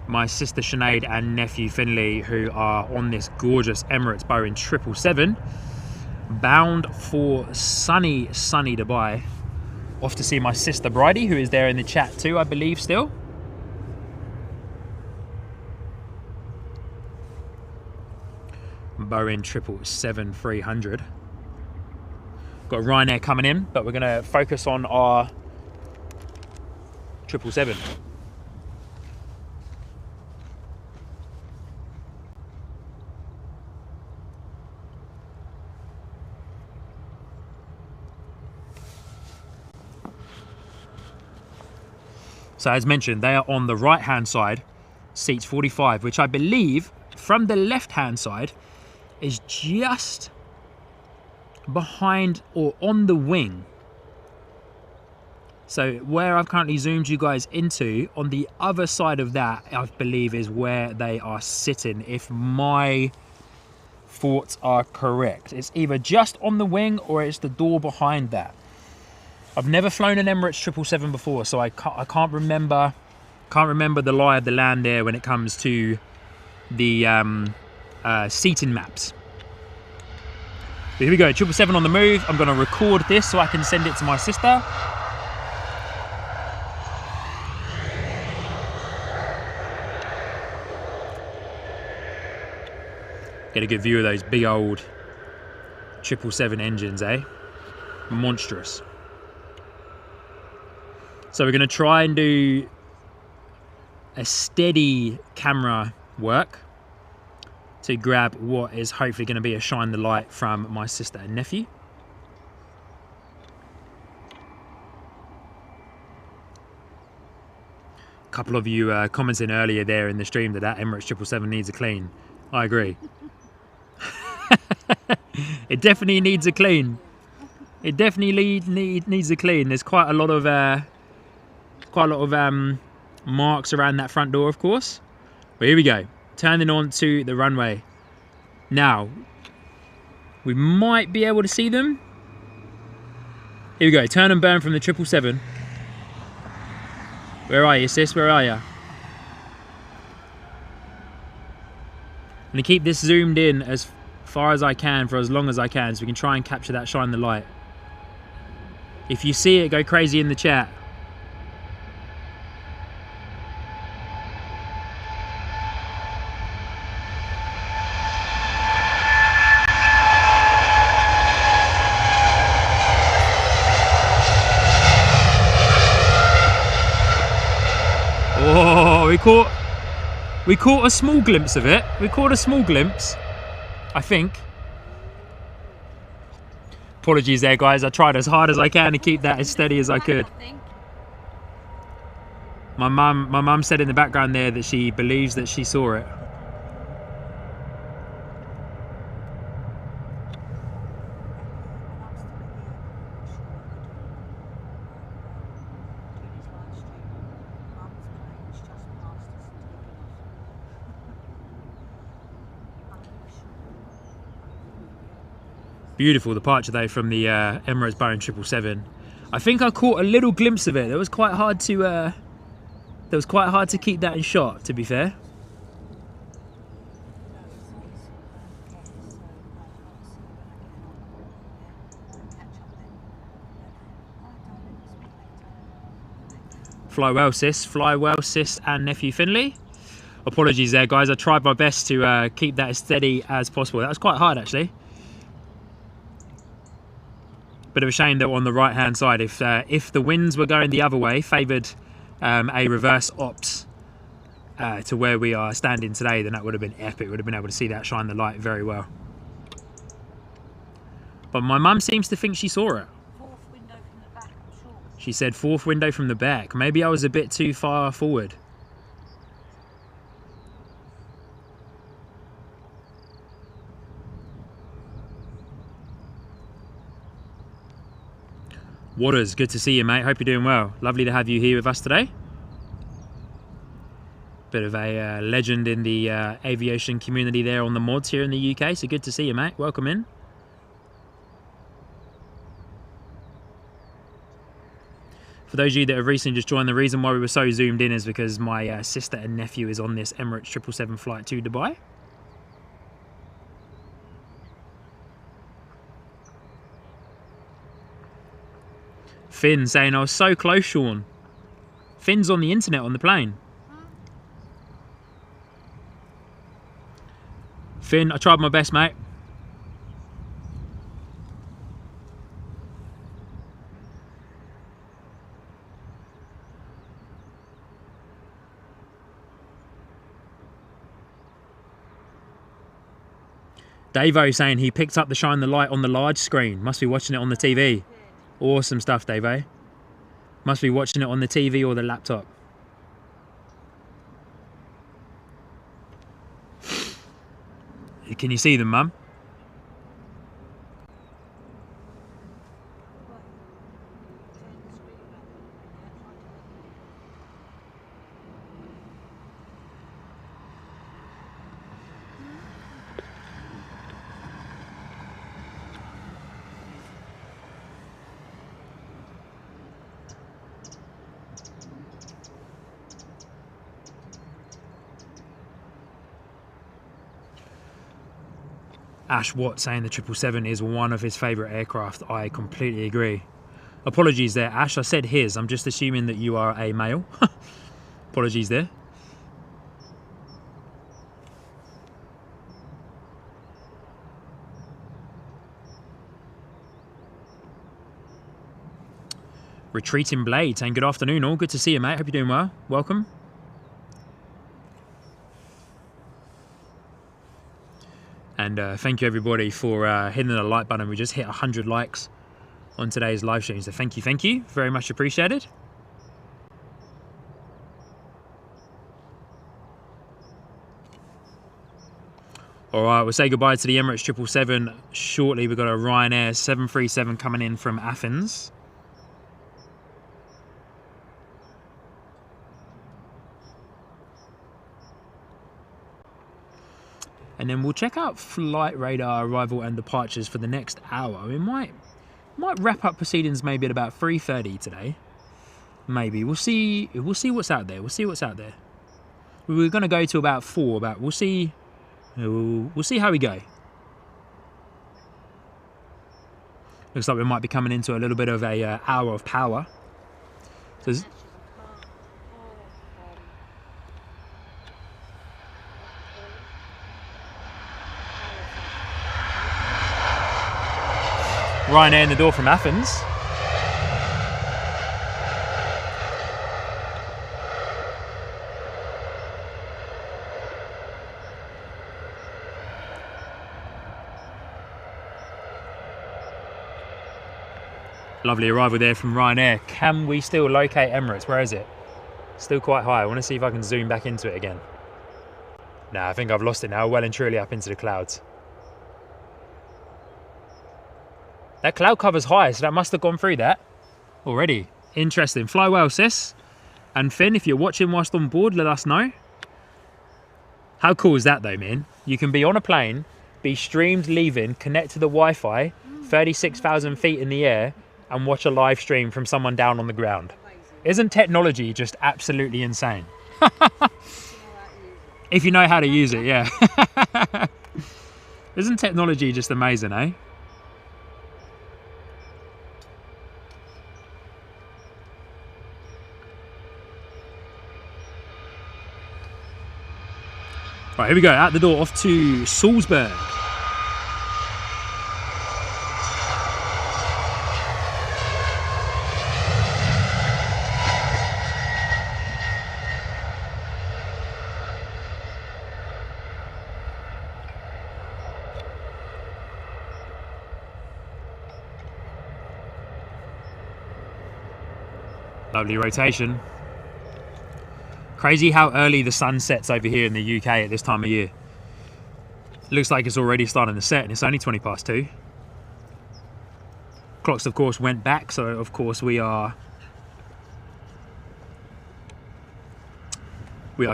my sister Sinead and nephew Finley, who are on this gorgeous Emirates Boeing 777, bound for sunny Dubai. Off to see my sister Bridie, who is there in the chat too, I believe, still. Boeing 777-300. Got Ryanair coming in, but we're going to focus on our 777. So as mentioned, they are on the right hand side, seats 45, which I believe from the left hand side is just behind or on the wing. So where I've currently zoomed you guys into, on the other side of that, I believe is where they are sitting, if my thoughts are correct. It's either just on the wing or it's the door behind that. I've never flown an Emirates 777 before, so I can't remember the lie of the land there when it comes to the seating maps. But here we go, 777 on the move. I'm going to record this so I can send it to my sister. Get a good view of those big old 777 engines, eh? Monstrous. So we're going to try and do a steady camera work to grab what is hopefully going to be a shine the light from my sister and nephew. A couple of you commenting earlier there in the stream that Emirates 777 needs a clean. I agree. It definitely needs a clean. It definitely needs a clean. There's quite a lot of marks around that front door, of course. But here we go, turning on to the runway. Now, we might be able to see them. Here we go, turn and burn from the 777. Where are you, sis? Where are you? I'm gonna keep this zoomed in as far as I can for as long as I can, so we can try and capture that shine the light. If you see it, go crazy in the chat. Oh, we caught a small glimpse of it. We caught a small glimpse, I think. Apologies there, guys. I tried as hard as I can to keep that as steady as I could. My mum said in the background there that she believes that she saw it. Beautiful departure though from the Emirates Boeing 777. I think I caught a little glimpse of it. It was quite hard to keep that in shot, to be fair. Fly well, sis. Fly well, sis and nephew Finley. Apologies there, guys. I tried my best to keep that as steady as possible. That was quite hard, actually. Bit of a shame that on the right hand side, if the winds were going the other way, favoured a reverse opt to where we are standing today, then that would have been epic. Would have been able to see that shine the light very well. But my mum seems to think she saw it.
Fourth window from the back, I'm sure.
She said fourth window from the back. Maybe I was a bit too far forward. Waters, good to see you, mate. Hope you're doing well. Lovely to have you here with us today. Bit of a legend in the aviation community there on the mods here in the UK, so good to see you, mate. Welcome in. For those of you that have recently just joined, the reason why we were so zoomed in is because my sister and nephew is on this Emirates 777 flight to Dubai. Finn saying I was so close, Sean. Finn's on the internet on the plane. Finn, I tried my best, mate. Davo saying he picked up the Shine the Light on the large screen. Must be watching it on the TV. Awesome stuff, Davo. Must be watching it on the TV or the laptop. Can you see them, Mum? Ash Watt saying the 777 is one of his favourite aircraft. I completely agree. Apologies there, Ash. I said his. I'm just assuming that you are a male. Apologies there. Retreating Blade saying good afternoon all. Good to see you, mate. Hope you're doing well. Welcome. And thank you everybody for hitting the like button. We just hit 100 likes on today's live stream. So thank you. Very much appreciated. All right, we'll say goodbye to the Emirates 777 shortly. We've got a Ryanair 737 coming in from Athens. And then we'll check out flight radar arrival and departures for the next hour. We might wrap up proceedings maybe at about 3:30 today. Maybe we'll see what's out there. We were going to go to about 4. We'll see how we go. Looks like we might be coming into a little bit of a hour of power. So Ryanair in the door from Athens. Lovely arrival there from Ryanair. Can we still locate Emirates? Where is it? Still quite high. I want to see if I can zoom back into it again. Nah, I think I've lost it now. Well and truly up into the clouds. That cloud cover's high, so that must have gone through that already. Interesting. Fly well, sis. And Finn, if you're watching whilst on board, let us know. How cool is that though, man? You can be on a plane, be streamed leaving, connect to the Wi-Fi, 36,000 feet in the air, and watch a live stream from someone down on the ground. Isn't technology just absolutely insane? If you know how to use it, yeah. Isn't technology just amazing, eh? Right, here we go, out the door, off to Salzburg. Lovely rotation. Crazy how early the sun sets over here in the UK at this time of year. Looks like it's already starting to set and it's only 20 past 2. Clocks of course went back, so of course we are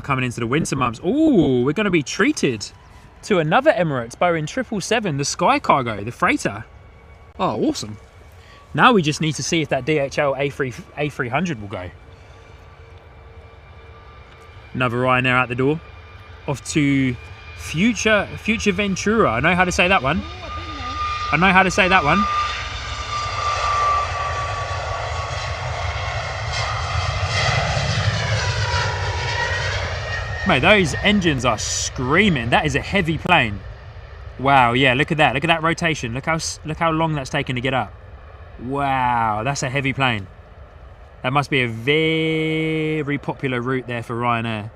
coming into the winter months. Oh, we're going to be treated to another Emirates Boeing 777, the Sky Cargo, the freighter. Oh, awesome. Now we just need to see if that DHL A300 will go. Another Ryanair out the door. Off to Future Ventura. I know how to say that one. Mate, those engines are screaming. That is a heavy plane. Wow, yeah, look at that. Look at that rotation. Look how long that's taken to get up. Wow, that's a heavy plane. That must be a very popular route there for Ryanair.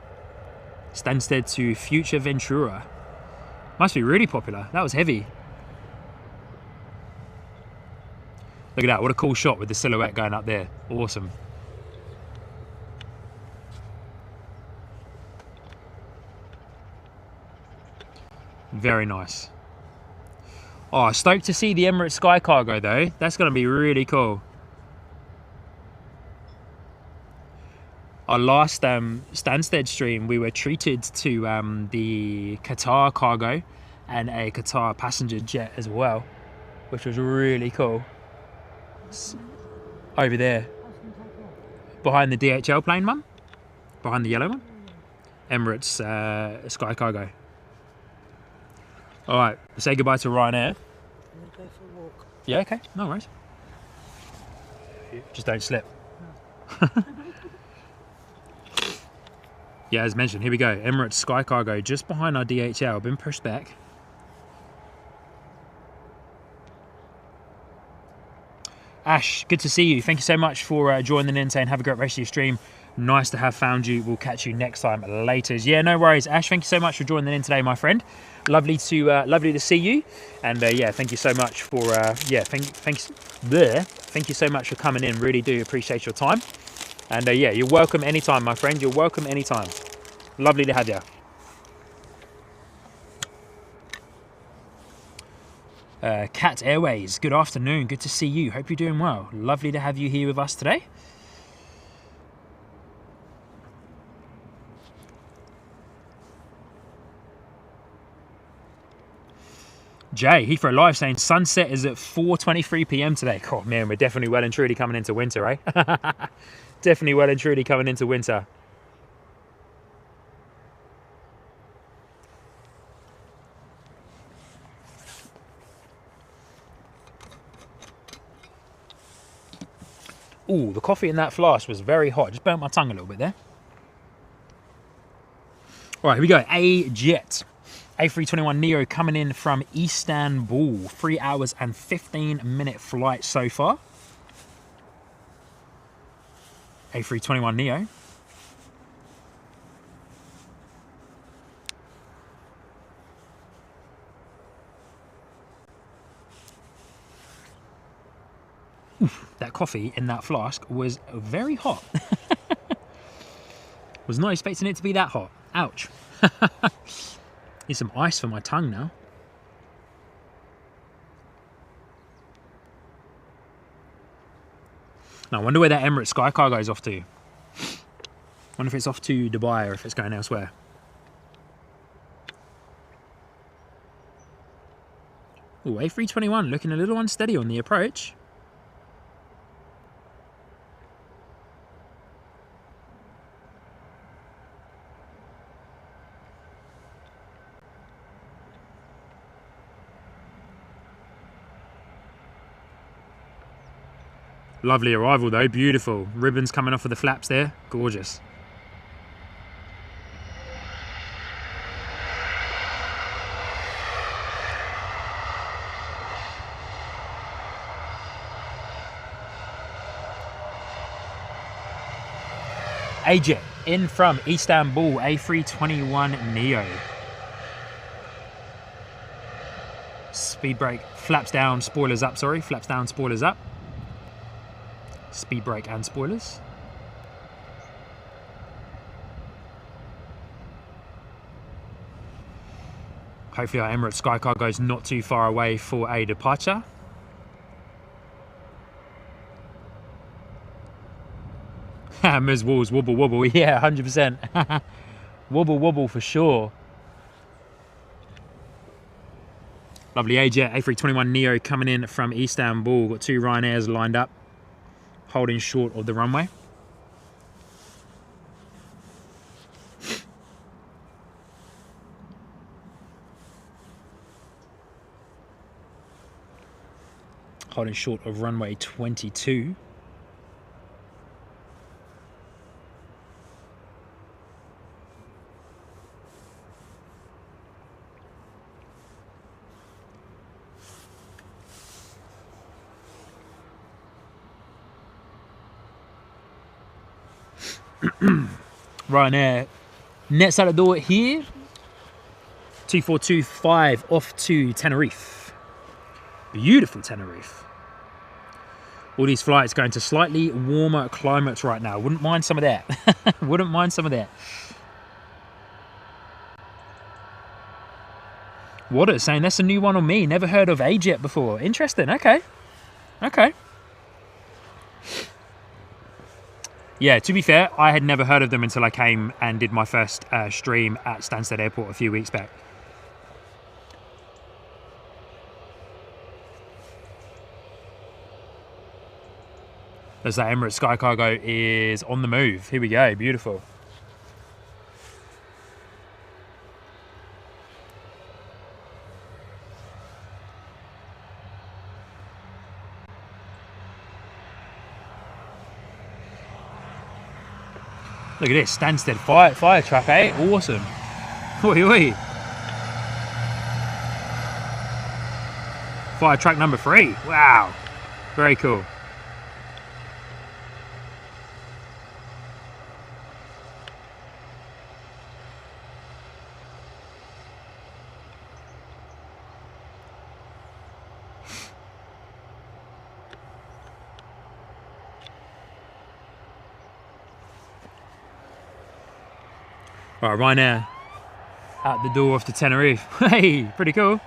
Stansted to Future Ventura. Must be really popular. That was heavy. Look at that, what a cool shot with the silhouette going up there. Awesome. Very nice. Oh, stoked to see the Emirates Sky Cargo though. That's going to be really cool. Our last Stansted stream, we were treated to the Qatar cargo and a Qatar passenger jet as well, which was really cool. Over there. Behind the DHL plane, Mum? Behind the yellow one? Emirates Sky Cargo. Alright, say goodbye to Ryanair.
I'm going to go for a walk.
Yeah, okay, no worries. Just don't slip. Yeah, as mentioned, here we go. Emirates Sky Cargo just behind our DHL, been pushed back. Ash, good to see you. Thank you so much for joining in, saying have a great rest of your stream. Nice to have found you. We'll catch you next time later. Yeah, no worries. Ash, thank you so much for joining in today, my friend. Lovely to see you. And yeah, thank you so much for thank you so much for coming in. Really do appreciate your time. And yeah, you're welcome anytime, my friend. You're welcome anytime. Lovely to have you. Cat Airways, good afternoon. Good to see you. Hope you're doing well. Lovely to have you here with us today. Jay, Heathrow Live saying sunset is at 4:23 p.m. today. Oh man, we're definitely well and truly coming into winter, eh? Definitely well and truly coming into winter. Ooh, the coffee in that flask was very hot. Just burnt my tongue a little bit there. All right, here we go. EasyJet. A321neo coming in from Istanbul. 3 hours and 15-minute flight so far. A321neo. Oof, that coffee in that flask was very hot. Was not expecting it to be that hot. Ouch. Need some ice for my tongue now. Now, I wonder where that Emirates Sky Cargo is off to. Wonder if it's off to Dubai or if it's going elsewhere. Ooh, A321 looking a little unsteady on the approach. Lovely arrival though, beautiful. Ribbons coming off of the flaps there, gorgeous. EasyJet in from Istanbul, A321neo. Speed brake, flaps down, spoilers up, sorry, flaps down, spoilers up. Speed brake and spoilers. Hopefully our Emirates Sky Cargo is not too far away for a departure. Ms. Walls, wobble wobble, yeah, 100%. Wobble wobble for sure. Lovely EasyJet A321neo coming in from Istanbul. Got 2 Ryanairs lined up, holding short of the runway. Holding short of runway 22. Ryanair nets out the door here. 2425 off to Tenerife. Beautiful Tenerife. All these flights going to slightly warmer climates right now. Wouldn't mind some of that. Wouldn't mind some of that. Water saying that's a new one on me. Never heard of EasyJet before. Interesting. Okay. Okay. Yeah, to be fair, I had never heard of them until I came and did my first stream at Stansted Airport a few weeks back. As that Emirates Sky Cargo is on the move. Here we go. Beautiful. Look at this, Stansted fire truck, eh? Awesome. Oi, oi. Fire truck number 3. Wow. Very cool. Right, Ryanair out the door off to Tenerife. Hey, pretty cool.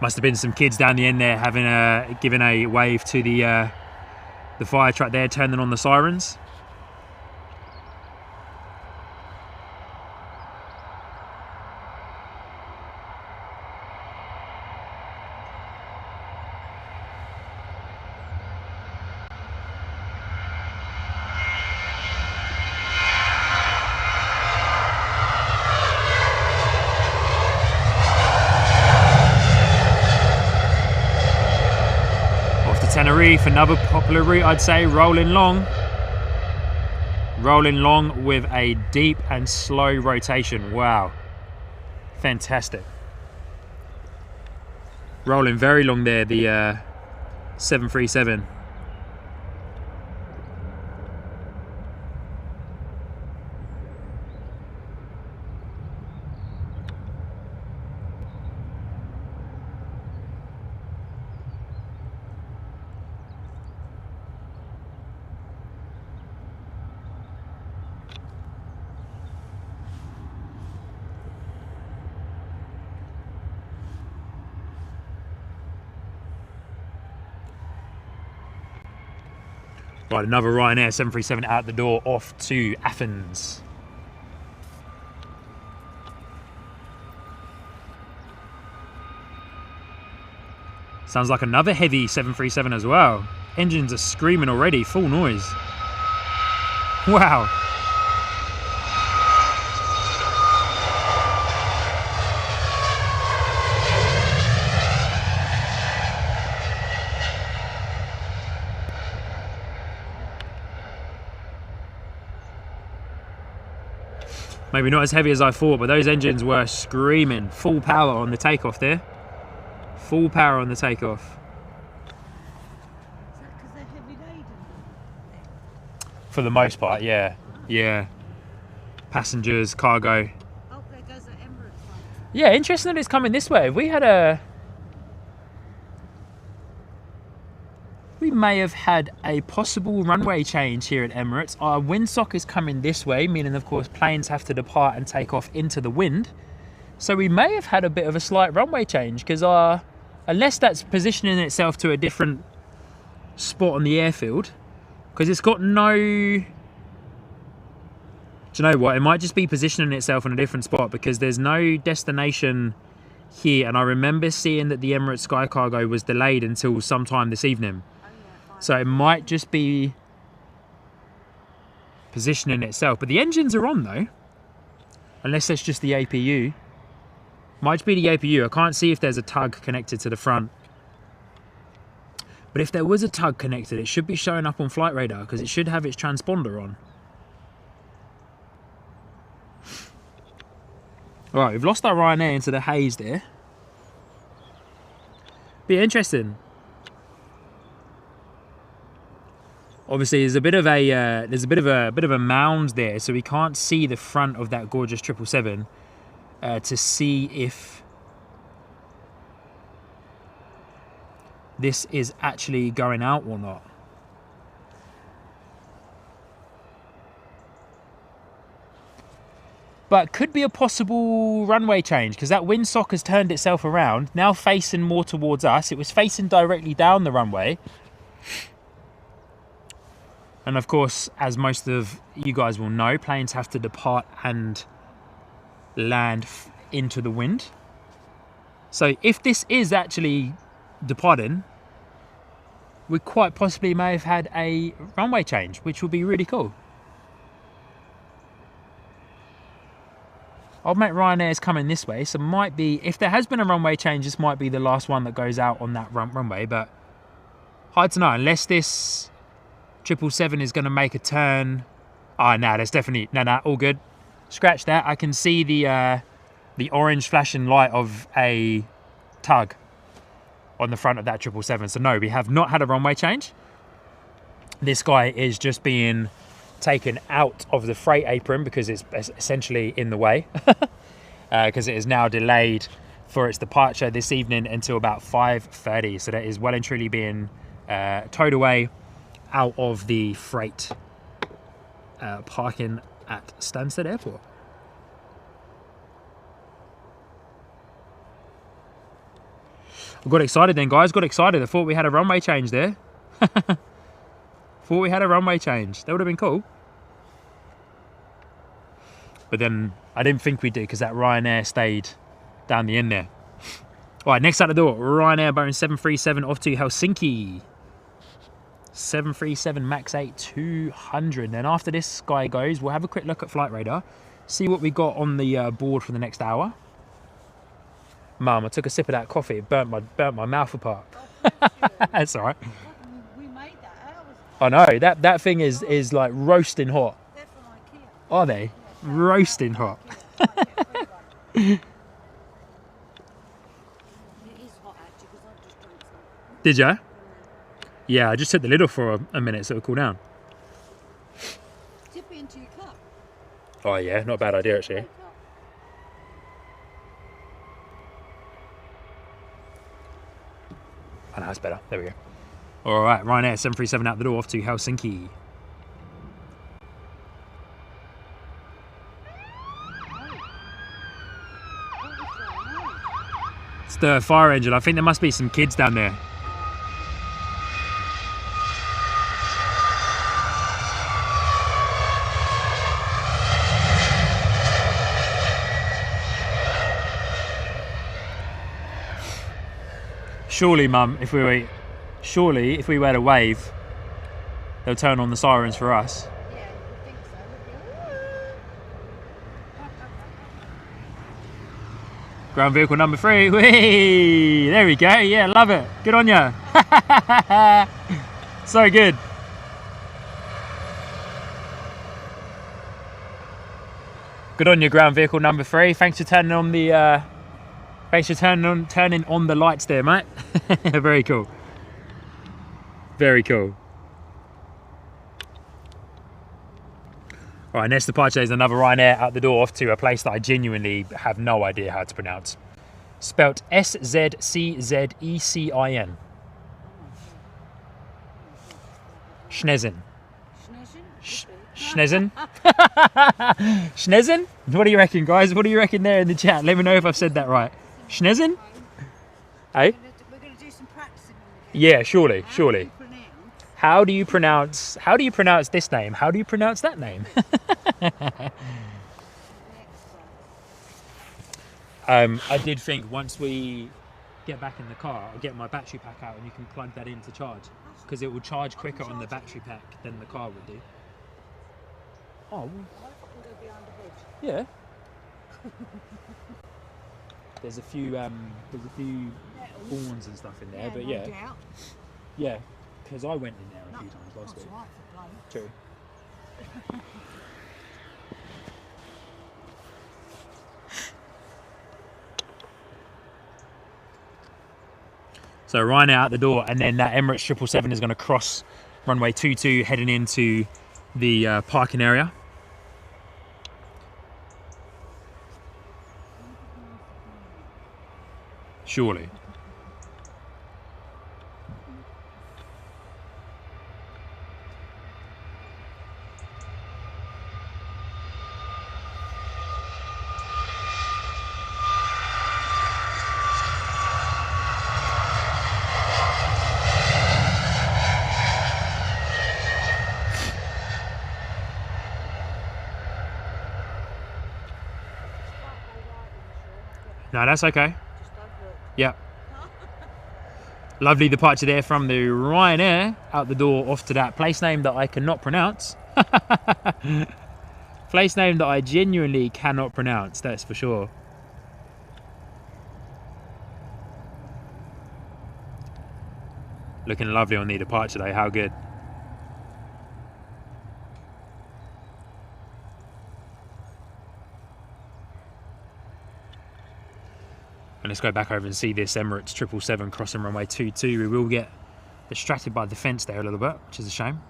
Must have been some kids down the end there having giving a wave to the fire truck there, turning on the sirens. Tenerife, another popular route, I'd say, rolling long with a deep and slow rotation. Wow, fantastic. Rolling very long there, the 737. Right, another Ryanair 737 out the door, off to Athens. Sounds like another heavy 737 as well. Engines are screaming already, full noise. Wow. Maybe not as heavy as I thought, but those engines were screaming. Full power on the takeoff there. Full power on the takeoff.
Is that because they're heavy laden?
For the most part, yeah. Yeah. Passengers, cargo.
Oh, there goes the Emirates one.
Yeah, interesting that it's coming this way. We may have had a possible runway change here at Emirates. Our windsock is coming this way, meaning of course planes have to depart and take off into the wind. So we may have had a bit of a slight runway change, because unless that's positioning itself to a different spot on the airfield, because it's got no... Do you know what? It might just be positioning itself in a different spot, because there's no destination here. And I remember seeing that the Emirates Sky Cargo was delayed until sometime this evening. So it might just be positioning itself. But the engines are on though. Unless that's just the APU. Might just be the APU. I can't see if there's a tug connected to the front. But if there was a tug connected, it should be showing up on flight radar, because it should have its transponder on. Alright, we've lost our Ryanair into the haze there. Be interesting. Obviously, there's a bit of a mound there, so we can't see the front of that gorgeous 777 to see if this is actually going out or not. But could be a possible runway change, because that windsock has turned itself around, now facing more towards us. It was facing directly down the runway. And of course, as most of you guys will know, planes have to depart and land into the wind. So if this is actually departing, we quite possibly may have had a runway change, which would be really cool. I'll make Ryanair's coming this way, so might be, if there has been a runway change, this might be the last one that goes out on that runway, but hard to know, unless this 777 is going to make a turn. Oh, no, that's definitely, no, all good. Scratch that. I can see the orange flashing light of a tug on the front of that 777. So no, we have not had a runway change. This guy is just being taken out of the freight apron because it's essentially in the way, because it is now delayed for its departure this evening until about 5:30. So that is well and truly being towed away out of the freight parking at Stansted Airport. I got excited then, guys. Got excited. I thought we had a runway change there. Thought we had a runway change. That would have been cool. But then I didn't think we did, because that Ryanair stayed down the end there. All right, next out the door, Ryanair Boeing 737 off to Helsinki. 737 MAX 8 200. Then after this guy goes, we'll have a quick look at Flight Radar, see what we got on the board for the next hour. Mum, I took a sip of that coffee. It burnt my mouth apart. That's all right.
We made that hours ago.
I know, that thing is like roasting hot.
They're from IKEA.
Are they? Roasting hot.
It is hot actually, because I've just drank some.
Did ya? Yeah, I just took the lid off for a minute so it'll cool down.
Dip it into your cup.
Oh yeah, not a bad idea actually. Oh no, that's better. There we go. All right, Ryanair 737 out the door off to Helsinki. It's the fire engine. I think there must be some kids down there. Surely, Mum, if we were to wave, they'll turn on the sirens for us.
Yeah, you would think so, wouldn't you?
Ground vehicle number 3. Whee! There we go. Yeah, love it. Good on ya. So good. Good on you, ground vehicle number 3. Thanks for turning on the turning on the lights there, mate. Very cool. Very cool. All right, next departure is another Ryanair out the door off to a place that I genuinely have no idea how to pronounce. Spelt S-Z-C-Z-E-C-I-N. Schnezen. Schnezen? Schnezen? What do you reckon, guys? What do you reckon there in the chat? Let me know if I've said that right. Schnezen? Hey?
We're going to do some practicing.
Yeah, surely. How do you pronounce this name? How do you pronounce that name? I did think once we get back in the car, I'll get my battery pack out and you can plug that in to charge, because it will charge quicker on the battery pack than the car would do. Oh, yeah. There's a few horns and stuff in there, but yeah. Yeah, because I went in there a few times last week. True. So Ryanair out the door, and then that Emirates 777 is going to cross runway 22 heading into the parking area. Surely. No, that's okay. Yeah. Lovely departure there from the Ryanair out the door off to that place name that I cannot pronounce. Place name that I genuinely cannot pronounce, that's for sure. Looking lovely on the departure though, how good. And let's go back over and see this Emirates 777 crossing runway 22. We will get distracted by the fence there a little bit, which is a shame.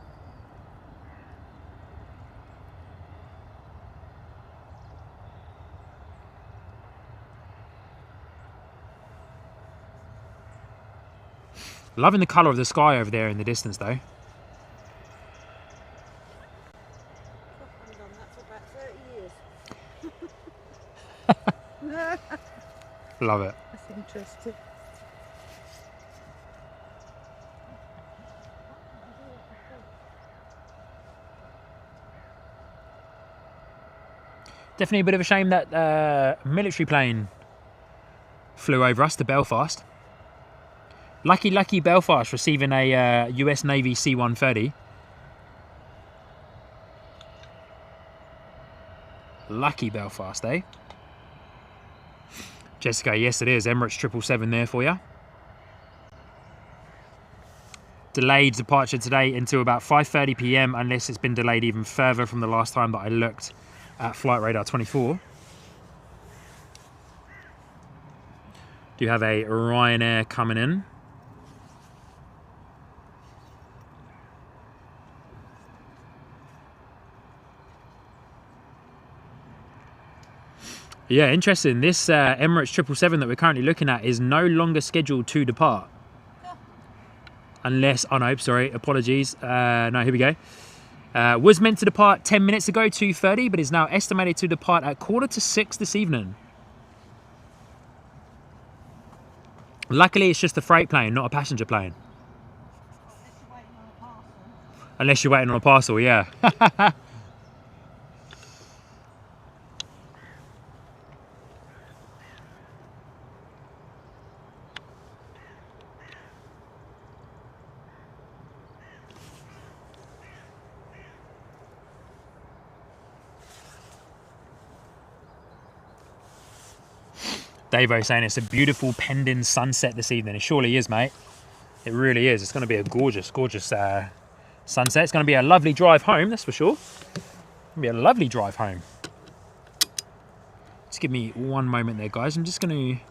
Loving the colour of the sky over there in the distance though.
I've done that for about 30 years.
Love it.
That's interesting.
Definitely a bit of a shame that military plane flew over us to Belfast. Lucky Belfast receiving a US Navy C-130. Lucky Belfast, eh? Jessica, yes it is. Emirates 777 there for you. Delayed departure today until about 5:30 p.m. unless it's been delayed even further from the last time that I looked at Flight Radar 24. Do you have a Ryanair coming in? Yeah, interesting. This Emirates 777 that we're currently looking at is no longer scheduled to depart. Unless, oh no, sorry, apologies. No, here we go. Was meant to depart 10 minutes ago, 2:30, but is now estimated to depart at 5:45 this evening. Luckily, it's just a freight plane, not a passenger plane. Unless you're waiting on a parcel, yeah. Davo saying it's a beautiful pending sunset this evening. It surely is, mate. It really is. It's going to be a gorgeous, gorgeous sunset. It's going to be a lovely drive home, that's for sure. It's going to be a lovely drive home. Just give me one moment there, guys. I'm just going to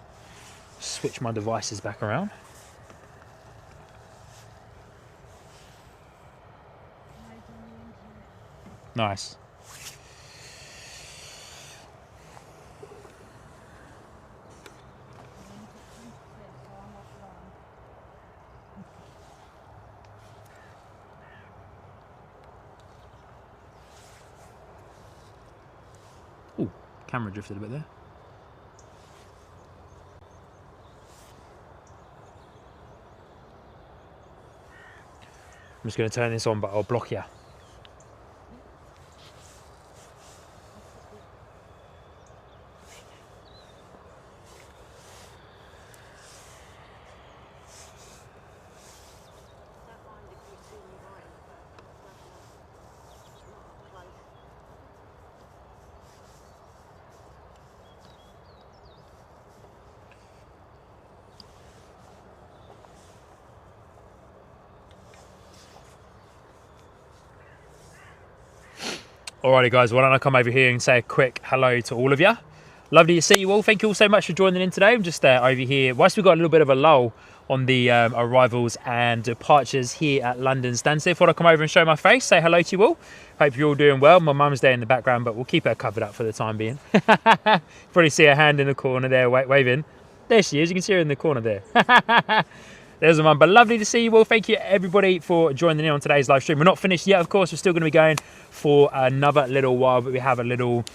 switch my devices back around. Nice. Camera drifted a bit there. I'm just going to turn this on, but I'll block you. Alrighty guys, why don't I come over here and say a quick hello to all of you. Lovely to see you all. Thank you all so much for joining in today. I'm just over here, whilst we've got a little bit of a lull on the arrivals and departures here at London Stansted. Thought I'd come over and show my face, say hello to you all. Hope you're all doing well. My mum's there in the background, but we'll keep her covered up for the time being. Probably see her hand in the corner there waving. There she is. You can see her in the corner there. There's the mum. But lovely to see you all. Thank you everybody for joining in on today's live stream. We're not finished yet, of course. We're still going to be going for another little while, but we have a little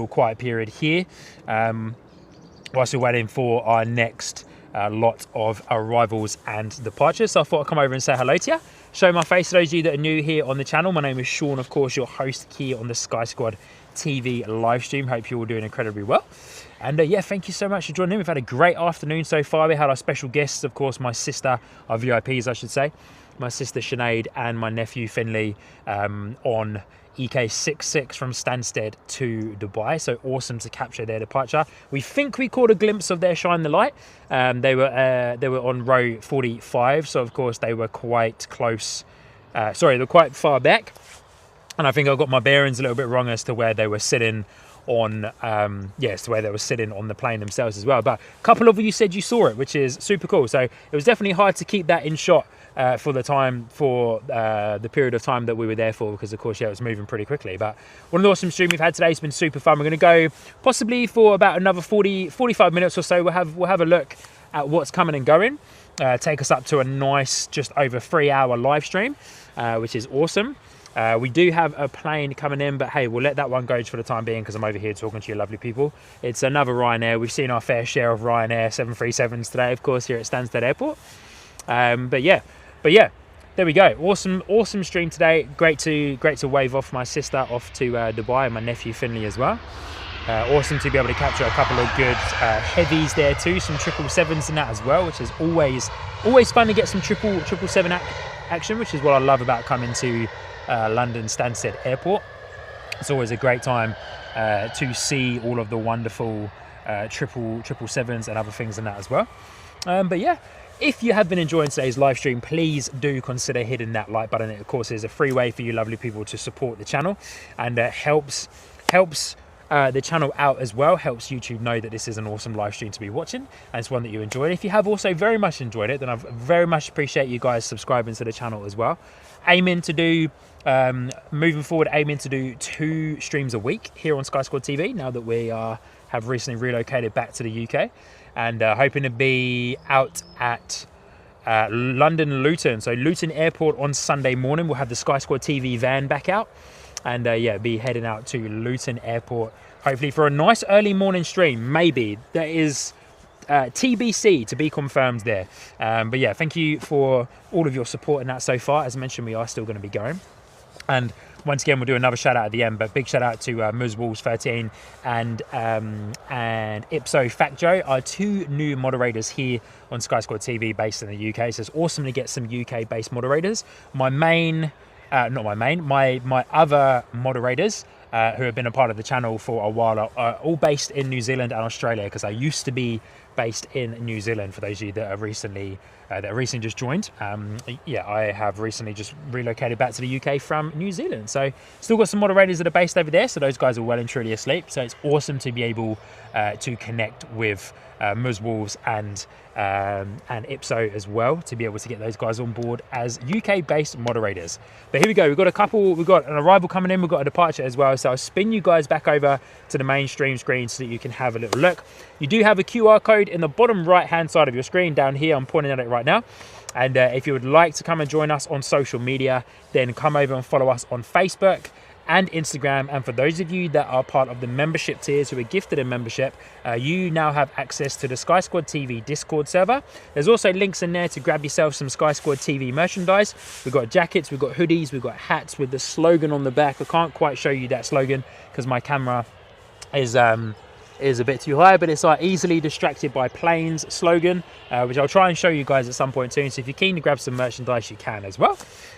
quiet period here whilst we're waiting for our next lot of arrivals and departures. So I thought I'd come over and say hello to you, show my face to those of you that are new here on the channel. My name is Sean, of course, your host here on the Sky Squad TV live stream. Hope you're all doing incredibly well. And yeah, thank you so much for joining in. We've had a great afternoon so far. We had our special guests, of course, my sister, our VIPs, I should say, my sister Sinead and my nephew Finley on EK66 from Stansted to Dubai. So awesome to capture their departure. We think we caught a glimpse of their shine the light. They were on row 45, so of course they were quite close. Sorry, they're quite far back, and I think I got my bearings a little bit wrong as to where they were sitting on yes, where they were sitting on the plane themselves as well. But a couple of you said you saw it, which is super cool. So it was definitely hard to keep that in shot for the period of time that we were there for, because of course, yeah, it was moving pretty quickly. But one of the awesome streams we've had today has been super fun. We're going to go possibly for about another 45 minutes or so. We'll have a look at what's coming and going. Take us up to a nice just over 3-hour live stream, which is awesome. We do have a plane coming in, but hey, we'll let that one go for the time being because I'm over here talking to you lovely people. It's another Ryanair. We've seen our fair share of Ryanair 737s today, of course, here at Stansted Airport. But yeah, there we go. Awesome stream today. Great to wave off my sister off to Dubai, and my nephew Finley as well. Awesome to be able to capture a couple of good heavies there too, some 777s in that as well, which is always fun to get some 777 action, which is what I love about coming to London Stansted Airport. It's always a great time to see all of the wonderful 777s and other things in that as well. But yeah, if you have been enjoying today's live stream, please do consider hitting that like button. It of course is a free way for you lovely people to support the channel, and helps the channel out as well, helps YouTube know that this is an awesome live stream to be watching, and it's one that you enjoyed. If you have also very much enjoyed it, then I very much appreciate you guys subscribing to the channel as well. Aiming to do moving forward, aiming to do 2 streams a week here on Sky Squad TV now that we have recently relocated back to the UK, and hoping to be out at London Luton, so Luton Airport on Sunday morning. We'll have the Sky Squad TV van back out, and yeah, be heading out to Luton Airport hopefully for a nice early morning stream. Maybe there is TBC to be confirmed there. But yeah, thank you for all of your support in that so far. As mentioned, we are still going to be going, and once again we'll do another shout out at the end, but big shout out to Muzwalls13 and Ipso Facjo, our 2 new moderators here on Sky Squad TV based in the UK. So it's awesome to get some UK based moderators. My other moderators who have been a part of the channel for a while are all based in New Zealand and Australia, because I used to be based in New Zealand, for those of you that have recently just joined. Yeah, I have recently just relocated back to the UK from New Zealand, so still got some moderators that are based over there, so those guys are well and truly asleep. So it's awesome to be able to connect with Muzwalls and Ipso as well, to be able to get those guys on board as UK based moderators. But here we go, we've got an arrival coming in, we've got a departure as well. So I'll spin you guys back over to the main stream screen so that you can have a little look. You do have a QR code in the bottom right hand side of your screen down here. I'm pointing at it right now. And if you would like to come and join us on social media, then come over and follow us on Facebook and Instagram. And for those of you that are part of the membership tiers who are gifted a membership, you now have access to the Sky Squad TV Discord server. There's also links in there to grab yourself some Sky Squad TV merchandise. We've got jackets, we've got hoodies, we've got hats with the slogan on the back. I can't quite show you that slogan because my camera is a bit too high, but it's our easily distracted by planes slogan, which I'll try and show you guys at some point soon. So if you're keen to grab some merchandise, you can as well.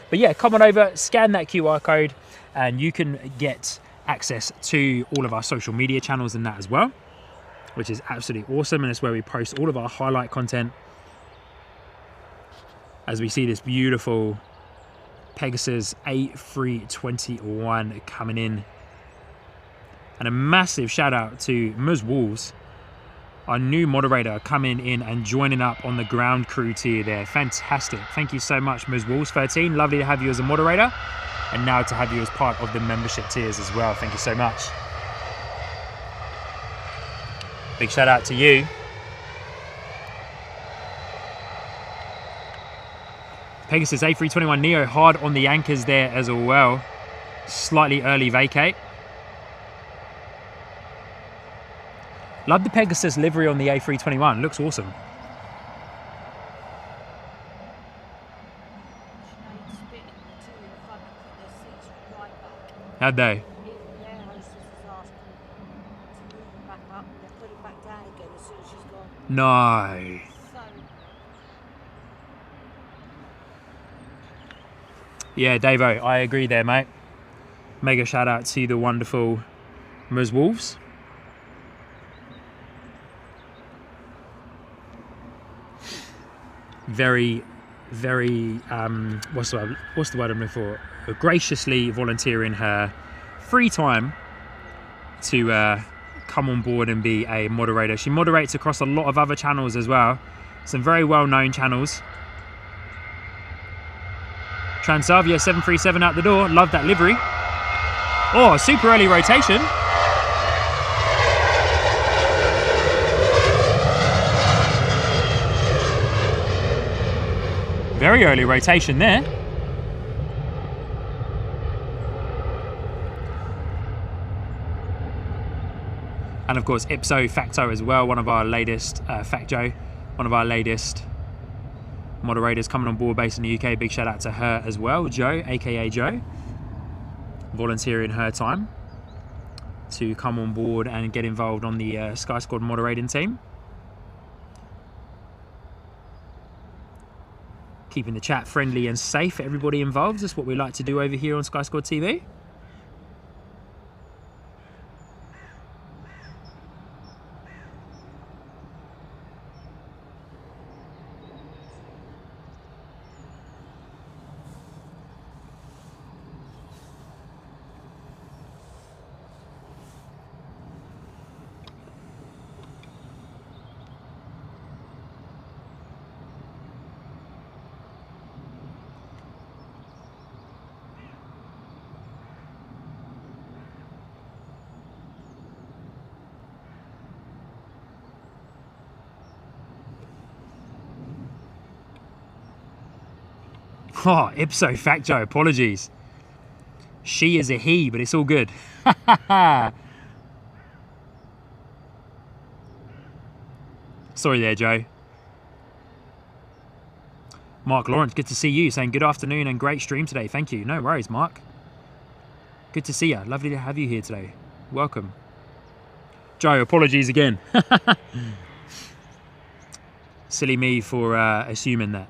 But yeah, come on over, scan that QR code, and you can get access to all of our social media channels and that as well, which is absolutely awesome. And it's where we post all of our highlight content as we see this beautiful Pegasus A321 coming in. And a massive shout out to Muzwalls our new moderator coming in and joining up on the ground crew tier there. Fantastic. Thank you so much, Ms. Wolves13. Lovely to have you as a moderator, and now to have you as part of the membership tiers as well. Thank you so much. Big shout out to you. Pegasus A321neo hard on the anchors there as well. Slightly early vacate. Love the Pegasus livery on the A321. Looks awesome.
You know, it's spitting the two in front and put their seats right back.
How'd they?
The air hostess was asking to move them back up, and they put it back down again as soon as she's gone.
No.
So,
Yeah, Davo, I agree there, mate. Mega shout out to the wonderful Ms. Wolves. Very, very, what's the word I'm looking for? Graciously volunteering her free time to come on board and be a moderator. She moderates across a lot of other channels as well. Some very well-known channels. Transavia 737 out the door. Love that livery. Oh, super early rotation. Very early rotation there. And of course, ipso facto as well, one of our latest, Facto, one of our latest moderators coming on board based in the UK. Big shout out to her as well, Jo, aka Jo, volunteering her time to come on board and get involved on the Sky Squad moderating team. Keeping the chat friendly and safe for everybody involved. That's what we like to do over here on Sky Squad TV. Oh, ipso facto, apologies. She is a he, but it's all good. Sorry there, Joe. Mark Lawrence, good to see you, saying good afternoon and great stream today. Thank you. No worries, Mark. Good to see you. Lovely to have you here today. Welcome. Joe, apologies again. Silly me for assuming that.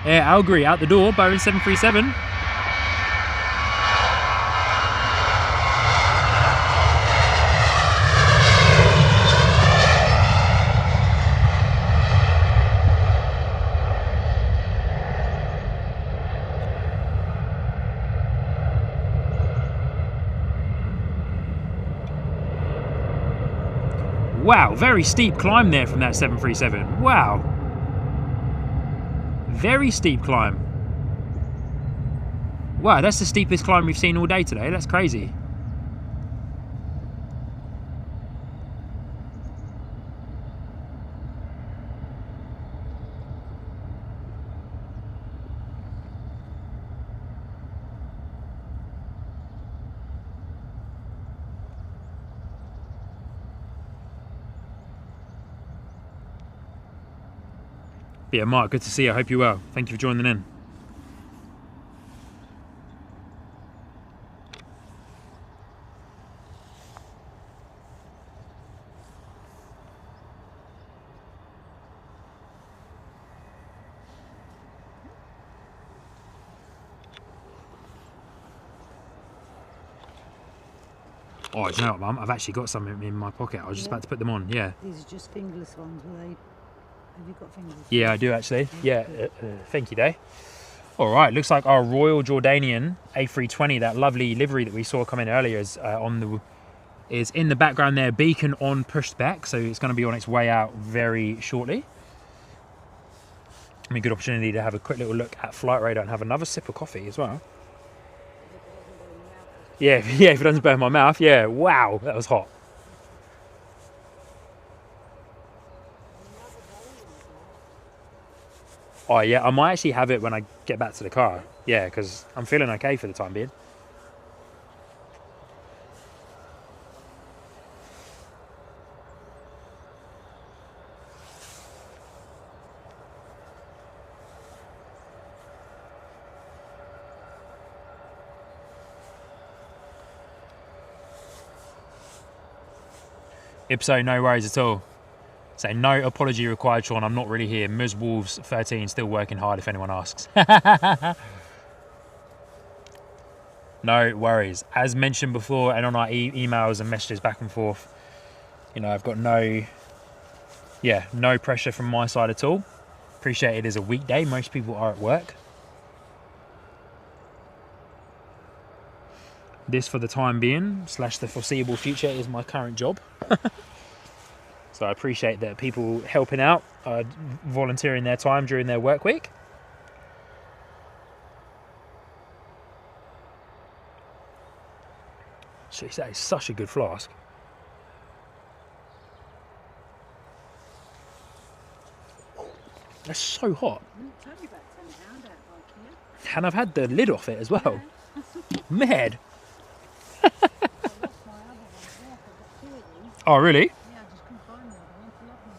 Air Algerie out the door, Boeing 737. Wow, very steep climb there from that 737. Wow. Very steep climb. Wow, that's the steepest climb we've seen all day today. That's crazy. Yeah, Mark, good to see you. I hope you're well. Thank you for joining in. Oh, do you know what, Mum? I've actually got some in my pocket. I was just about to put them on. Yeah.
These are just fingerless ones. Have you got fingerless?
Yeah, I do actually. Yeah. Thank you, Day. All right. Looks like our Royal Jordanian A320, that lovely livery that we saw come in earlier, is is in the background there. Beacon on, pushed back, so it's going to be on its way out very shortly. I mean, good opportunity to have a quick little look at Flight Radar and have another sip of coffee as well. Yeah, yeah, if it doesn't burn my mouth, yeah. Wow, that was hot. Oh yeah, I might actually have it when I get back to the car. Yeah, because I'm feeling okay for the time being. Ipso, no worries at all. So no apology required, Sean. I'm not really here. Ms. Wolves 13 still working hard if anyone asks. No worries. As mentioned before, and on our emails and messages back and forth, you know, I've got no pressure from my side at all. Appreciate it is a weekday. Most people are at work. This, for the time being, / the foreseeable future, is my current job. So I appreciate that people helping out, volunteering their time during their work week. Jeez, that is such a good flask. That's so hot.
It's only about £10 out like here.
And I've had the lid off it as well. Mad.
I lost my other ones. Yeah, I've got 2 of these.
Oh, really?
Yeah, I just couldn't find the other one. I love them.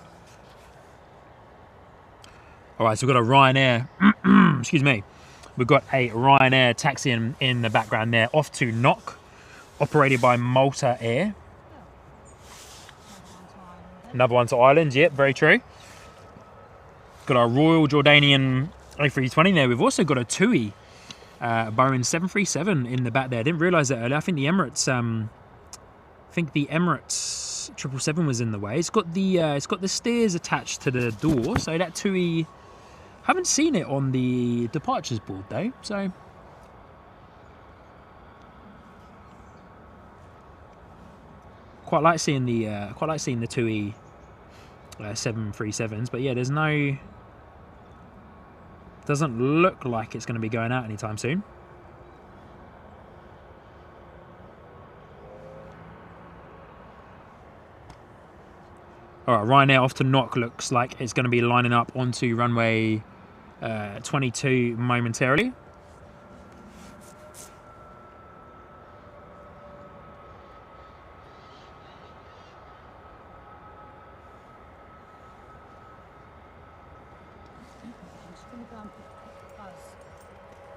All right, so we've got a Ryanair. Excuse me. We've got a Ryanair taxi in the background there, off to Knock, operated by Malta Air. Another one to Ireland. Yep, very true. Got our Royal Jordanian A320 there. We've also got a TUI Boeing 737 in the back there. I didn't realise that earlier. I think the Emirates 777 was in the way. It's got the stairs attached to the door, so that TUI, haven't seen it on the departures board though. So quite like seeing the TUI 737s, but yeah, doesn't look like it's going to be going out anytime soon. All right, Ryanair off to Knock. Looks like it's going to be lining up onto runway 22 momentarily.
I'm just going to go and pick Buzz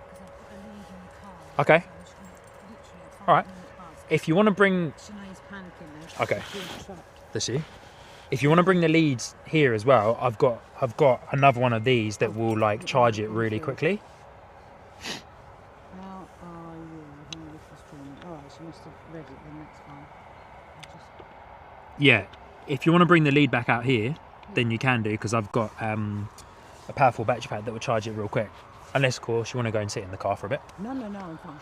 because I've got a lead in the car.
Okay.
So I'm just going to literally a 5
All right.
minute Buzz.
If you want to bring,
Sinead's panicking now. She's
Okay.
being trapped.
does she? If you want to bring the leads here as well, I've got another one of these that will like charge it really quickly.
How are you? I don't know if it's streaming. Alright, she must have read it then, that's fine. I'll just...
Yeah, if you want to bring the lead back out here, then you can do, because I've got a powerful battery pack that will charge it real quick. Unless, of course, you want to go and sit in the car for a bit.
No, I'm fine.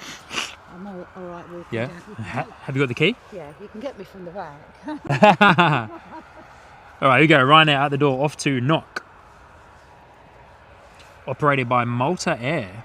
I'm alright with
Yeah.
you.
Have you got the key?
Yeah, you can get me from the back.
All right, here we go. Ryanair out the door, off to Knock. Operated by Malta Air.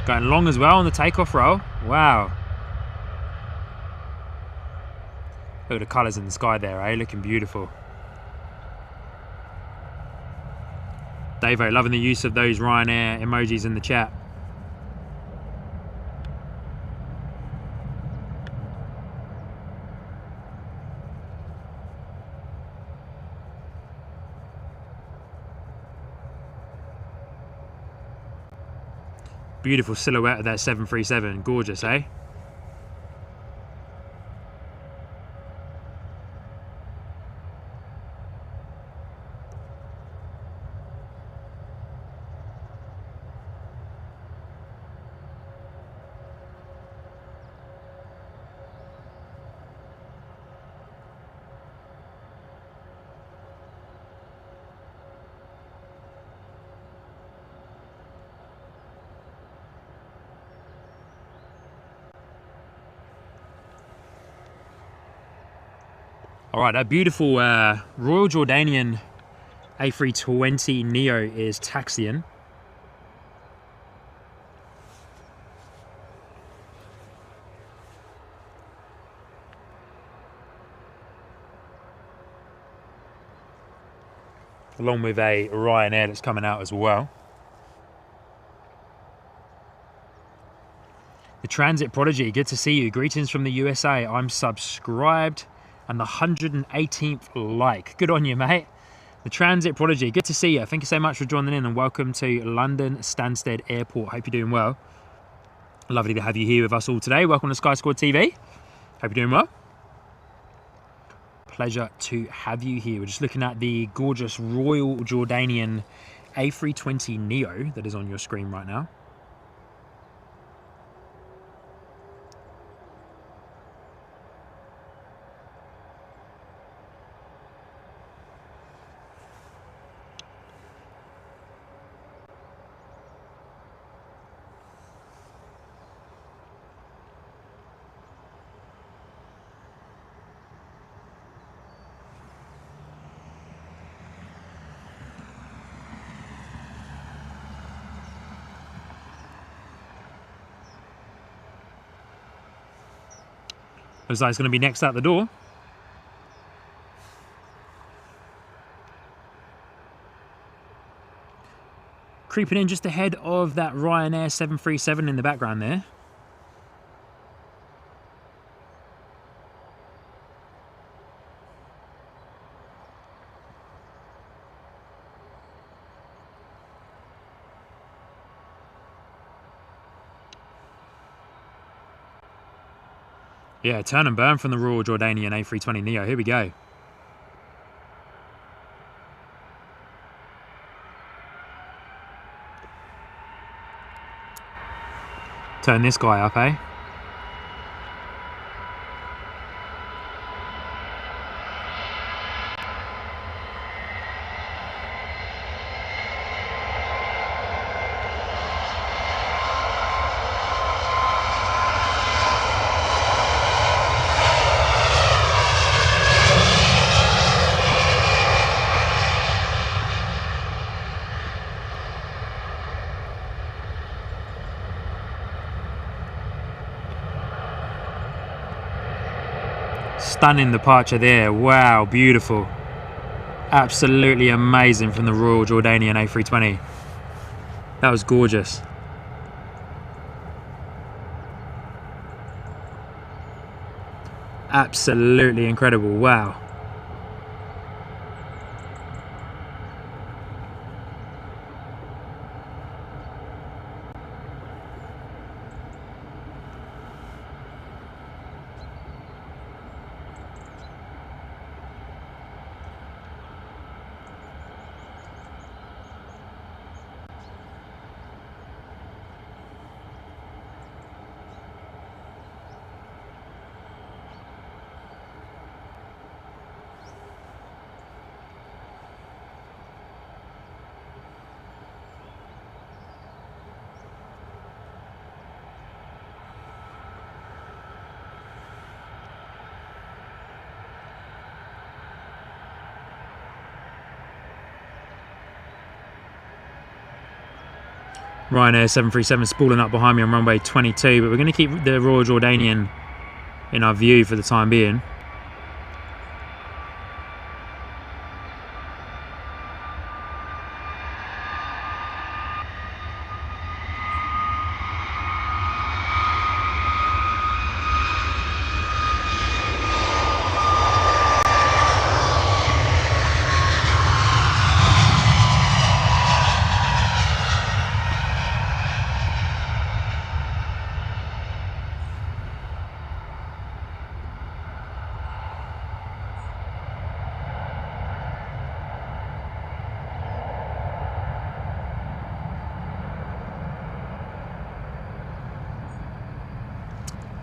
Going long as well on the takeoff roll. Wow. Look at the colours in the sky there, eh? Looking beautiful. Davo, loving the use of those Ryanair emojis in the chat. Beautiful silhouette of that 737. Gorgeous, eh? All right, that beautiful Royal Jordanian A320 Neo is taxiing. Along with a Ryanair that's coming out as well. The Transit Prodigy, good to see you. Greetings from the USA. I'm subscribed and the 118th like. Good on you, mate. The Transit Prodigy, good to see you. Thank you so much for joining in and welcome to London Stansted Airport. Hope you're doing well. Lovely to have you here with us all today. Welcome to Sky Squad TV. Hope you're doing well. Pleasure to have you here. We're just looking at the gorgeous Royal Jordanian A320 Neo that is on your screen right now. Looks like it's going to be next out the door. Creeping in just ahead of that Ryanair 737 in the background there. Yeah, turn and burn from the Royal Jordanian A320 Neo. Here we go. Turn this guy up, eh? Stunning departure there. Wow, beautiful. Absolutely amazing from the Royal Jordanian A320. That was gorgeous. Absolutely incredible. Wow. Ryanair 737 spooling up behind me on runway 22, but we're going to keep the Royal Jordanian in our view for the time being.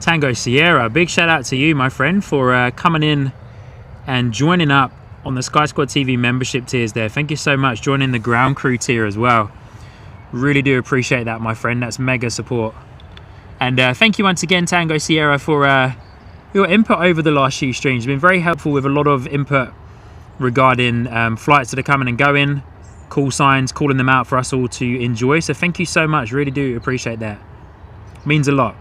Tango Sierra, big shout out to you, my friend, for coming in and joining up on the Sky Squad TV membership tiers there. Thank you so much. Joining the ground crew tier as well. Really do appreciate that, my friend. That's mega support. And thank you once again, Tango Sierra, for your input over the last few streams. It's been very helpful with a lot of input regarding flights that are coming and going, call signs, calling them out for us all to enjoy. So thank you so much. Really do appreciate that. Means a lot.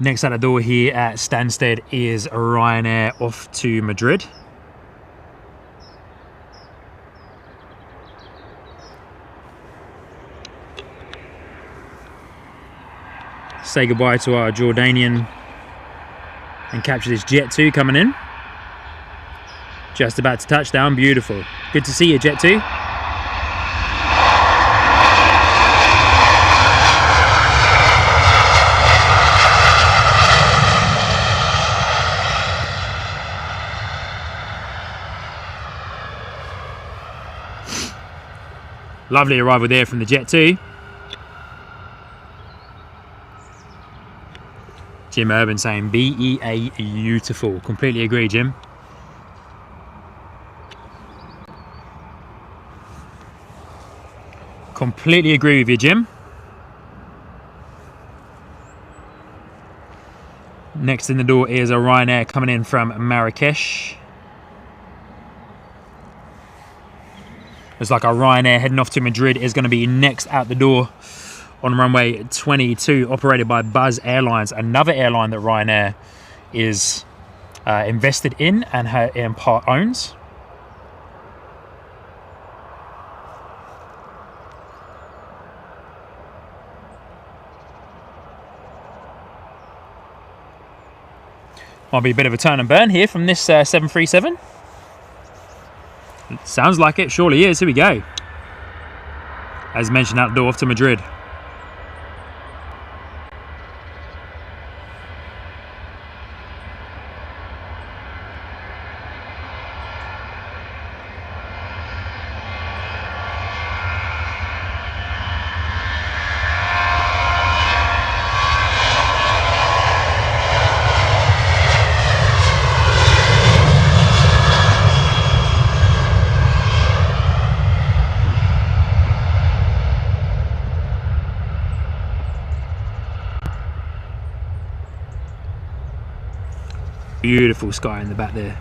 Next out the door here at Stansted is Ryanair off to Madrid. Say goodbye to our Jordanian and capture this Jet 2 coming in. Just about to touch down, beautiful. Good to see you, Jet 2. Lovely arrival there from the Jet 2. Jim Urban saying BEA beautiful. Completely agree, Jim. Completely agree with you, Jim. Next in the door is a Ryanair coming in from Marrakesh. It's like our Ryanair heading off to Madrid is going to be next out the door on runway 22, operated by Buzz Airlines, another airline that Ryanair is invested in and in part owns. Might be a bit of a turn and burn here from this 737. Sounds like it, surely is. Here we go. As mentioned, out the door off to Madrid. Beautiful sky in the back there.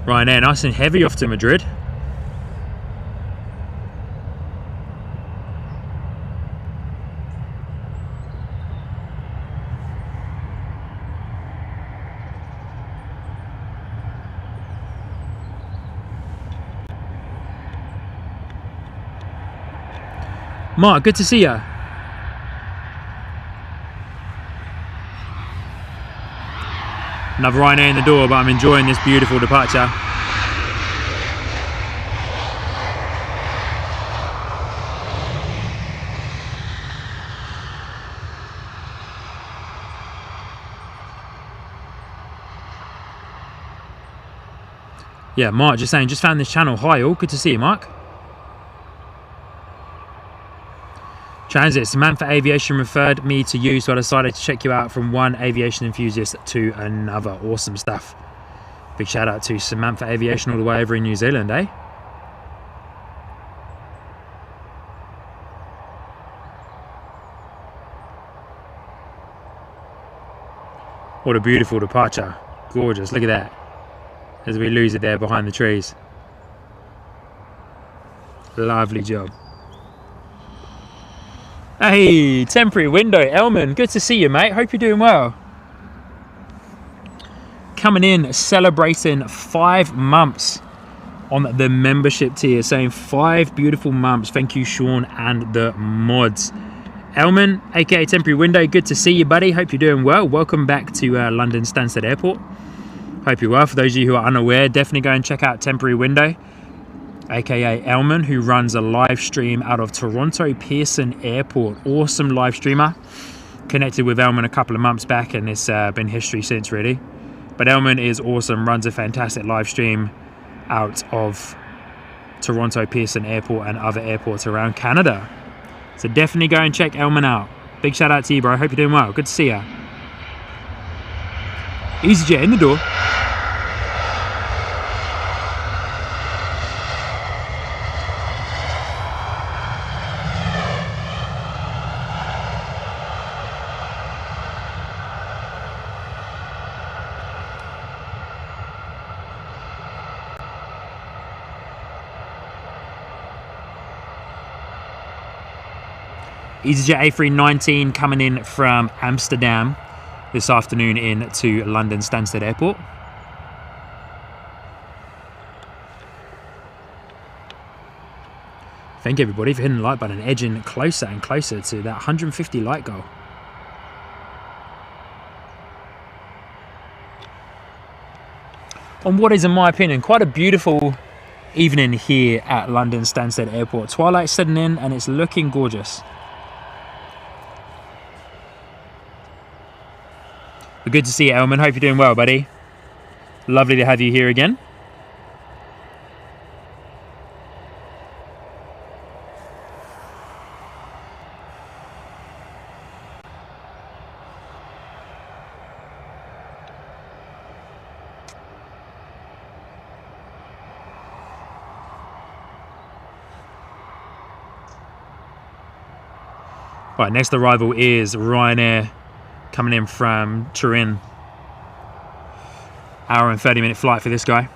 Ryanair nice and heavy off to Madrid. Mark, good to see you. Another Ryanair in the door, but I'm enjoying this beautiful departure. Yeah, Mark just saying, just found this channel. Hi all, good to see you, Mark. Transit, Samantha Aviation referred me to you, so I decided to check you out from one aviation enthusiast to another. Awesome stuff. Big shout out to Samantha Aviation all the way over in New Zealand, eh? What a beautiful departure. Gorgeous, look at that. As we lose it there behind the trees. Lovely job. Hey, temporary window, Elman, good to see you, mate. Hope you're doing well. Coming in, celebrating 5 months on the membership tier, saying 5 beautiful months. Thank you, Sean and the mods. Elman, aka Temporary Window, good to see you, buddy. Hope you're doing well. Welcome back to London Stansted Airport. Hope you're well. For those of you who are unaware, definitely go and check out Temporary Window, aka Elman, who runs a live stream out of Toronto Pearson Airport. Awesome live streamer. Connected with Elman a couple of months back, and it's been history since, really. But Elman is awesome, runs a fantastic live stream out of Toronto Pearson Airport and other airports around Canada. So definitely go and check Elman out. Big shout out to you, bro. Hope you're doing well. Good to see ya. EasyJet in the door. EasyJet A319 coming in from Amsterdam this afternoon into London Stansted Airport. Thank everybody for hitting the like button, edging closer and closer to that 150 like goal. On what is, in my opinion, quite a beautiful evening here at London Stansted Airport. Twilight's setting in and it's looking gorgeous. But good to see you, Elman. Hope you're doing well, buddy. Lovely to have you here again. Right, next arrival is Ryanair coming in from Turin. Hour and 30-minute flight for this guy.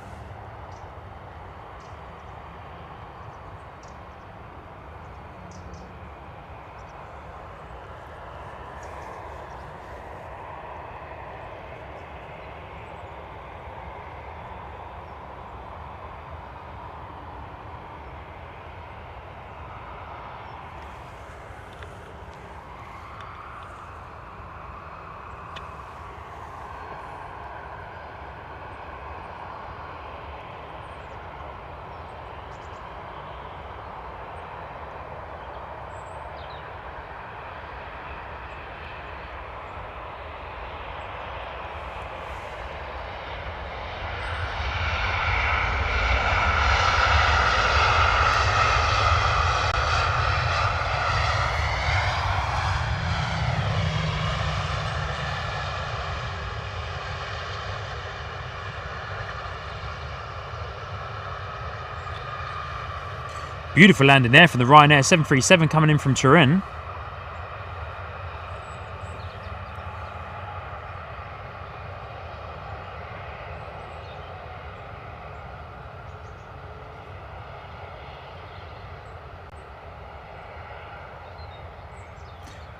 Beautiful landing there from the Ryanair 737 coming in from Turin.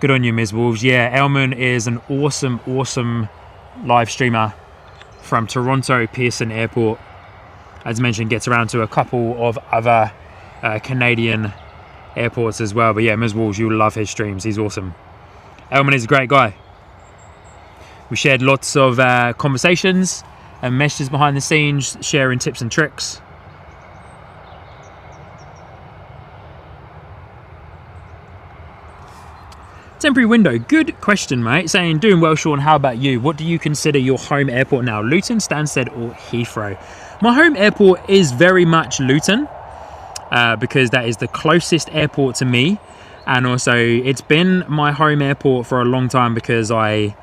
Good on you, Ms. Wolves. Yeah, Elman is an awesome, awesome live streamer from Toronto Pearson Airport. As mentioned, gets around to a couple of other Canadian airports as well. But yeah, Ms. Wolves, you'll love his streams. He's awesome. Elman is a great guy. We shared lots of conversations and messages behind the scenes, sharing tips and tricks. Temporary Window, good question, mate. Saying, doing well, Sean, how about you? What do you consider your home airport now? Luton, Stansted or Heathrow? My home airport is very much Luton. Because that is the closest airport to me, and also it's been my home airport for a long time because I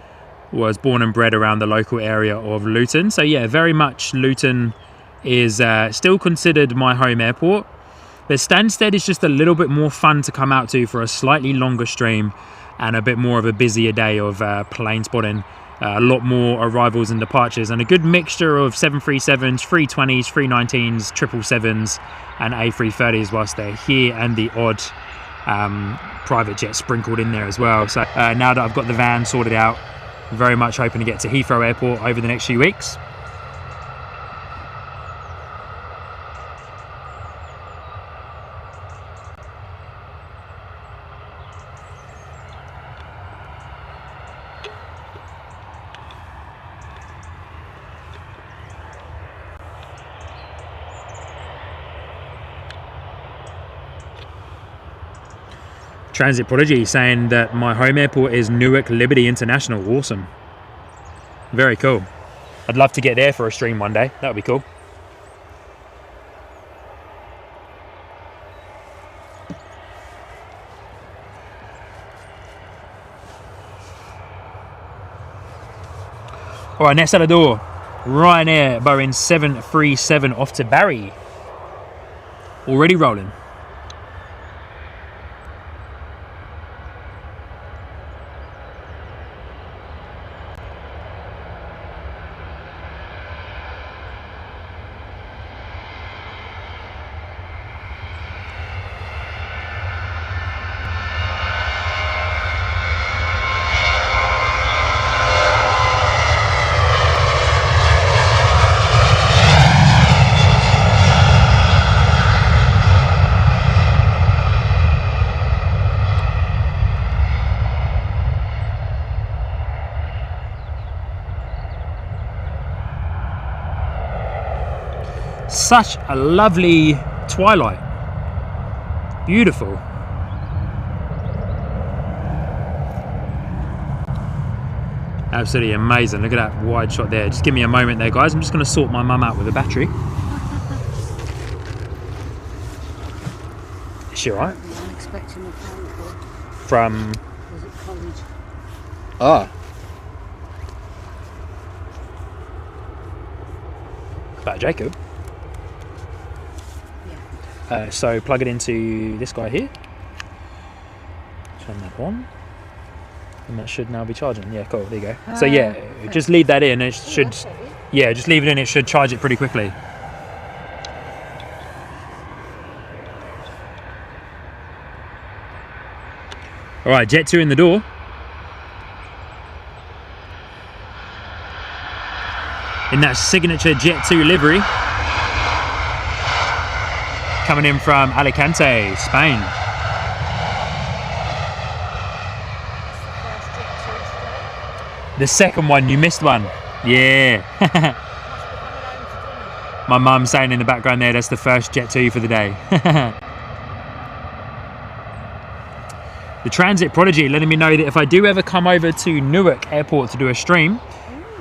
was born and bred around the local area of Luton. So yeah, very much Luton is still considered my home airport. But Stansted is just a little bit more fun to come out to for a slightly longer stream and a bit more of a busier day of plane spotting. A lot more arrivals and departures, and a good mixture of 737s, 320s, 319s, 777s, and A330s whilst they're here, and the odd private jet sprinkled in there as well. So now that I've got the van sorted out, very much hoping to get to Heathrow Airport over the next few weeks. Transit Prodigy saying that my home airport is Newark Liberty International. Awesome. Very cool. I'd love to get there for a stream one day. That would be cool. All right, next at the door. Ryanair Boeing 737 off to Barry. Already rolling. Such a lovely twilight. Beautiful. Absolutely amazing. Look at that wide shot there. Just give me a moment there, guys. I'm just going to sort my mum out with a battery. Is she alright?
I'm expecting a phone call.
From...
Was it college?
Ah. About Jacob. So plug it into this guy here. Turn that on. And that should now be charging. Yeah, cool. There you go. So yeah, just leave that in. It should... Yeah, just leave it in. It should charge it pretty quickly. All right, Jet 2 in the door. In that signature Jet 2 livery. Coming in from Alicante, Spain. The second one, you missed one. Yeah. My mum saying in the background there, that's the first Jet 2 for the day. The Transit Prodigy letting me know that if I do ever come over to Newark Airport to do a stream,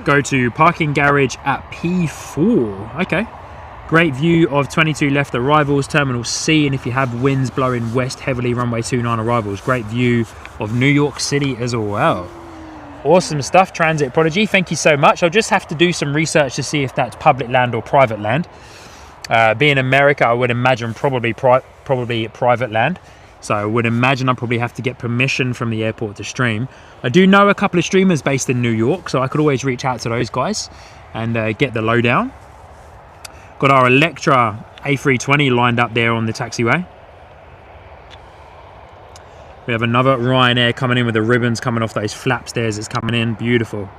go to parking garage at P4. Okay. Great view of 22 left arrivals, Terminal C, and if you have winds blowing west heavily, runway 29 arrivals. Great view of New York City as well. Awesome stuff, Transit Prodigy. Thank you so much. I'll just have to do some research to see if that's public land or private land. Being America, I would imagine probably private land. So I would imagine I probably have to get permission from the airport to stream. I do know a couple of streamers based in New York, so I could always reach out to those guys and get the lowdown. Got our Electra A320 lined up there on the taxiway. We have another Ryanair coming in with the ribbons coming off those flaps there as it's coming in. Beautiful.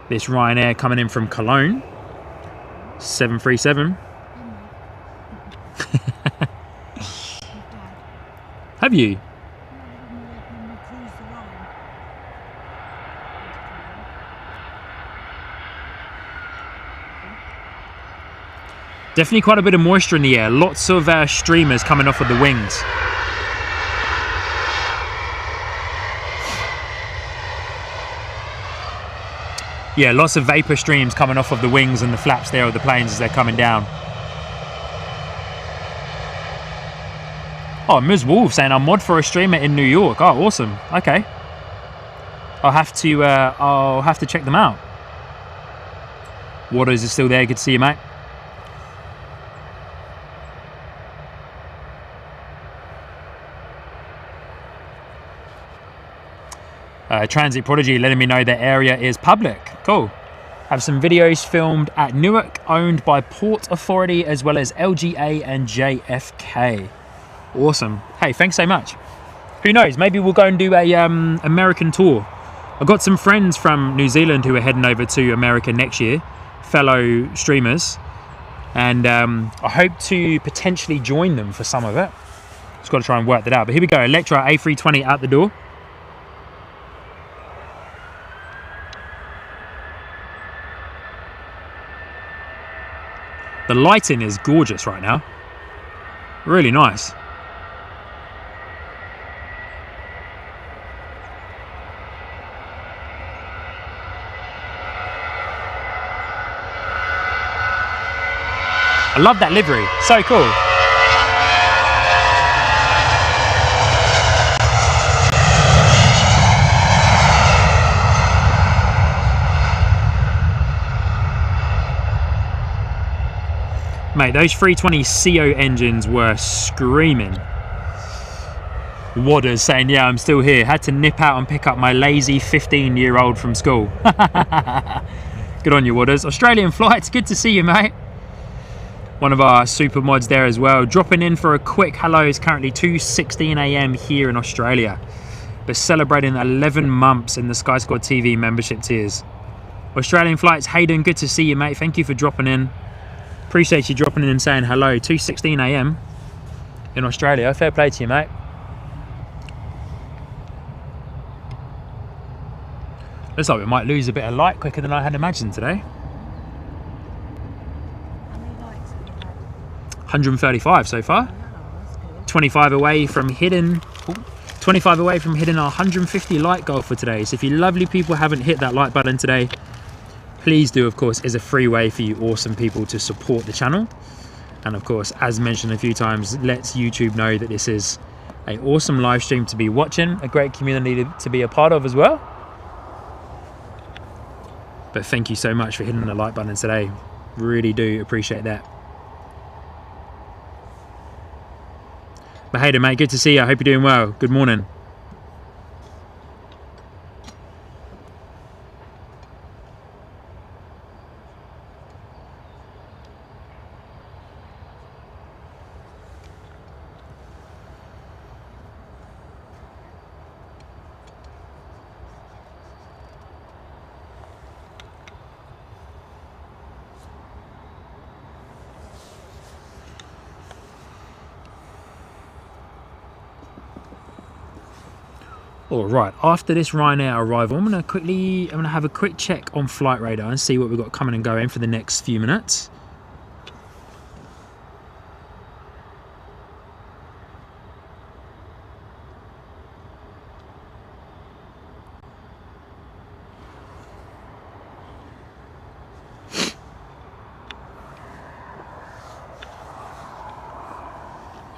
This Ryanair coming in from Cologne. 737. Have you? Definitely quite a bit of moisture in the air. Lots of streamers coming off of the wings. Yeah, lots of vapor streams coming off of the wings and the flaps there of the planes as they're coming down. Oh, Ms. Wolf saying I'm mod for a streamer in New York. Oh, awesome. Okay. I'll have to check them out. Waters is still there. Good to see you, mate. Transit Prodigy letting me know the area is public. Cool. Have some videos filmed at Newark, owned by Port Authority as well as LGA and JFK. Awesome. Hey, thanks so much. Who knows? Maybe we'll go and do a American tour. I've got some friends from New Zealand who are heading over to America next year, fellow streamers, and I hope to potentially join them for some of it. Just got to try and work that out. But here we go. Electra A320 out the door. The lighting is gorgeous right now. Really nice. I love that livery, so cool. Mate, those 320 CO engines were screaming. Wadders saying, yeah, I'm still here. Had to nip out and pick up my lazy 15-year-old from school. Good on you, Wadders. Australian flights, good to see you, mate. One of our super mods there as well. Dropping in for a quick hello. It's currently 2:16 a.m. here in Australia. We're celebrating 11 months in the Sky Squad TV membership tiers. Australian flights, Hayden, good to see you, mate. Thank you for dropping in. Appreciate you dropping in and saying hello. 2:16 a.m. in Australia. Fair play to you, mate. Looks like we might lose a bit of light quicker than I had imagined today. 135 so far. 25 away from hitting 25 away from hitting our 150 light goal for today. So if you lovely people haven't hit that like button today, please do. Of course, is a free way for you awesome people to support the channel. And of course, as mentioned a few times, lets YouTube know that this is an awesome live stream to be watching, a great community to be a part of as well. But thank you so much for hitting the like button today. Really do appreciate that. But hey there, mate, good to see you. I hope you're doing well. Good morning. All right, after this Ryanair arrival, I'm gonna have a quick check on Flight Radar and see what we've got coming and going for the next few minutes.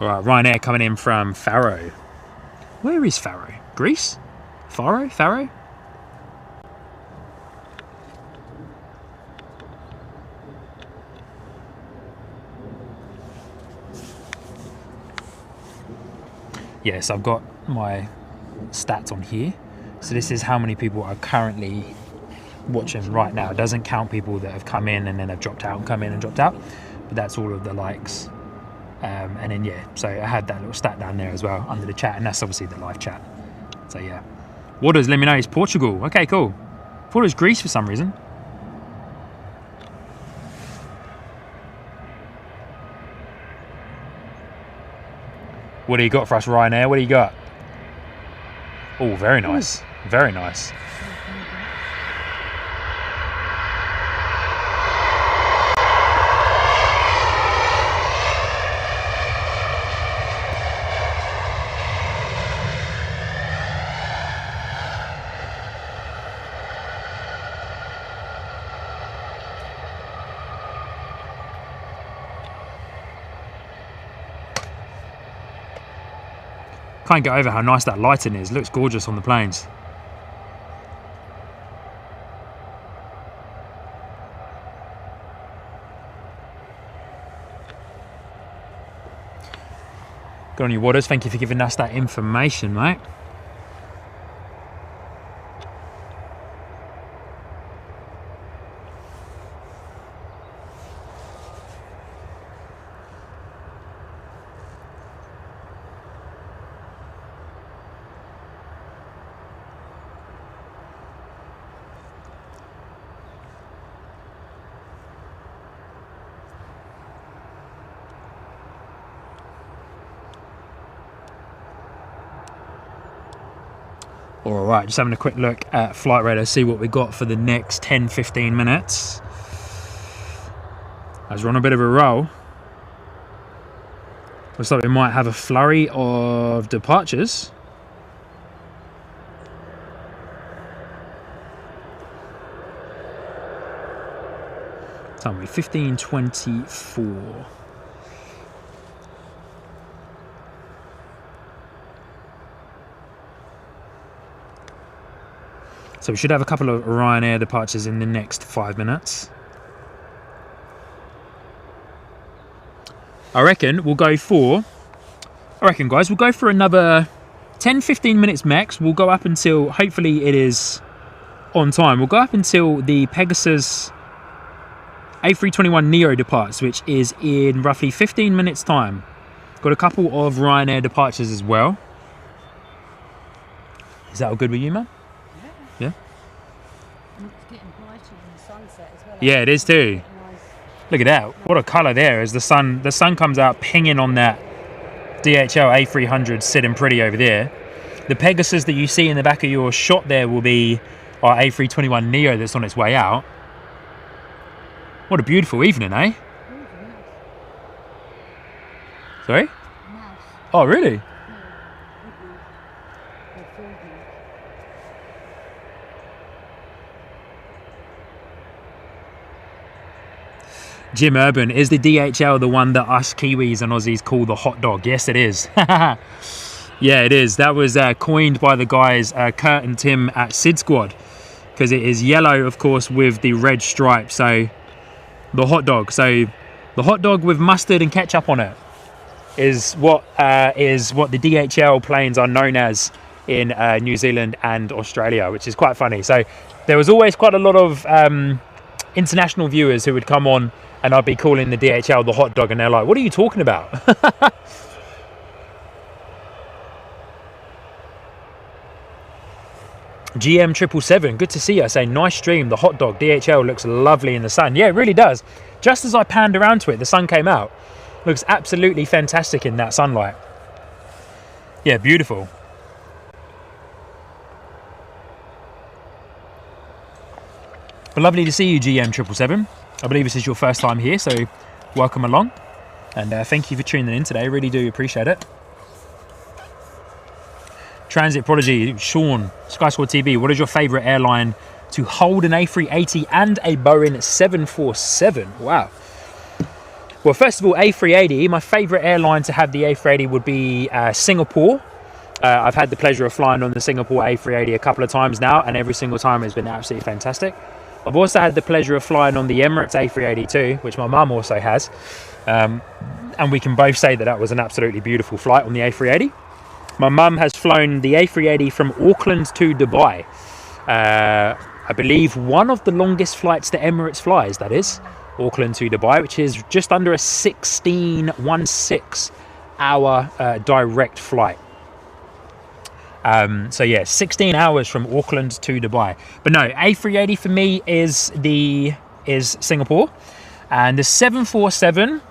All right, Ryanair coming in from Faro. Where is Faro? Greece? Faro? Faro? Yes, I've got my stats on here. So this is how many people are currently watching right now. It doesn't count people that have come in and then have dropped out and come in and dropped out. But that's all of the likes. And then, yeah, so I had that little stat down there as well under the chat. And that's obviously the live chat. So yeah, Waters, let me know it's Portugal. Okay, cool. I thought it was Greece for some reason. What do you got for us, Ryanair? What do you got? Oh, very nice. Very nice. Can't get over how nice that lighting is. Looks gorgeous on the planes. Good on you, Waters. Thank you for giving us that information, mate. All right, just having a quick look at Flight Radar, see what we got for the next 10-15 minutes. As we're on a bit of a roll. Looks like we might have a flurry of departures. Tell me, 15:24. So we should have a couple of Ryanair departures in the next 5 minutes. I reckon guys, we'll go for another 10-15 minutes max. We'll go up until, hopefully it is on time. We'll go up until the Pegasus A321neo departs, which is in roughly 15 minutes time. Got a couple of Ryanair departures as well. Is that all good with you, man? Yeah?
And it's getting brighter in the sunset as well.
Yeah, it is too.
Nice.
Look at that. What a colour there as the sun comes out pinging on that DHL A300 sitting pretty over there. The Pegasus that you see in the back of your shot there will be our A321neo that's on its way out. What a beautiful evening, eh? Sorry?
Nice.
Oh, really? Jim Urban, is the DHL the one that us Kiwis and Aussies call the hot dog? Yes, it is. Yeah, it is. That was coined by the guys Kurt and Tim at Sid Squad, because it is yellow, of course, with the red stripe. So the hot dog. So the hot dog with mustard and ketchup on it is what the DHL planes are known as in New Zealand and Australia, which is quite funny. So there was always quite a lot of international viewers who would come on, and I'd be calling the DHL the hot dog, and they're like, what are you talking about? GM 777, good to see you. Say, nice stream. The hot dog DHL looks lovely in the sun. Yeah, it really does. Just as I panned around to it, the sun came out. Looks absolutely fantastic in that sunlight. Yeah, beautiful. But lovely to see you, GM 777. I believe this is your first time here, so welcome along. And thank you for tuning in today. Really do appreciate it. Transit Prodigy, Sean, Sky Squad TV, what is your favourite airline to hold an A380 and a Boeing 747? Wow. Well, first of all, A380, my favourite airline to have the A380 would be Singapore. I've had the pleasure of flying on the Singapore A380 a couple of times now, and every single time it's been absolutely fantastic. I've also had the pleasure of flying on the Emirates A380 too, which my mum also has. And we can both say that that was an absolutely beautiful flight on the A380. My mum has flown the A380 from Auckland to Dubai. I believe one of the longest flights that Emirates flies, that is, Auckland to Dubai, which is just under a 16 hour direct flight. So yeah, 16 hours from Auckland to Dubai. But no, A380 for me is Singapore. And the 747,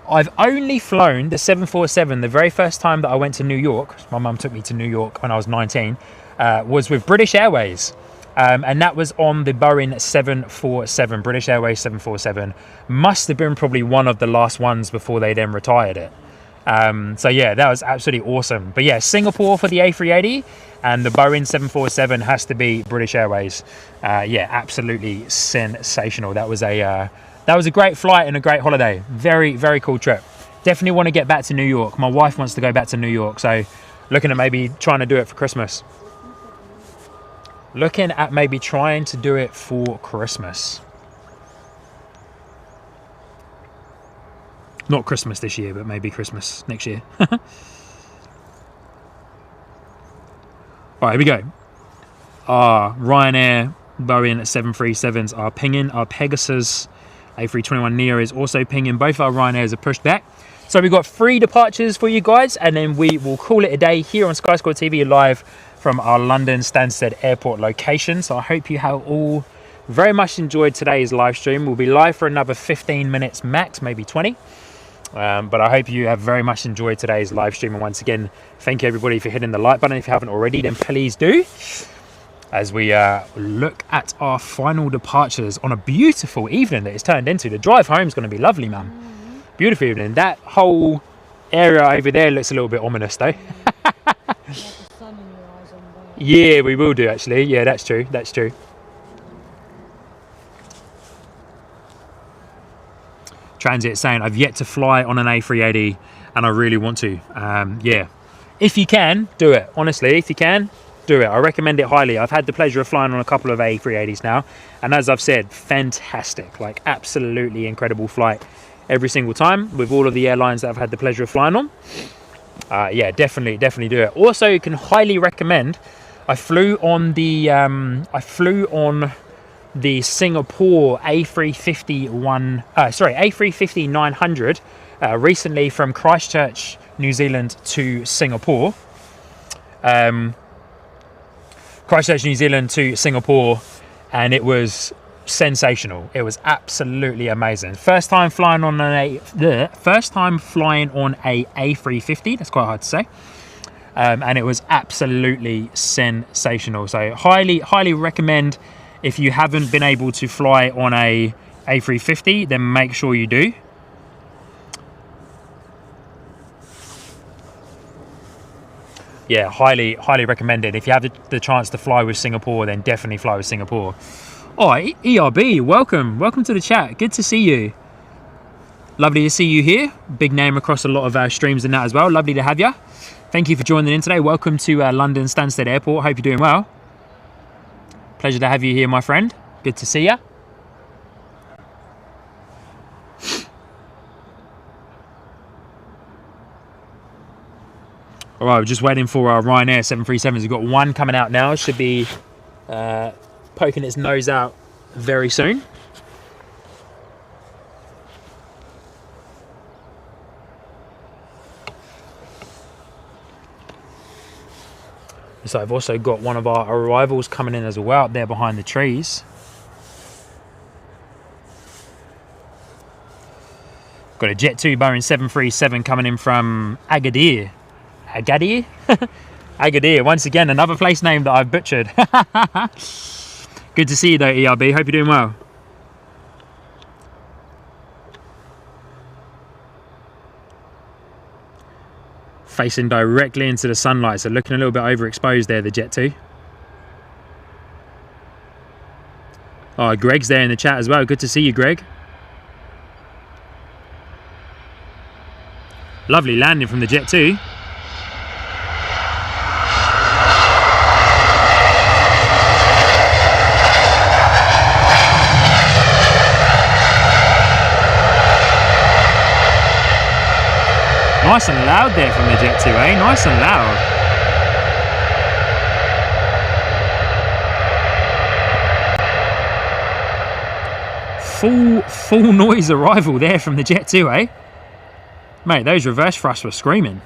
I've only flown the 747 the very first time that I went to New York. My mum took me to New York when I was 19, was with British Airways. And that was on the Boeing 747, British Airways 747. Must have been probably one of the last ones before they then retired it. So yeah, that was absolutely awesome. But yeah, Singapore for the A380 and the Boeing 747 has to be British Airways. Yeah, absolutely sensational. That was a great flight and a great holiday. Very, very cool trip. Definitely want to get back to New York. My wife wants to go back to New York, so looking at maybe trying to do it for Christmas. Looking at maybe trying to do it for Christmas. Not Christmas this year, but maybe Christmas next year. All right, here we go. Our Ryanair Boeing 737s are pinging. Our Pegasus A321neo is also pinging. Both our Ryanairs are pushed back. So we've got 3 departures for you guys, and then we will call it a day here on Sky Squad TV live from our London Stansted Airport location. So I hope you have all very much enjoyed today's live stream. We'll be live for another 15 minutes max, maybe 20. But I hope you have very much enjoyed today's live stream. And once again, thank you everybody for hitting the like button. If you haven't already, then please do. as we look at our final departures on a beautiful evening that it's turned into. The drive home is going to be lovely, man. Beautiful evening. That whole area over there looks a little bit ominous, though. Yeah, we will do, actually. Yeah, that's true. That's true. Transit saying, I've yet to fly on an A380 and I really want to. Yeah, if you can, do it. Honestly, if you can, do it. I recommend it highly. I've had the pleasure of flying on a couple of A380s now, and as I've said, fantastic, like absolutely incredible flight every single time with all of the airlines that I've had the pleasure of flying on. Yeah, definitely do it. Also, you can highly recommend. I flew on the Singapore A350 900 recently from Christchurch, New Zealand to Singapore. Christchurch, New Zealand to Singapore, and it was sensational. It was absolutely amazing. First time flying on a A350. That's quite hard to say. And it was absolutely sensational. So highly recommend. If you haven't been able to fly on a A350, then make sure you do. Yeah, highly recommend it. If you have the chance to fly with Singapore, then definitely fly with Singapore. Oh, ERB, welcome to the chat. Good to see you. Lovely to see you here. Big name across a lot of our streams and that as well. Lovely to have you. Thank you for joining in today. Welcome to London Stansted Airport. Hope you're doing well. Pleasure to have you here, my friend. Good to see you. All right, we're just waiting for our Ryanair 737s. We've got one coming out now. Should be poking its nose out very soon. So I've also got one of our arrivals coming in as well, up there behind the trees. Got a Jet 2 Boeing 737 coming in from Agadir. Agadir, once again, another place name that I've butchered. Good to see you though, ERB. Hope you're doing well. Facing directly into the sunlight, so looking a little bit overexposed there, the Jet 2. Oh, Greg's there in the chat as well. Good to see you, Greg. Lovely landing from the Jet 2. Nice and loud there from the Jet 2, eh? Nice and loud. Full noise arrival there from the Jet 2, eh? Mate, those reverse thrusts were screaming.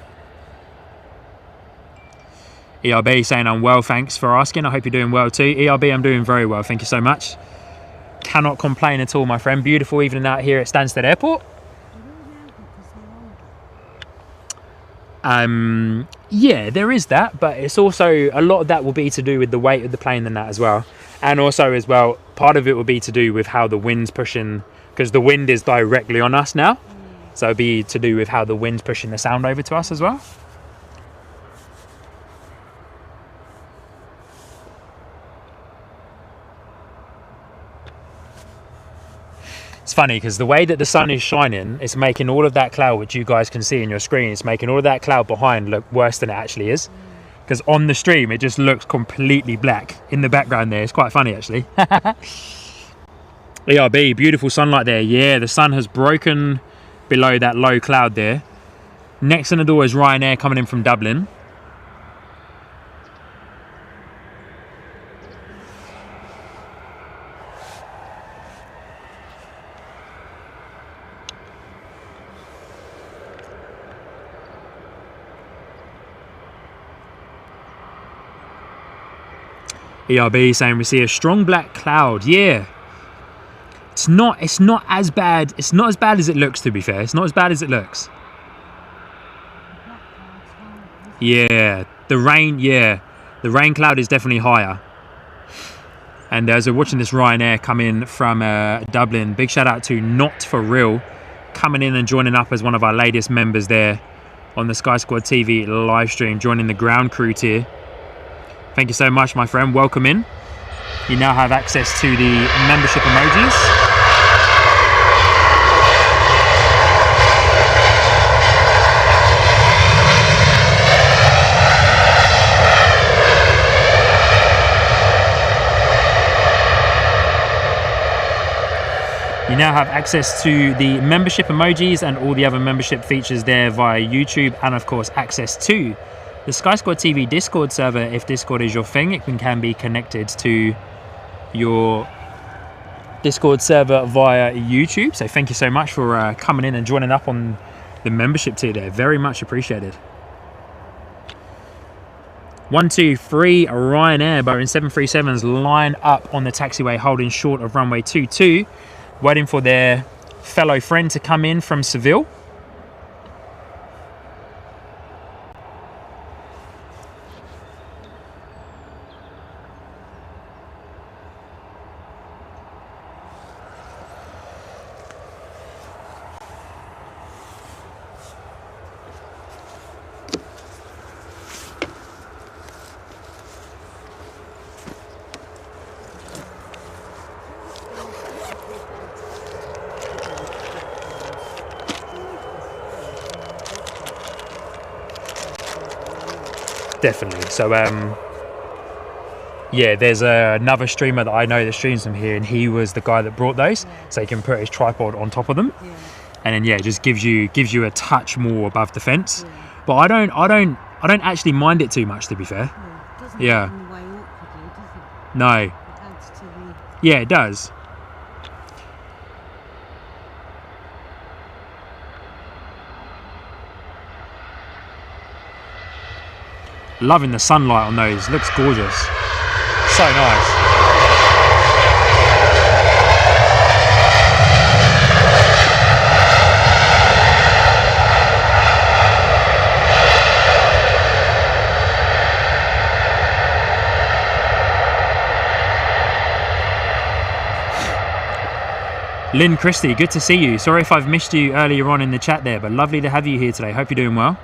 ERB saying I'm well, thanks for asking. I hope you're doing well too. ERB, I'm doing very well, thank you so much. Cannot complain at all, my friend. Beautiful evening out here at Stansted Airport. Yeah, there is that, but it's also a lot of that will be to do with the weight of the plane and that as well, and also as well part of it will be to do with how the wind's pushing, because the wind is directly on us now, so it'll be to do with how the wind's pushing the sound over to us as well. It's funny because the way that the sun is shining, it's making all of that cloud, which you guys can see in your screen, it's making all of that cloud behind look worse than it actually is. Because on the stream, it just looks completely black in the background there. It's quite funny, actually. ERB, beautiful sunlight there. Yeah, the sun has broken below that low cloud there. Next on the door is Ryanair coming in from Dublin. ERB saying we see a strong black cloud. Yeah, it's not as bad. It's not as bad as it looks, to be fair. It's not as bad as it looks. Yeah, the rain cloud is definitely higher. And as we're watching this Ryanair come in from Dublin, big shout out to Not For Real coming in and joining up as one of our latest members there on the Sky Squad TV live stream, joining the ground crew tier. Thank you so much, my friend. Welcome in. You now have access to the membership emojis. You now have access to the membership emojis and all the other membership features there via YouTube, and of course access to the Sky Squad TV Discord server. If Discord is your thing, it can be connected to your Discord server via YouTube. So thank you so much for coming in and joining up on the membership tier there. Very much appreciated. 1, 2, 3 Ryanair Boeing 737s line up on the taxiway, holding short of runway 22. Waiting for their fellow friend to come in from Seville. Definitely. So yeah, there's another streamer that I know that streams them here, and he was the guy that brought those, so he can put his tripod on top of them, and then it just gives you a touch more above the fence. But I don't actually mind it too much, to be fair. Yeah. No. Yeah, it does. Loving the sunlight on those, looks gorgeous. So nice. Lynn Christie, good to see you. Sorry if I've missed you earlier on in the chat there, but lovely to have you here today. Hope you're doing well.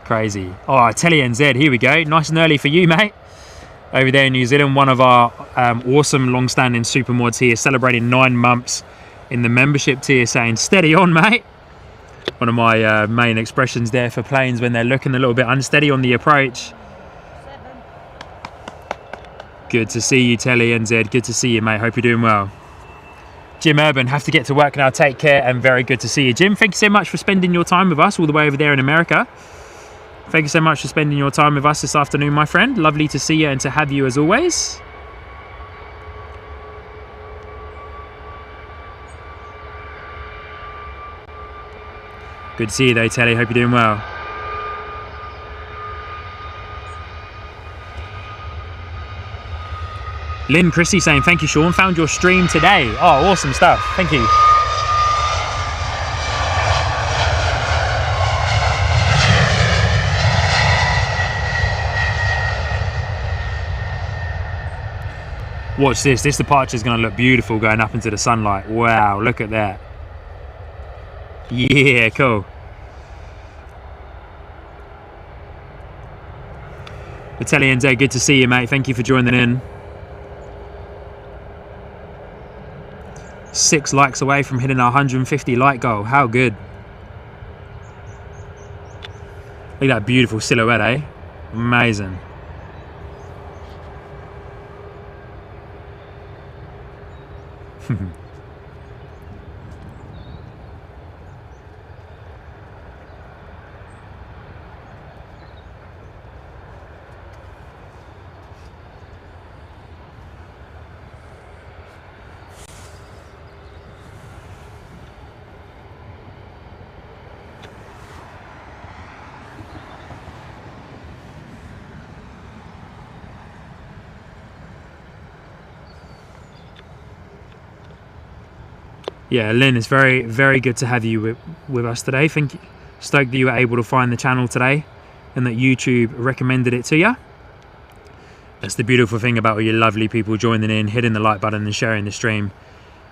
Crazy. Oh, Telly NZ, here we go. Nice and early for you, mate. Over there in New Zealand, one of our awesome long-standing super mods here, celebrating 9 months in the membership tier, saying steady on, mate. One of my main expressions there for planes when they're looking a little bit unsteady on the approach. Good to see you, Telly NZ. Good to see you, mate. Hope you're doing well. Jim Urban, have to get to work now. Take care, and very good to see you. Jim, thank you so much for spending your time with us all the way over there in America. Thank you so much for spending your time with us this afternoon, my friend. Lovely to see you and to have you as always. Good to see you though, Telly. Hope you're doing well. Lynn Christie saying, thank you, Sean. Found your stream today. Oh, awesome stuff. Thank you. Watch this. This departure is going to look beautiful going up into the sunlight. Wow, look at that. Yeah, cool. Italian Day, good to see you, mate. Thank you for joining in. 6 likes away from hitting our 150 like goal. How good. Look at that beautiful silhouette, eh? Amazing. Yeah, Lynn, it's very, very good to have you with us today. Stoked that you were able to find the channel today and that YouTube recommended it to you. That's the beautiful thing about all you lovely people joining in, hitting the like button and sharing the stream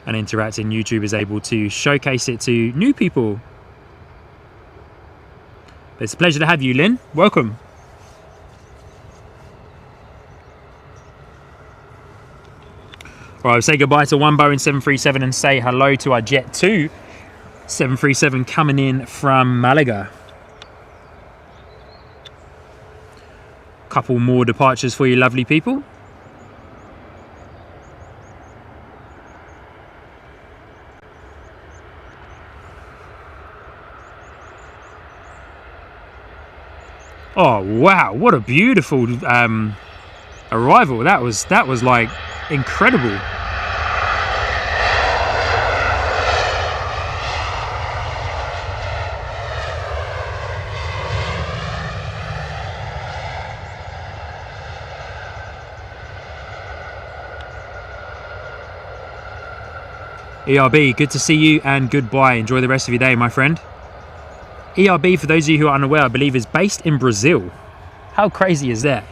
and interacting. YouTube is able to showcase it to new people. It's a pleasure to have you, Lynn. Welcome. All right, I'll say goodbye to one Boeing 737 and say hello to our Jet 2 737 coming in from Malaga. Couple more departures for you lovely people. Oh wow, what a beautiful arrival. That was like incredible. ERB, good to see you and goodbye. Enjoy the rest of your day, my friend. ERB, for those of you who are unaware, I believe is based in Brazil. How crazy is that?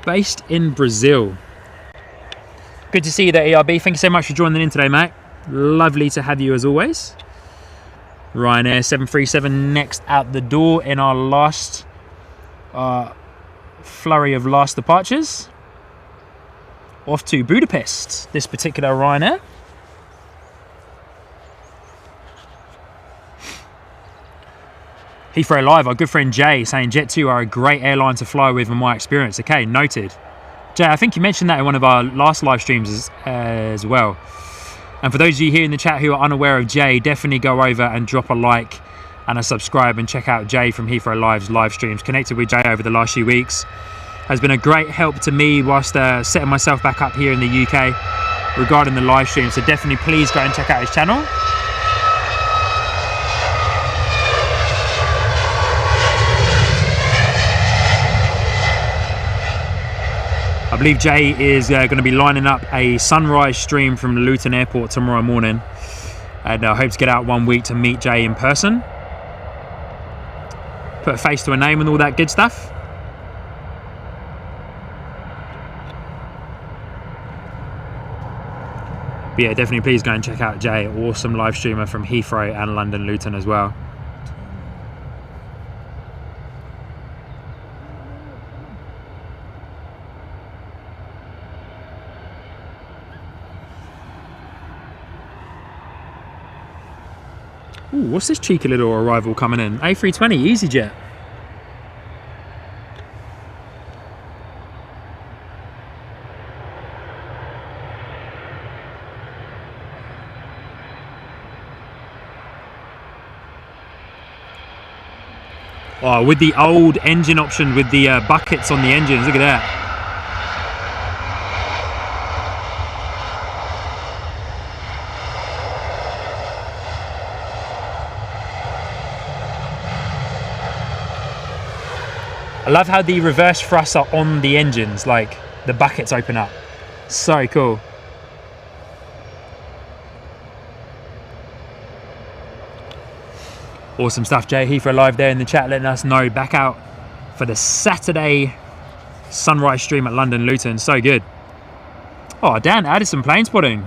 Based in Brazil. Good to see you there, ERB. Thank you so much for joining in today, mate. Lovely to have you as always. Ryanair 737 next out the door in our last flurry of last departures. Off to Budapest, this particular Ryanair. Heathrow Live, our good friend Jay saying Jet 2 are a great airline to fly with in my experience. Okay, noted. Jay, I think you mentioned that in one of our last live streams as well. And for those of you here in the chat who are unaware of Jay, definitely go over and drop a like and a subscribe and check out Jay from Heathrow Live's live streams. Connected with Jay over the last few weeks. Has been a great help to me whilst setting myself back up here in the UK regarding the live stream. So definitely please go and check out his channel. I believe Jay is going to be lining up a sunrise stream from Luton Airport tomorrow morning, and I hope to get out 1 week to meet Jay in person, put a face to a name and all that good stuff. But yeah, definitely please go and check out Jay, awesome live streamer from Heathrow and London Luton as well. Ooh, what's this cheeky little arrival coming in? A320 EasyJet. Oh, with the old engine option with the buckets on the engines, look at that. I love how the reverse thrusts are on the engines, like the buckets open up. So cool. Awesome stuff, Jay. Heathrow Live there in the chat letting us know back out for the Saturday sunrise stream at London Luton. So good. Oh, Dan Addison plane spotting.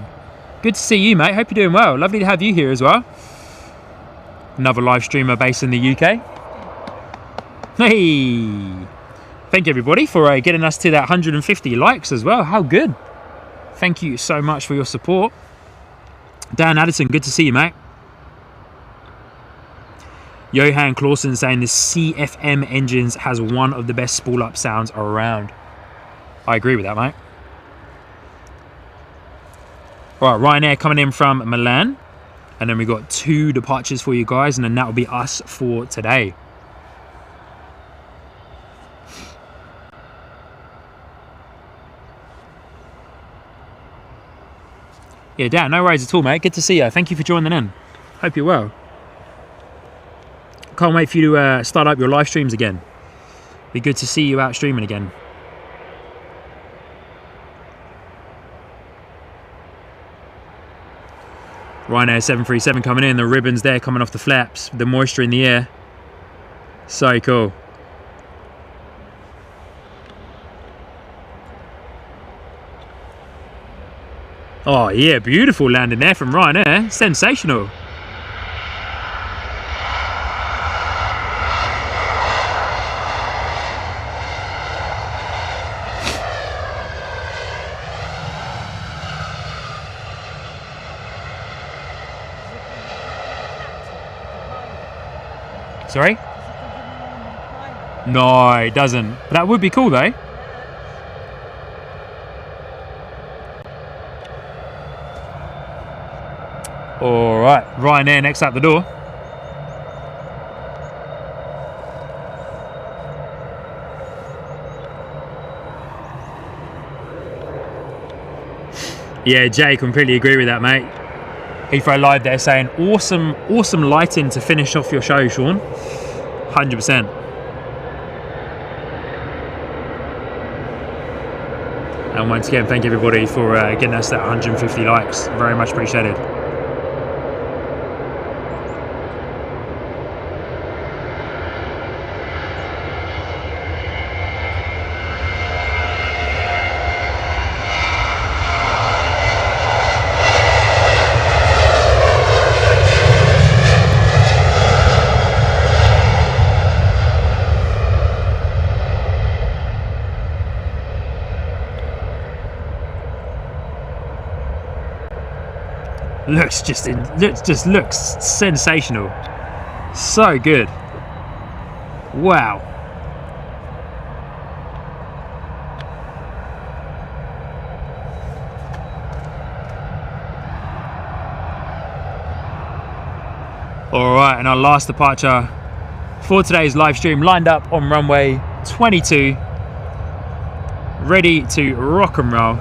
Good to see you, mate. Hope you're doing well. Lovely to have you here as well. Another live streamer based in the UK. Hey, thank you everybody for getting us to that 150 likes as well. How good. Thank you so much for your support. Dan Addison, good to see you, mate. Johan Clausen saying the CFM engines has one of the best spool up sounds around. I agree with that, mate. All right, Ryanair coming in from Milan, and then we got 2 departures for you guys, and then that will be us for today. Yeah, Dan, no worries at all, mate. Good to see you. Thank you for joining in. Hope you're well. Can't wait for you to start up your live streams again. Be good to see you out streaming again. Ryanair 737 coming in. The ribbons there coming off the flaps. The moisture in the air. So cool. Oh yeah, beautiful landing there from Ryanair. Sensational. Sorry? No, it doesn't. That would be cool though. All right, Ryanair next out the door. Yeah, Jay, completely agree with that, mate. Heathrow Live there saying, awesome lighting to finish off your show, Sean. 100%. And once again, thank you everybody for getting us that 150 likes. Very much appreciated. Looks sensational. So good. Wow. All right, and our last departure for today's live stream lined up on runway 22, ready to rock and roll.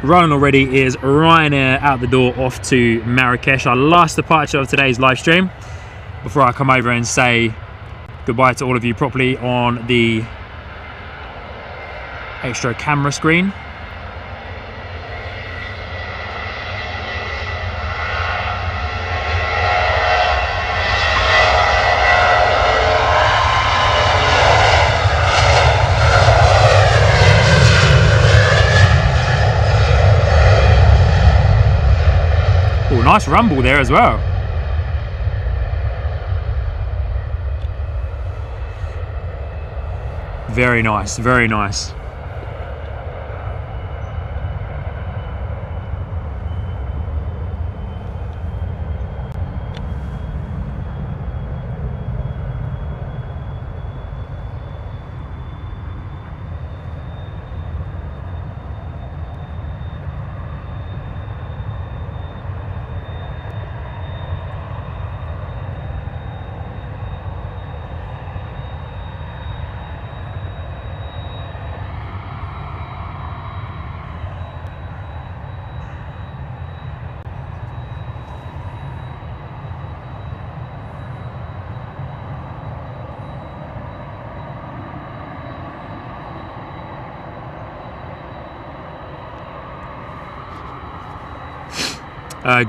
Rolling already is Ryanair out the door off to Marrakesh, our last departure of today's live stream, before I come over and say goodbye to all of you properly on the extra camera screen. Nice rumble there as well. Very nice, very nice.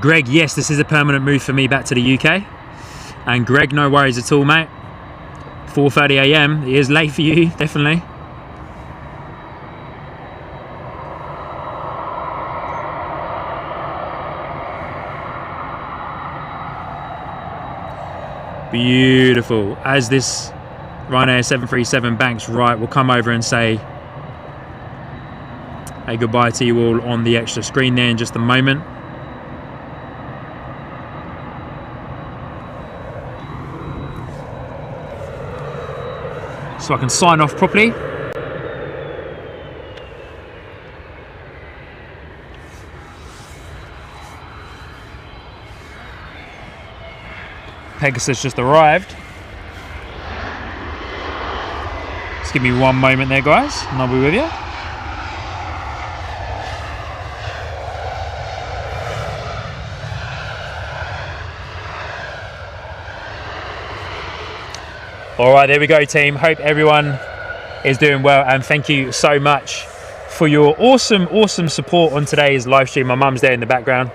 Greg, yes, this is a permanent move for me back to the UK. And Greg, no worries at all, mate. 4:30 AM, it is late for you, definitely. Beautiful. As this Ryanair 737 banks right, we'll come over and say a goodbye to you all on the extra screen there in just a moment. So I can sign off properly. Pegasus just arrived. Just give me one moment there, guys, and I'll be with you. All right, there we go, team. Hope everyone is doing well, and thank you so much for your awesome support on today's live stream. My mum's there in the background.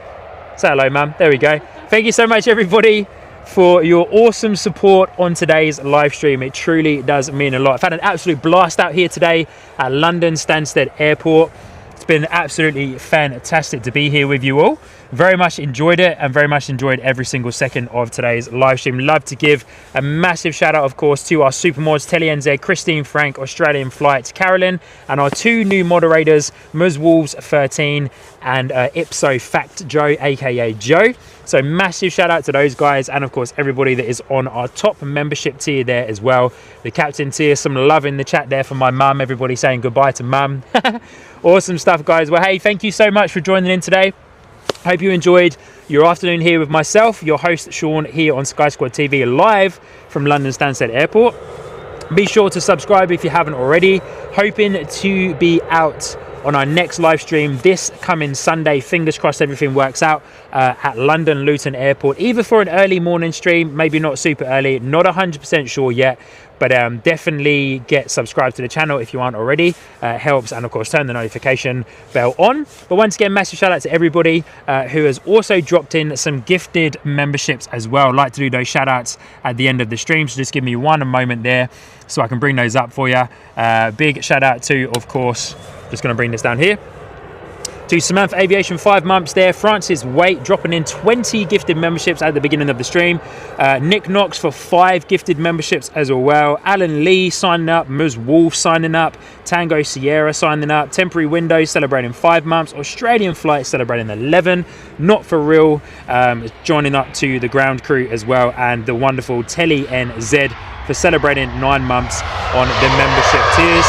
Say hello, mum. There we go. Thank you so much, everybody, for your awesome support on today's live stream. It truly does mean a lot. I've had an absolute blast out here today at London Stansted Airport. It's been absolutely fantastic to be here with you all. Very much enjoyed it and very much enjoyed every single second of today's live stream. Love to give a massive shout out, of course, to our supermods, Telly NZ, Christine Frank, Australian Flights, Carolyn, and our two new moderators, Ms Wolves 13 and Ipso Fact Joe, aka Joe. So massive shout out to those guys, and of course everybody that is on our top membership tier there as well. The captain tier, some love in the chat there for my mum, everybody saying goodbye to mum. Awesome stuff, guys. Well, hey, thank you so much for joining in today. Hope you enjoyed your afternoon here with myself, your host Sean, here on Sky Squad TV, live from London Stansted Airport. Be sure to subscribe if you haven't already. Hoping to be out on our next live stream this coming Sunday. Fingers crossed everything works out at London Luton Airport, either for an early morning stream, maybe not super early, not 100% sure yet, but definitely get subscribed to the channel if you aren't already. Helps, and of course turn the notification bell on. But once again, massive shout out to everybody who has also dropped in some gifted memberships as well. I'd like to do those shout outs at the end of the stream, so just give me one moment there so I can bring those up for you. Big shout out to, of course, just going to bring this down here, to Samantha Aviation, 5 months there. Francis Waite dropping in 20 gifted memberships at the beginning of the stream. Nick Knox for 5 gifted memberships as well. Alan Lee signing up. Ms Wolf signing up. Tango Sierra signing up. Temporary Windows celebrating 5 months. Australian Flight celebrating 11. Not For Real joining up to the ground crew as well. And the wonderful Telly NZ for celebrating 9 months on the membership tiers.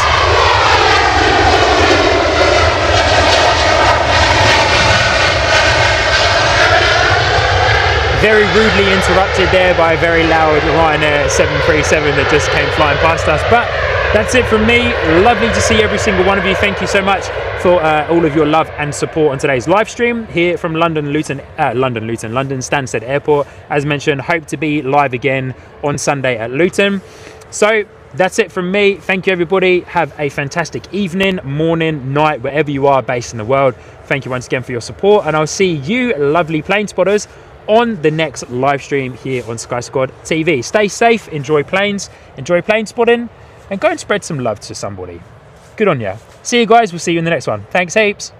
Very rudely interrupted there by a very loud Ryanair 737 that just came flying past us. But that's it from me. Lovely to see every single one of you. Thank you so much for all of your love and support on today's live stream here from London Stansted Airport. As mentioned, hope to be live again on Sunday at Luton. So that's it from me. Thank you, everybody. Have a fantastic evening, morning, night, wherever you are based in the world. Thank you once again for your support, and I'll see you lovely plane spotters on the next live stream here on Sky Squad TV. Stay safe, enjoy planes, enjoy plane spotting, and go and spread some love to somebody. Good on ya. See you guys, we'll see you in the next one. Thanks heaps.